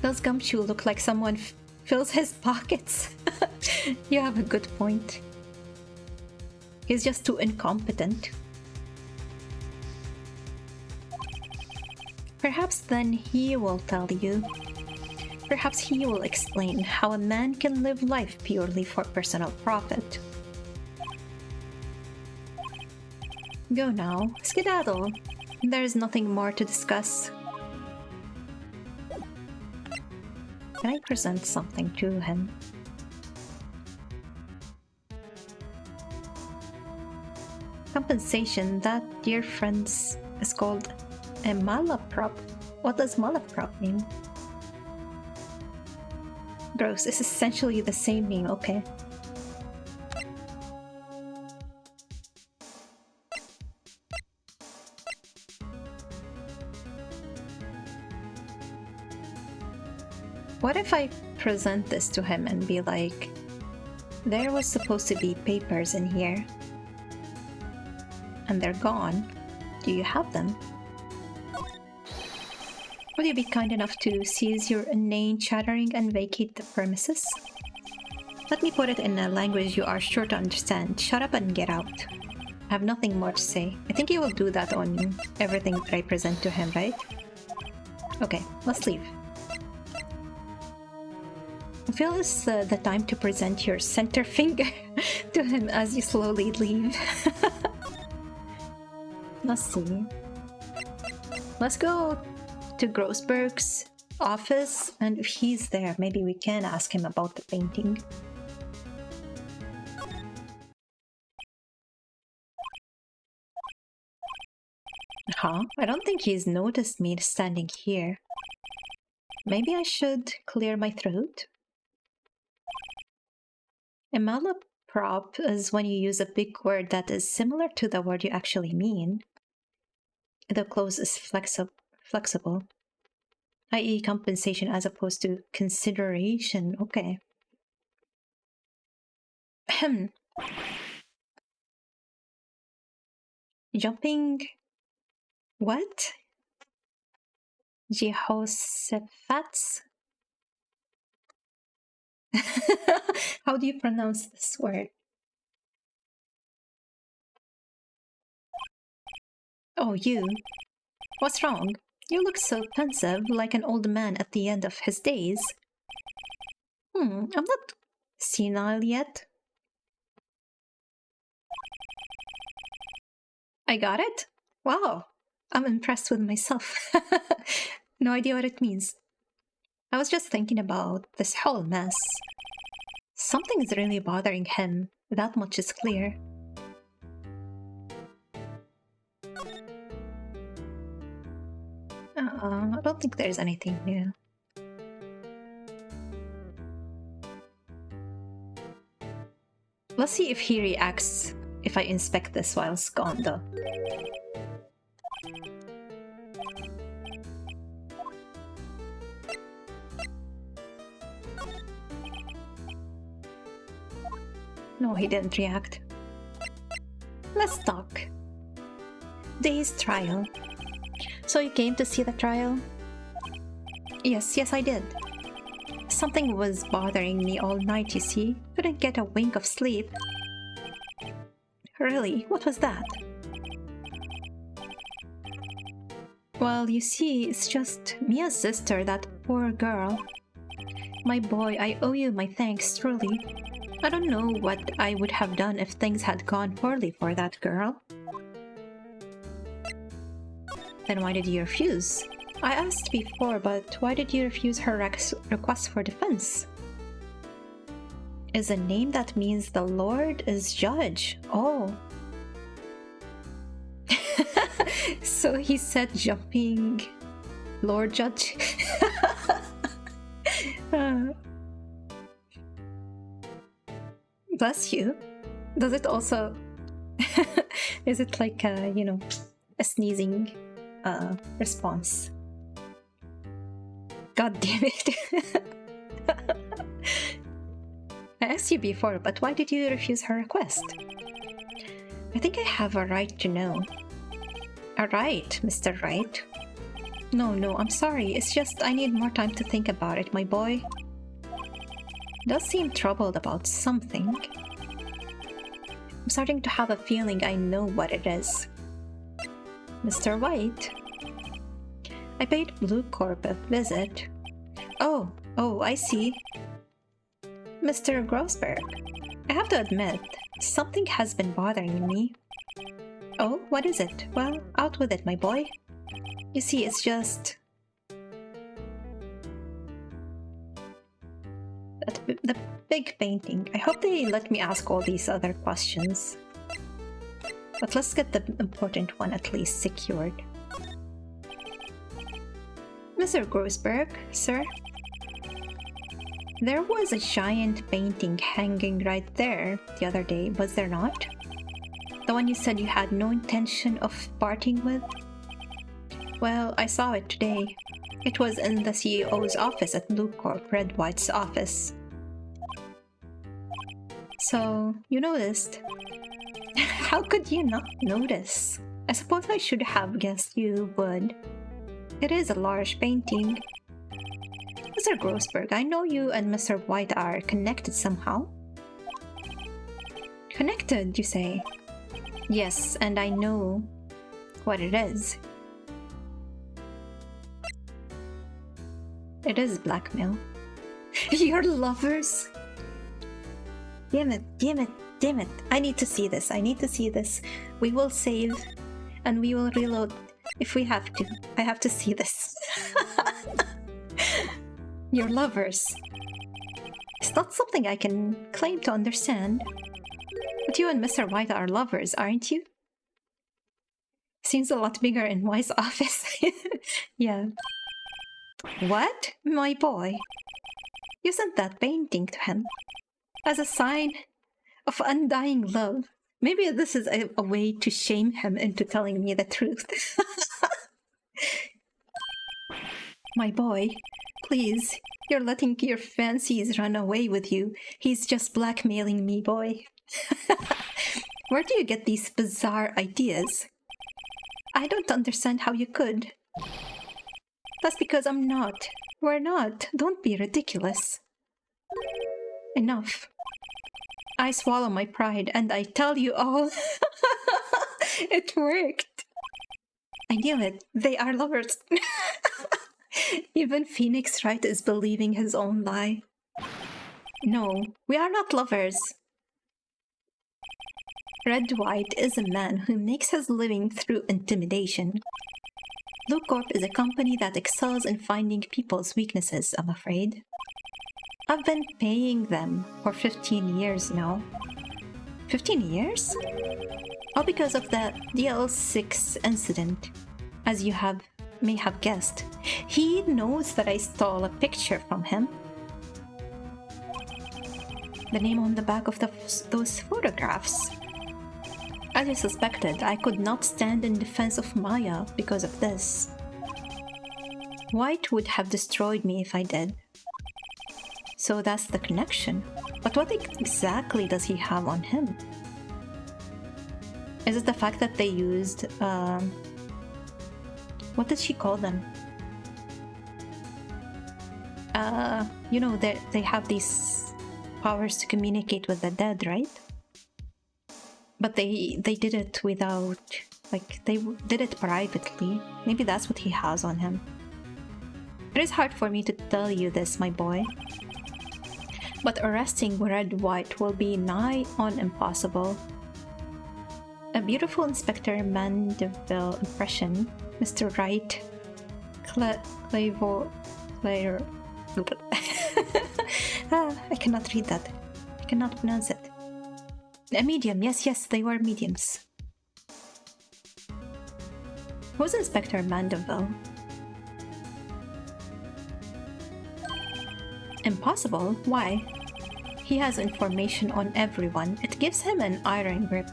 [SPEAKER 2] Does Gumshoe look like someone fills his pockets? You have a good point. He's just too incompetent. Perhaps then he will tell you. Perhaps he will explain how a man can live life purely for personal profit. Go now, skedaddle. There is nothing more to discuss. Can I present something to him? Compensation. That dear friend's is called a malaprop. What does malaprop mean? Gross. It's essentially the same name. Okay. What if I present this to him and be like, there was supposed to be papers in here and they're gone. Do you have them? Would you be kind enough to cease your inane chattering and vacate the premises? Let me put it in a language you are sure to understand. Shut up and get out. I have nothing more to say. I think you will do that on everything that I present to him, right? Okay, let's leave. I feel it's the time to present your center finger to him as you slowly leave. Let's see. Let's go to Grossberg's office, and if he's there, maybe we can ask him about the painting. Huh? I don't think he's noticed me standing here. Maybe I should clear my throat? A malaprop is when you use a big word that is similar to the word you actually mean. The clause is flexible, i.e. compensation as opposed to consideration. Okay. Ahem. Jumping... What? Jehoshaphat's? How do you pronounce this word? Oh, you. What's wrong? You look so pensive, like an old man at the end of his days. I'm not senile yet. I got it? Wow, I'm impressed with myself. No idea what it means. I was just thinking about this whole mess. Something is really bothering him. That much is clear. I don't think there's anything new. Let's see if he reacts if I inspect this while it's gone, though. No, he didn't react. Let's talk. Day's trial. So you came to see the trial? Yes, I did. Something was bothering me all night, you see. Couldn't get a wink of sleep. Really? What was that? Well, you see, it's just Mia's sister, that poor girl. My boy, I owe you my thanks, truly. I don't know what I would have done if things had gone poorly for that girl. Then why did you refuse? I asked before, but why did you refuse her request for defense? Is a name that means the Lord is judge. Oh. So he said jumping Lord Judge. Bless you. Does it also... Is it like, a sneezing response? God damn it. I asked you before, but why did you refuse her request? I think I have a right to know. A right, Mr. Right? No, I'm sorry. It's just I need more time to think about it, my boy. Does seem troubled about something. I'm starting to have a feeling I know what it is. Mr. White? I paid Blue Corp a visit. Oh, I see. Mr. Grossberg, I have to admit, something has been bothering me. Oh, what is it? Well, out with it, my boy. You see, it's just... the big painting. I hope they let me ask all these other questions. But let's get the important one at least secured. Mr. Grossberg, sir? There was a giant painting hanging right there the other day, was there not? The one you said you had no intention of parting with? Well, I saw it today. It was in the CEO's office at Blue Corp, Red White's office. So, you noticed? How could you not notice? I suppose I should have guessed you would. It is a large painting. Mr. Grossberg, I know you and Mr. White are connected somehow. Connected, you say? Yes, and I know what it is. It is blackmail. You're lovers? Damn it, damn it, damn it. I need to see this, I need to see this. We will save and we will reload if we have to. I have to see this. You're lovers. It's not something I can claim to understand. But you and Mr. White are lovers, aren't you? Seems a lot bigger in White's office. Yeah. What? My boy? You sent that painting to him as a sign of undying love. Maybe this is a way to shame him into telling me the truth. My boy, please, you're letting your fancies run away with you. He's just blackmailing me, boy. Where do you get these bizarre ideas? I don't understand how you could. That's because I'm not. We're not. Don't be ridiculous. Enough. I swallow my pride and I tell you all. It worked. I knew it. They are lovers. Even Phoenix Wright is believing his own lie. No, we are not lovers. Red White is a man who makes his living through intimidation. Blue Corp is a company that excels in finding people's weaknesses, I'm afraid. I've been paying them for 15 years now. 15 years? All because of the DL6 incident, as you may have guessed. He knows that I stole a picture from him. The name on the back of those photographs. As I suspected, I could not stand in defense of Maya because of this. White would have destroyed me if I did. So that's the connection. But what exactly does he have on him? Is it the fact that they used, what did she call them? You know, they have these powers to communicate with the dead, right? But they did it without, like, they did it privately. Maybe that's what he has on him. It is hard for me to tell you this, my boy. But arresting Red White will be nigh on impossible. A beautiful Inspector Mandeville impression, Mr. Wright, I cannot read that. I cannot pronounce it. A medium, yes, they were mediums. Who's Inspector Mandeville? Impossible? Why? He has information on everyone. It gives him an iron grip.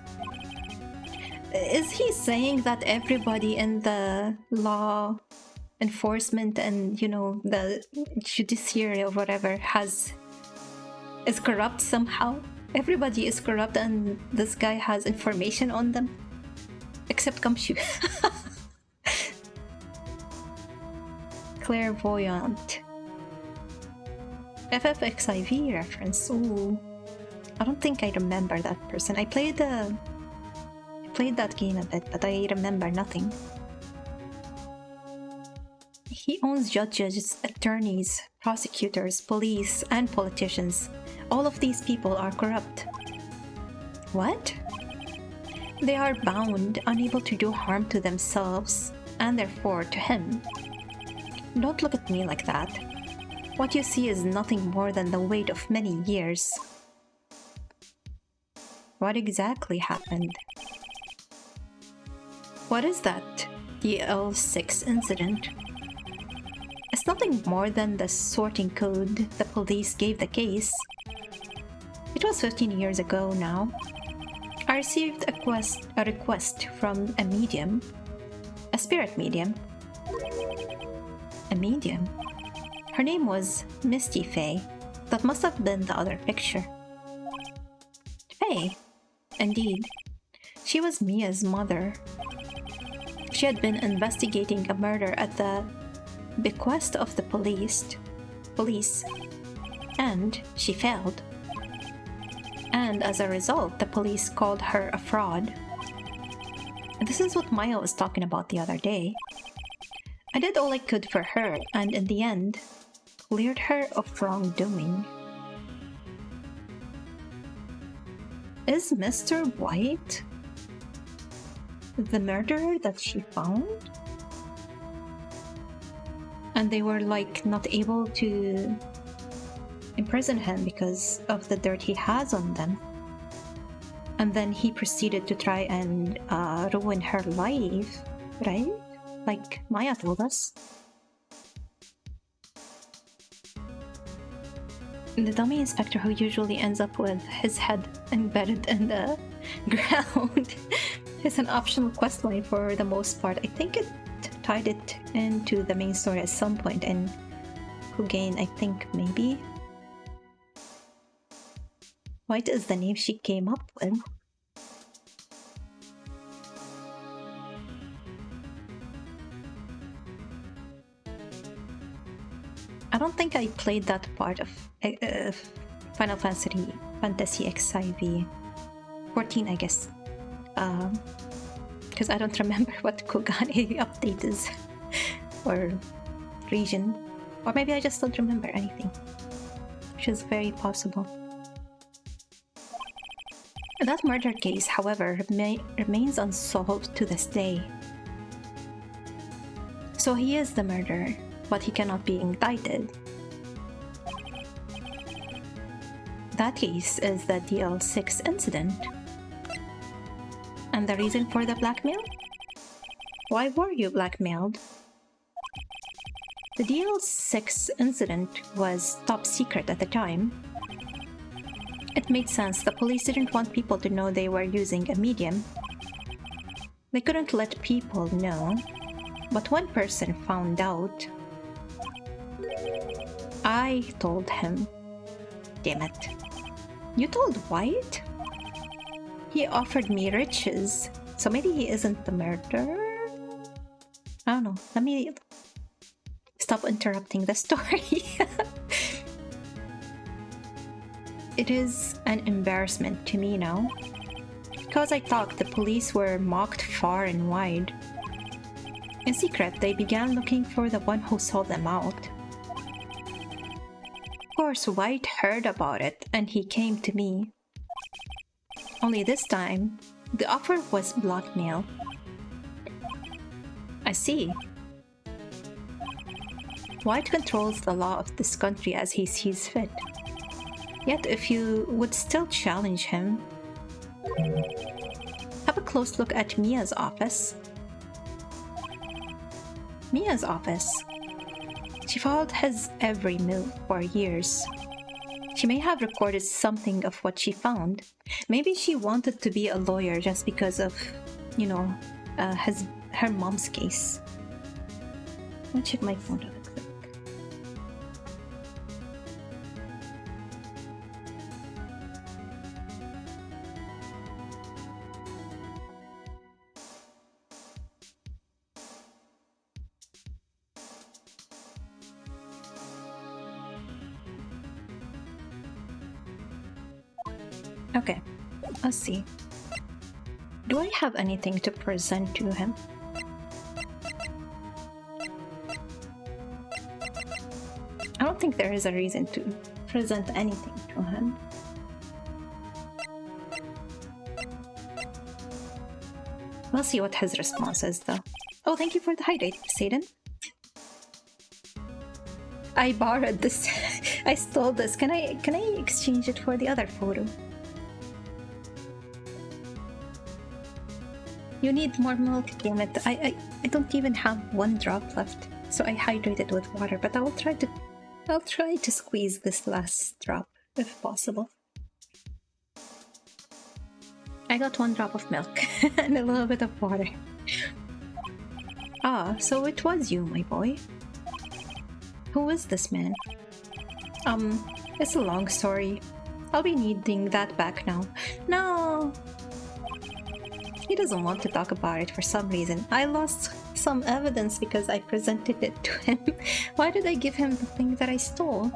[SPEAKER 2] Is he saying that everybody in the law enforcement and, you know, the judiciary or whatever is corrupt somehow? Everybody is corrupt and this guy has information on them? Except Gumshoe. Clairvoyant. FFXIV reference. Ooh. I don't think I remember that person. I played that game a bit, but I remember nothing. He owns judges, attorneys, prosecutors, police, and politicians. All of these people are corrupt. What? They are bound, unable to do harm to themselves, and therefore to him. Don't look at me like that. What you see is nothing more than the weight of many years. What exactly happened? What is that DL6 incident? It's nothing more than the sorting code the police gave the case. It was 15 years ago now. I received a request from a medium, a spirit medium. A medium? Her name was Misty Faye. That must have been the other picture. Faye? Indeed. She was Mia's mother. She had been investigating a murder at the bequest of the police, and she failed. And as a result, the police called her a fraud. This is what Maya was talking about the other day. I did all I could for her, and in the end, cleared her of wrongdoing. Is Mr. White the murderer that she found? And they were like not able to imprison him because of the dirt he has on them. And then he proceeded to try and ruin her life, right? Like Maya told us. The dummy inspector who usually ends up with his head embedded in the ground is an optional questline for the most part. I think it tied it into the main story at some point in Kugain, I think, maybe. White is the name she came up with. I don't think I played that part of Final Fantasy XIV 14, I guess. Because I don't remember what Kogane update is. Or region. Or maybe I just don't remember anything. Which is very possible. That murder case, however, remains unsolved to this day. So he is the murderer, but he cannot be indicted. That case is the DL6 incident. And the reason for the blackmail? Why were you blackmailed? The DL6 incident was top secret at the time. It made sense. The police didn't want people to know they were using a medium. They couldn't let people know. But one person found out. I told him. Damn it. You told White? He offered me riches. So maybe he isn't the murderer? I don't know. Let me stop interrupting the story. It is an embarrassment to me now. Because I thought the police were mocked far and wide. In secret, they began looking for the one who sold them out. Of course, White heard about it and he came to me. Only this time, the offer was blackmail. I see. White controls the law of this country as he sees fit. Yet if you would still challenge him, have a close look at Mia's office. Mia's office. She followed his every move for years. She may have recorded something of what she found. Maybe she wanted to be a lawyer just because of, you know, her mom's case. Let me check my phone real quick. Okay, let's see. Do I have anything to present to him? I don't think there is a reason to present anything to him. We'll see what his response is, though. Oh, thank you for the hydrate, Satan. I borrowed this. I stole this. Can I exchange it for the other photo? You need more milk, damn it. I don't even have 1 drop left. So I hydrate it with water, but I'll try to squeeze this last drop if possible. I got 1 drop of milk and a little bit of water. Ah, so it was you, my boy. Who is this man? It's a long story. I'll be needing that back now. No! He doesn't want to talk about it for some reason. I lost some evidence because I presented it to him. Why did I give him the thing that I stole?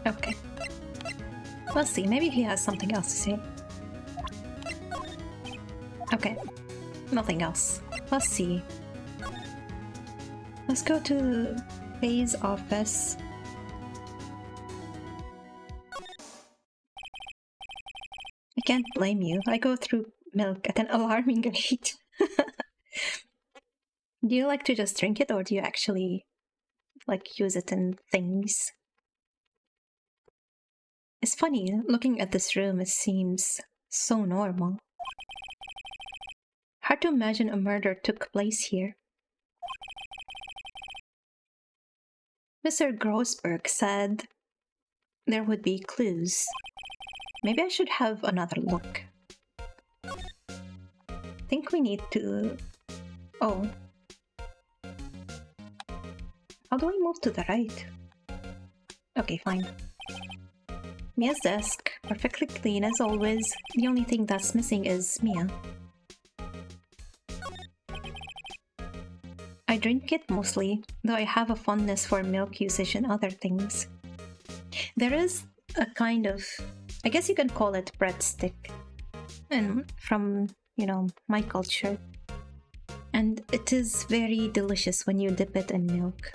[SPEAKER 2] Okay. Let's see, maybe he has something else to say. Okay. Nothing else. Let's see. Let's go to Faye's office. I can't blame you. I go through milk at an alarming rate. Do you like to just drink it, or do you actually like use it in things? It's funny, looking at this room, it seems so normal. Hard to imagine a murder took place here. Mr. Grossberg said there would be clues. Maybe I should have another look. Think we need to... Oh. How do I move to the right? Okay, fine. Mia's desk, perfectly clean as always. The only thing that's missing is Mia. I drink it mostly, though I have a fondness for milk usage and other things. There is a kind of, I guess you can call it breadstick, and from, you know, my culture. And it is very delicious when you dip it in milk.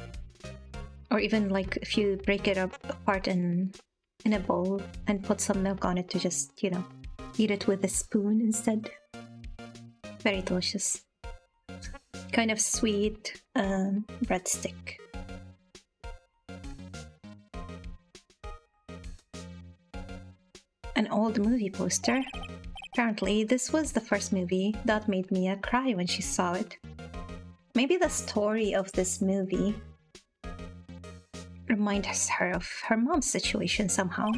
[SPEAKER 2] Or even like if you break it up apart in a bowl and put some milk on it to just, you know, eat it with a spoon instead. Very delicious. Kind of sweet breadstick. An old movie poster. Apparently, this was the first movie that made Mia cry when she saw it. Maybe the story of this movie reminds her of her mom's situation somehow.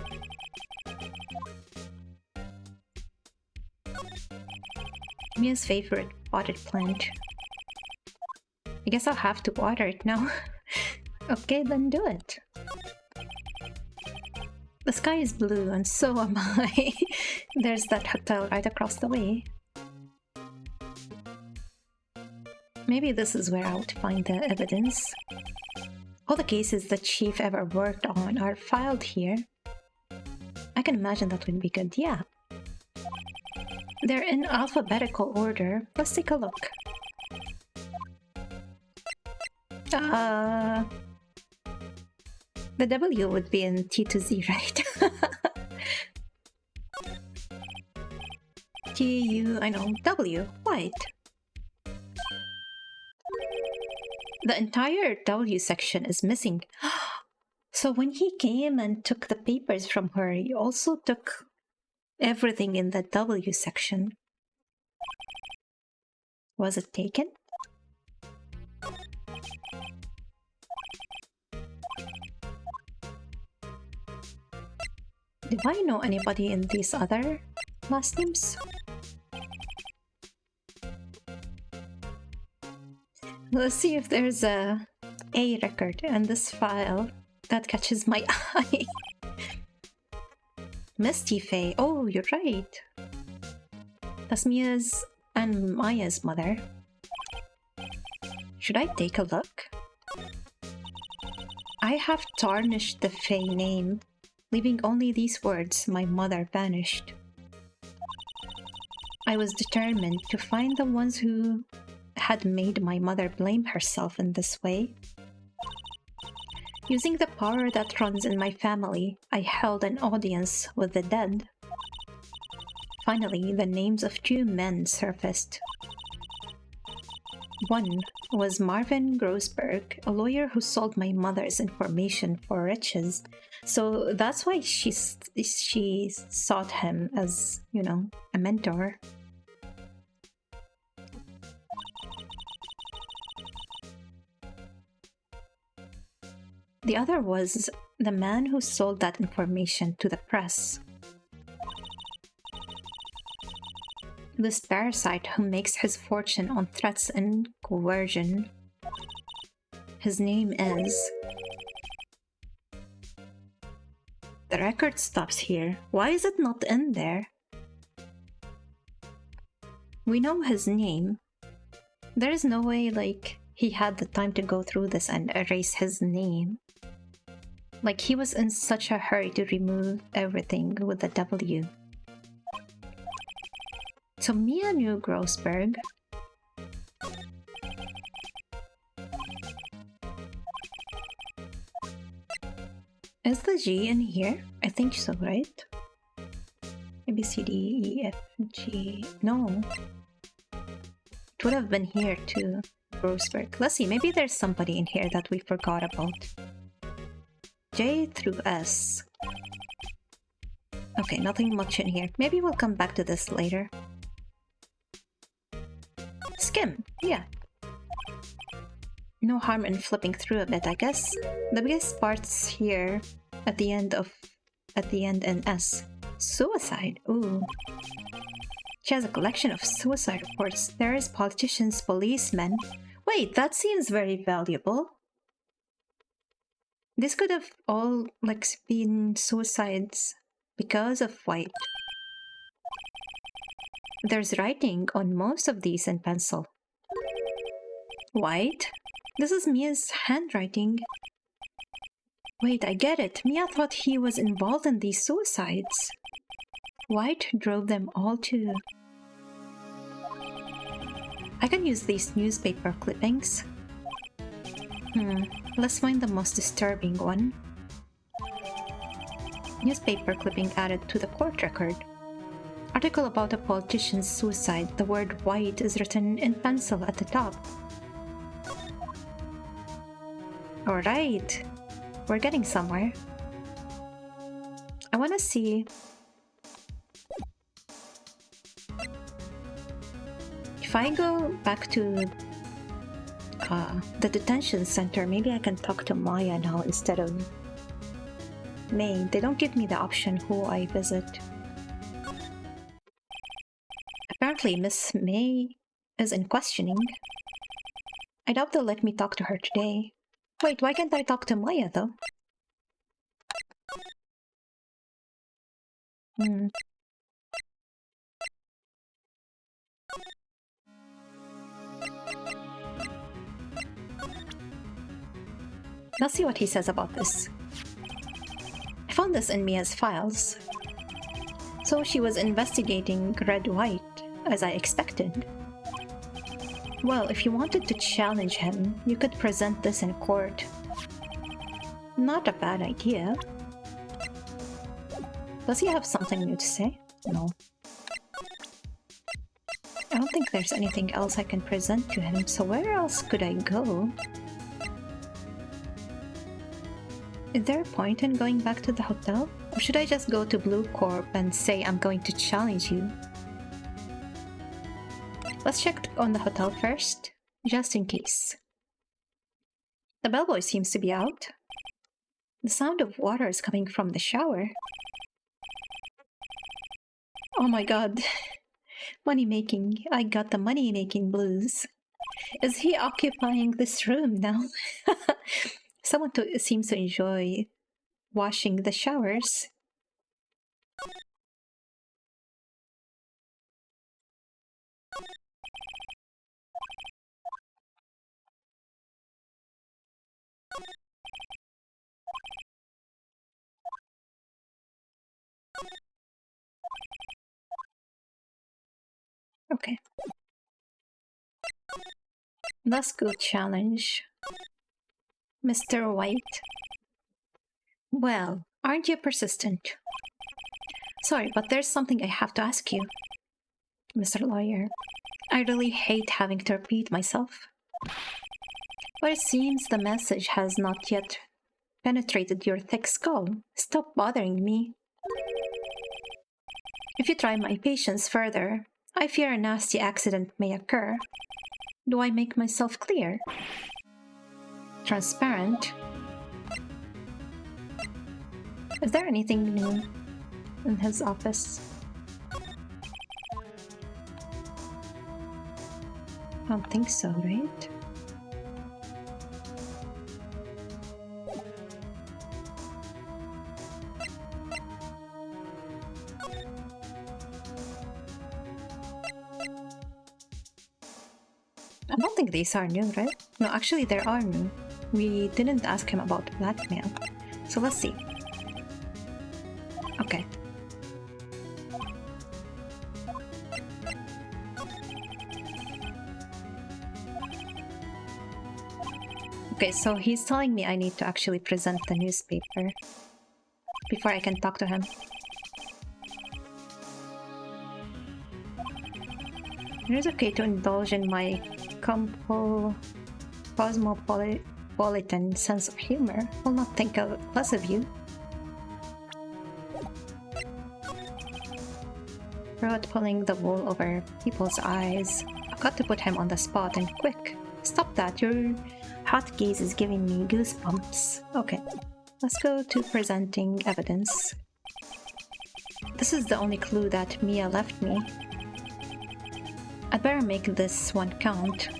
[SPEAKER 2] Mia's favorite potted plant. I guess I'll have to water it now. Okay, then do it. The sky is blue and so am I. There's that hotel right across the way. Maybe this is where I would find the evidence. All the cases the chief ever worked on are filed here. I can imagine that would be good, yeah. They're in alphabetical order. Let's take a look. The W would be in T to Z, right? T-U, I know, W, white. The entire W section is missing. So when he came and took the papers from her, he also took everything in the W section. Was it taken? Do I know anybody in these other last names? Let's see if there's a record in this file that catches my eye. Misty Faye. Oh, you're right. That's Mia's and Maya's mother. Should I take a look? I have tarnished the Faye name, leaving only these words, "My mother vanished." I was determined to find the ones who had made my mother blame herself in this way. Using the power that runs in my family, I held an audience with the dead. Finally, the names of 2 men surfaced. One was Marvin Grossberg, a lawyer who sold my mother's information for riches. So that's why she sought him as, you know, a mentor. The other was the man who sold that information to the press. This parasite who makes his fortune on threats and coercion. His name is... The record stops here. Why is it not in there? We know his name. There is no way, like, he had the time to go through this and erase his name. Like, he was in such a hurry to remove everything with the W. So Mia knew Grossberg. Is the G in here? I think so, right? A, B, C, D, E, F, G... No. It would have been here too. Grossberg. Let's see, maybe there's somebody in here that we forgot about. J through S. Okay, nothing much in here. Maybe we'll come back to this later. Skim, yeah. No harm in flipping through a bit, I guess. The biggest part's here at the end in S. Suicide, ooh. She has a collection of suicide reports. There's politicians, policemen. Wait, that seems very valuable. This could have all, like, been suicides because of White. There's writing on most of these in pencil. White? This is Mia's handwriting. Wait, I get it. Mia thought he was involved in these suicides. White drove them all too. I can use these newspaper clippings. Let's find the most disturbing one. Newspaper clipping added to the court record. Article about a politician's suicide. The word White is written in pencil at the top. Alright, we're getting somewhere. I want to see... If I go back to the detention center, maybe I can talk to Maya now instead of May. They don't give me the option who I visit. Apparently, Miss May is in questioning. I doubt they'll let me talk to her today. Wait, why can't I talk to Maya though? Let's see what he says about this. I found this in Mia's files. So she was investigating Red White, as I expected. Well, if you wanted to challenge him, you could present this in court. Not a bad idea. Does he have something new to say? No. I don't think there's anything else I can present to him, so where else could I go? Is there a point in going back to the hotel? Or should I just go to Blue Corp and say I'm going to challenge you? Let's check on the hotel first, just in case. The bellboy seems to be out. The sound of water is coming from the shower. Oh my god. Money making. I got the money making blues. Is he occupying this room now? Someone seems to enjoy washing the showers. Okay. Let's go challenge Mr. White. Well, aren't you persistent? Sorry, but there's something I have to ask you. Mr. Lawyer, I really hate having to repeat myself. But it seems the message has not yet penetrated your thick skull. Stop bothering me. If you try my patience further, I fear a nasty accident may occur. Do I make myself clear? Transparent? Is there anything new in his office? I don't think so, right? I don't think these are new, right? No, actually there are new. We didn't ask him about blackmail. So let's see. Okay. Okay, so he's telling me I need to actually present the newspaper before I can talk to him. It is okay to indulge in my cosmopolitan sense of humor. I'll not think less of you. Rod pulling the wool over people's eyes. I've got to put him on the spot and quick. Stop that, your hot gaze is giving me goosebumps. Okay, let's go to presenting evidence. This is the only clue that Mia left me. I'd better make this one count.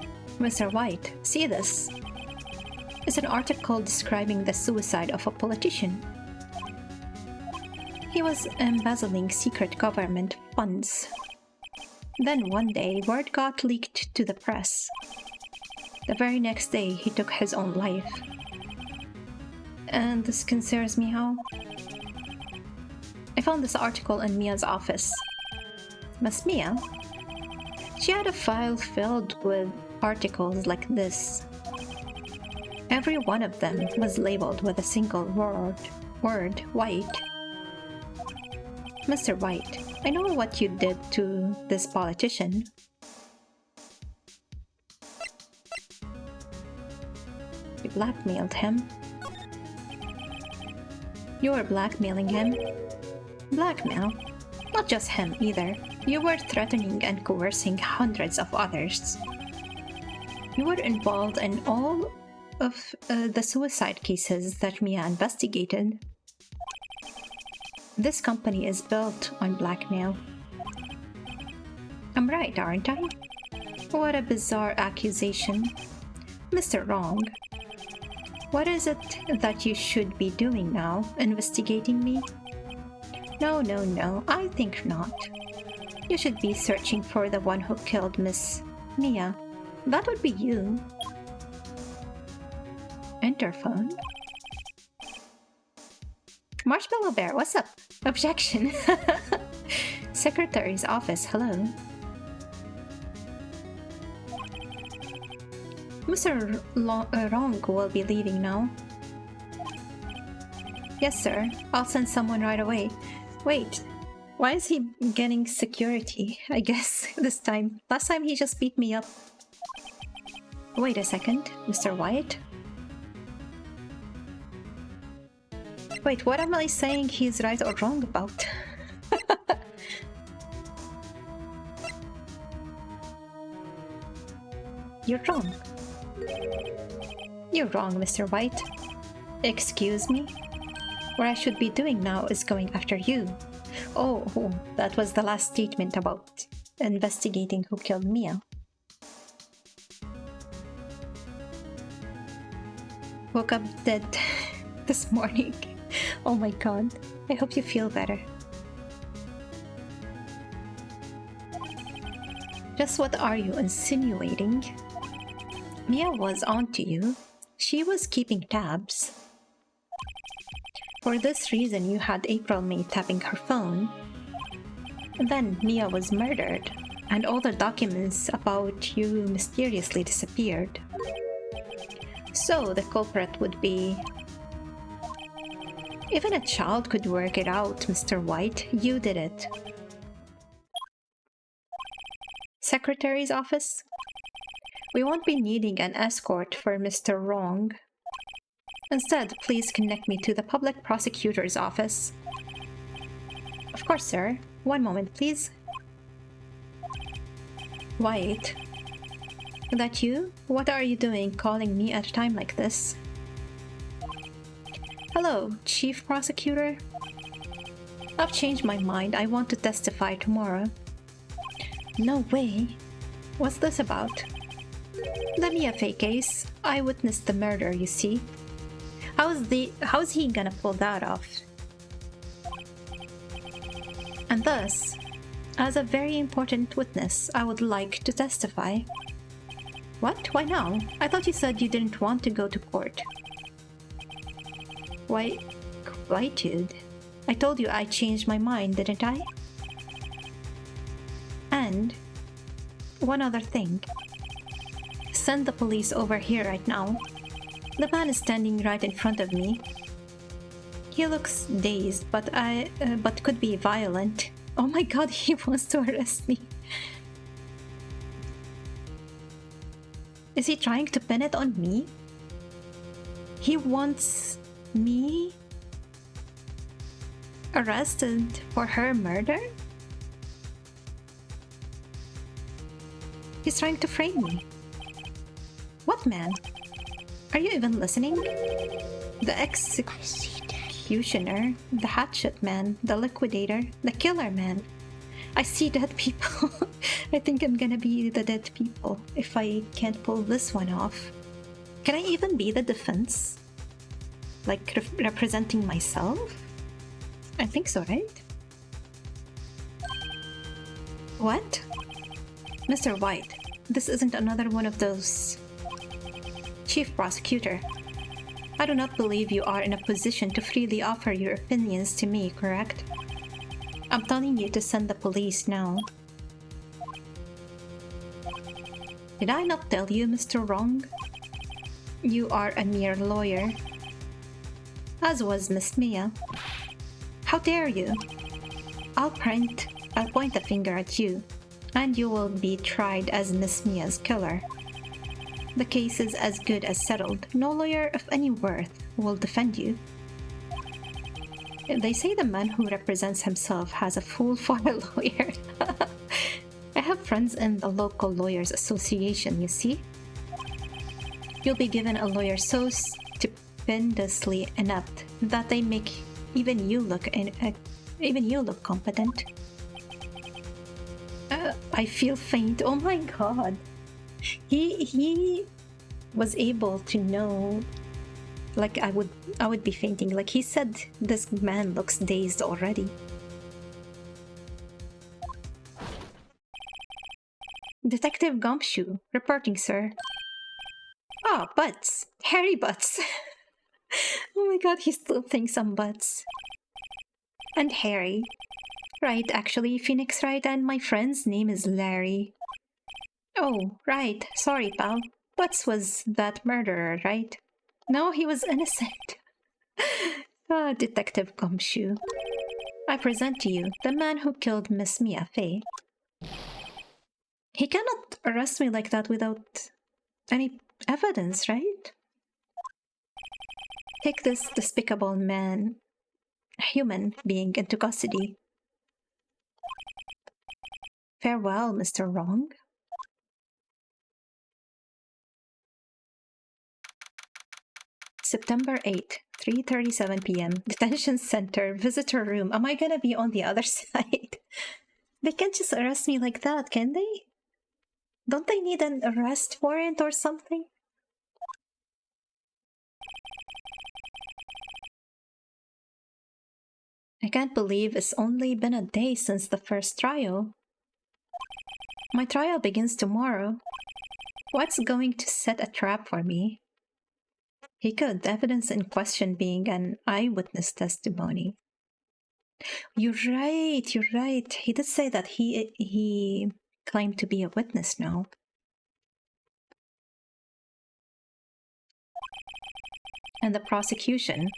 [SPEAKER 2] Mr. White, see this? It's an article describing the suicide of a politician. He was embezzling secret government funds. Then one day, word got leaked to the press. The very next day, he took his own life. And this concerns me how? I found this article in Mia's office. Miss Mia? She had a file filled with articles like this. Every one of them was labeled with a single word, White. Mr. White, I know what you did to this politician. You blackmailed him. You were blackmailing him. Blackmail? Not just him either. You were threatening and coercing hundreds of others. You were involved in all of the suicide cases that Mia investigated. This company is built on blackmail. I'm right, aren't I? What a bizarre accusation. Mr. Wrong. What is it that you should be doing now? Investigating me? No, I think not. You should be searching for the one who killed Miss Mia. That would be you. Interphone? Marshmallow Bear, what's up? Objection. Secretary's office, hello. Mr. Wrong will be leaving now. Yes, sir. I'll send someone right away. Wait, why is he getting security? I guess this time. Last time he just beat me up. Wait a second, Mr. White? Wait, what am I saying he's right or wrong about? You're wrong. You're wrong, Mr. White. Excuse me? What I should be doing now is going after you. Oh, that was the last statement about investigating who killed Mia. Woke up dead this morning. Oh my god. I hope you feel better. Just what are you insinuating? Mia was onto you. She was keeping tabs. For this reason, you had April May tapping her phone. Then Mia was murdered, and all the documents about you mysteriously disappeared. So the culprit would be... Even a child could work it out, Mr. White. You did it. secretary's office? We won't be needing an escort for Mr. Wrong. Instead, please connect me to the public prosecutor's office. Of course, sir. One moment, please. Wait. That you? What are you doing calling me at a time like this? Hello, Chief Prosecutor. I've changed my mind. I want to testify tomorrow. No way. What's this about? The Mia Fey case. I witnessed the murder, you see. How's he gonna pull that off? And thus, as a very important witness, I would like to testify. What? Why now? I thought you said you didn't want to go to court. Why, quietude. I told you I changed my mind, didn't I? And one other thing. Send the police over here right now. The man is standing right in front of me. He looks dazed, but could be violent. Oh my god, he wants to arrest me. Is he trying to pin it on me? He wants me arrested for her murder? He's trying to frame me. What man? Are you even listening? The executioner, the hatchet man, the liquidator, the killer man. I see dead people. I think I'm gonna be the dead people if I can't pull this one off. Can I even be the defense? Like representing myself? I think so, right? What? Mr. White, this isn't another one of those... Chief Prosecutor, I do not believe you are in a position to freely offer your opinions to me, correct? I'm telling you to send the police now. Did I not tell you, Mr. Wrong? You are a mere lawyer. As was Miss Mia. How dare you? I'll point a finger at you, and you will be tried as Miss Mia's killer. The case is as good as settled. No lawyer of any worth will defend you. They say the man who represents himself has a fool for a lawyer. I have friends in the local lawyers association, you see. You'll be given a lawyer so stupendously inept that they make even you look competent. I feel faint. Oh my god. He was able to know, like I would be fainting. Like he said, this man looks dazed already. Detective Gumshoe, reporting, sir. Ah, Butts. Harry Butts. Oh my god, he still thinks I'm Butts. And Harry. Right, actually, Phoenix Wright, and my friend's name is Larry. Oh, right. Sorry, pal. Butts was that murderer, right? No, he was innocent. Ah, Detective Gumshoe. I present to you the man who killed Miss Mia Fey. He cannot arrest me like that without any evidence, right? Take this despicable man, human being, into custody. Farewell, Mr. Wrong. September 8, 3:37 p.m. Detention Center, visitor room. Am I gonna be on the other side? They can't just arrest me like that, can they? Don't they need an arrest warrant or something? I can't believe it's only been a day since the first trial. My trial begins tomorrow. What's going to set a trap for me? He could, evidence in question being an eyewitness testimony. You're right. He did say that he claimed to be a witness now. And the prosecution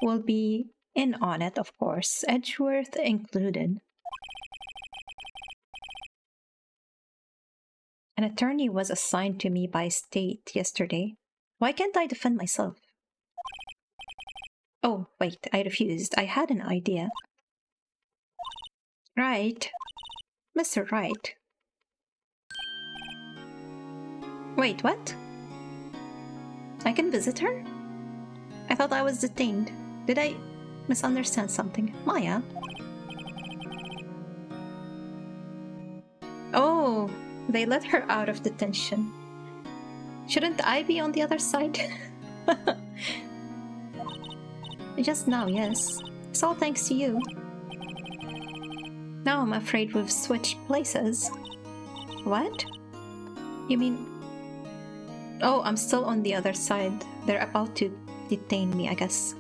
[SPEAKER 2] will be in on it, of course, Edgeworth included. An attorney was assigned to me by state yesterday. Why can't I defend myself? Oh, wait, I refused. I had an idea. Right. Mr. Wright. Wait, what? I can visit her? I thought I was detained. Did I misunderstand something? Maya? Oh, they let her out of detention. Shouldn't I be on the other side? Just now, yes. It's all thanks to you. Now I'm afraid we've switched places. What? You mean... Oh, I'm still on the other side. They're about to detain me, I guess.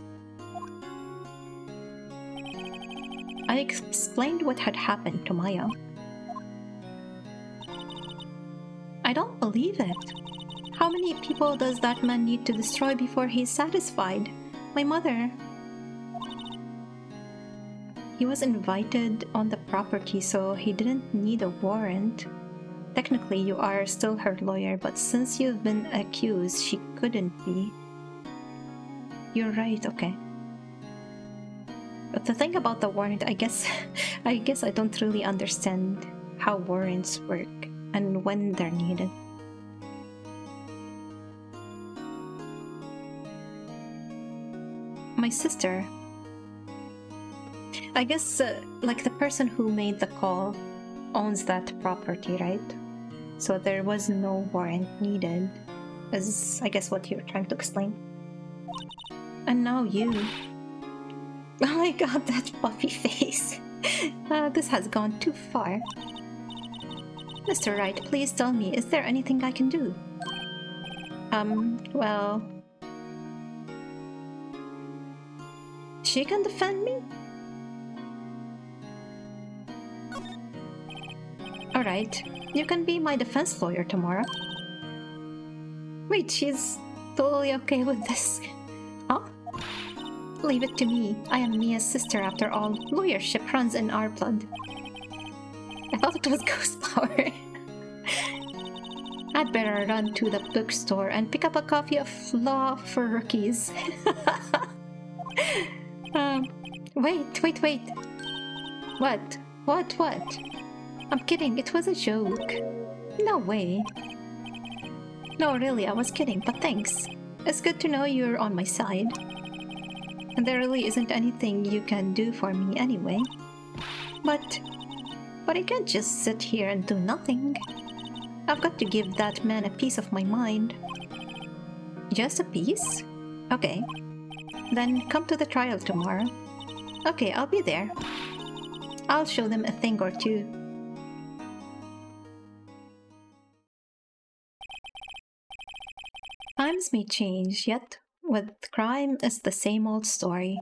[SPEAKER 2] I explained what had happened to Maya. I don't believe it. How many people does that man need to destroy before he's satisfied? My mother. He was invited on the property, so he didn't need a warrant. Technically, you are still her lawyer, but since you've been accused, she couldn't be. You're right, okay. But the thing about the warrant, I guess I don't really understand how warrants work and when they're needed. My sister. I guess, like the person who made the call owns that property, right? So there was no warrant needed, is I guess what you're trying to explain. And now you. Oh my god, that puffy face. This has gone too far. Mr. Wright, please tell me, is there anything I can do? Well... She can defend me? Alright, you can be my defense lawyer tomorrow. Wait, she's totally okay with this. Huh? Leave it to me. I am Mia's sister after all. Lawyership runs in our blood. I thought it was ghost power. I'd better run to the bookstore and pick up a copy of Law for Rookies. Wait. What? I'm kidding, it was a joke. No way. No, really, I was kidding, but thanks. It's good to know you're on my side. And there really isn't anything you can do for me anyway. But I can't just sit here and do nothing. I've got to give that man a piece of my mind. Just a piece? Okay. Then come to the trial tomorrow. Okay, I'll be there. I'll show them a thing or two. Times may change, yet with crime it's the same old story.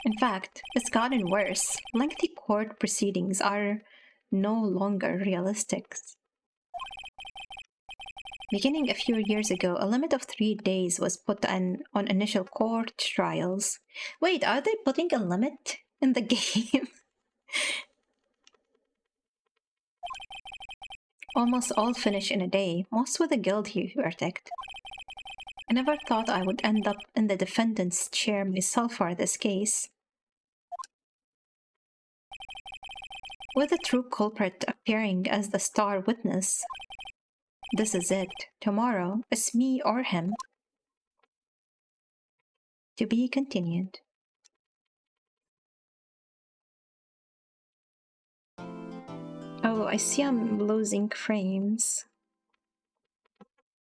[SPEAKER 2] In fact, it's gotten worse. Lengthy court proceedings are no longer realistic. Beginning a few years ago, a limit of 3 days was put on initial court trials. Wait, are they putting a limit in the game? Almost all finish in a day, most with a guilty verdict. I never thought I would end up in the defendant's chair myself for this case. With the true culprit appearing as the star witness. This is it. Tomorrow, it's me or him. To be continued. Oh, I see I'm losing frames.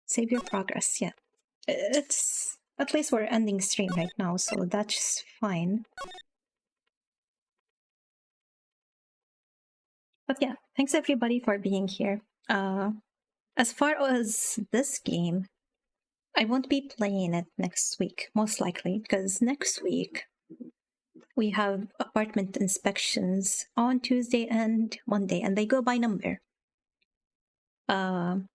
[SPEAKER 2] Save your progress, yeah. It's... At least we're ending stream right now, so that's fine. But yeah, thanks everybody for being here. As far as this game, I won't be playing it next week, most likely, because next week we have apartment inspections on Tuesday and Monday, and they go by number. And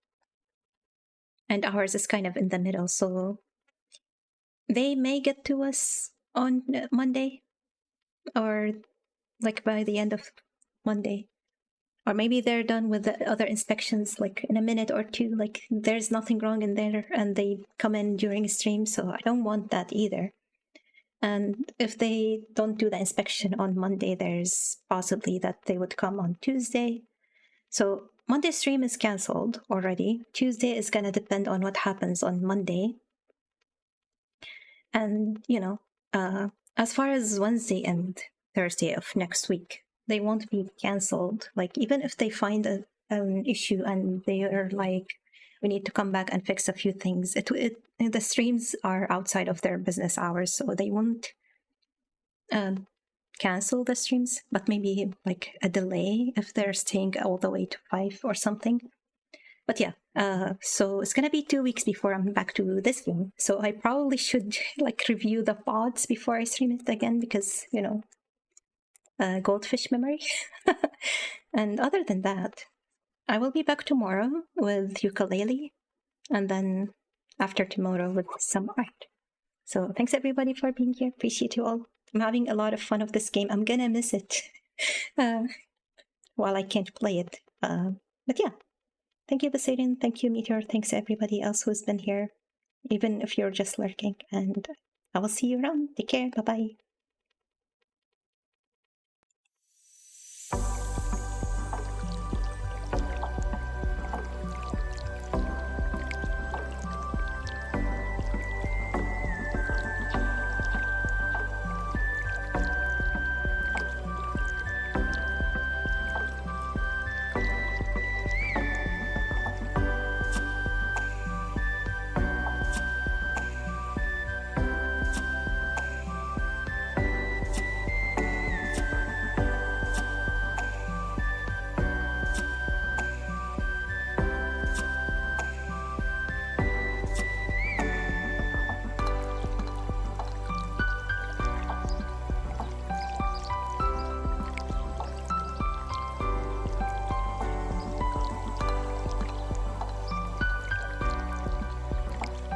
[SPEAKER 2] ours is kind of in the middle, so they may get to us on Monday, or like by the end of Monday. Or maybe they're done with the other inspections like in a minute or two, like there's nothing wrong in there, and they come in during stream, so I don't want that either. And if they don't do the inspection on Monday, there's possibly that they would come on Tuesday. So Monday stream is cancelled already. Tuesday is going to depend on what happens on Monday. And, you know, as far as Wednesday and Thursday of next week, they won't be cancelled. Like, even if they find an issue and they are like, we need to come back and fix a few things, the streams are outside of their business hours, so they won't cancel the streams, but maybe like a delay if they're staying all the way to 5 or something. But yeah, so it's gonna be 2 weeks before I'm back to this game. So I probably should like review the pods before I stream it again, because, you know, goldfish memory. And other than that, I will be back tomorrow with ukulele, and then after tomorrow with some art. So thanks everybody for being here. Appreciate you all. I'm having a lot of fun of this game. I'm gonna miss it while I can't play it. But yeah. Thank you, Basarian. Thank you, Meteor. Thanks to everybody else who's been here, even if you're just lurking. And I will see you around. Take care. Bye-bye.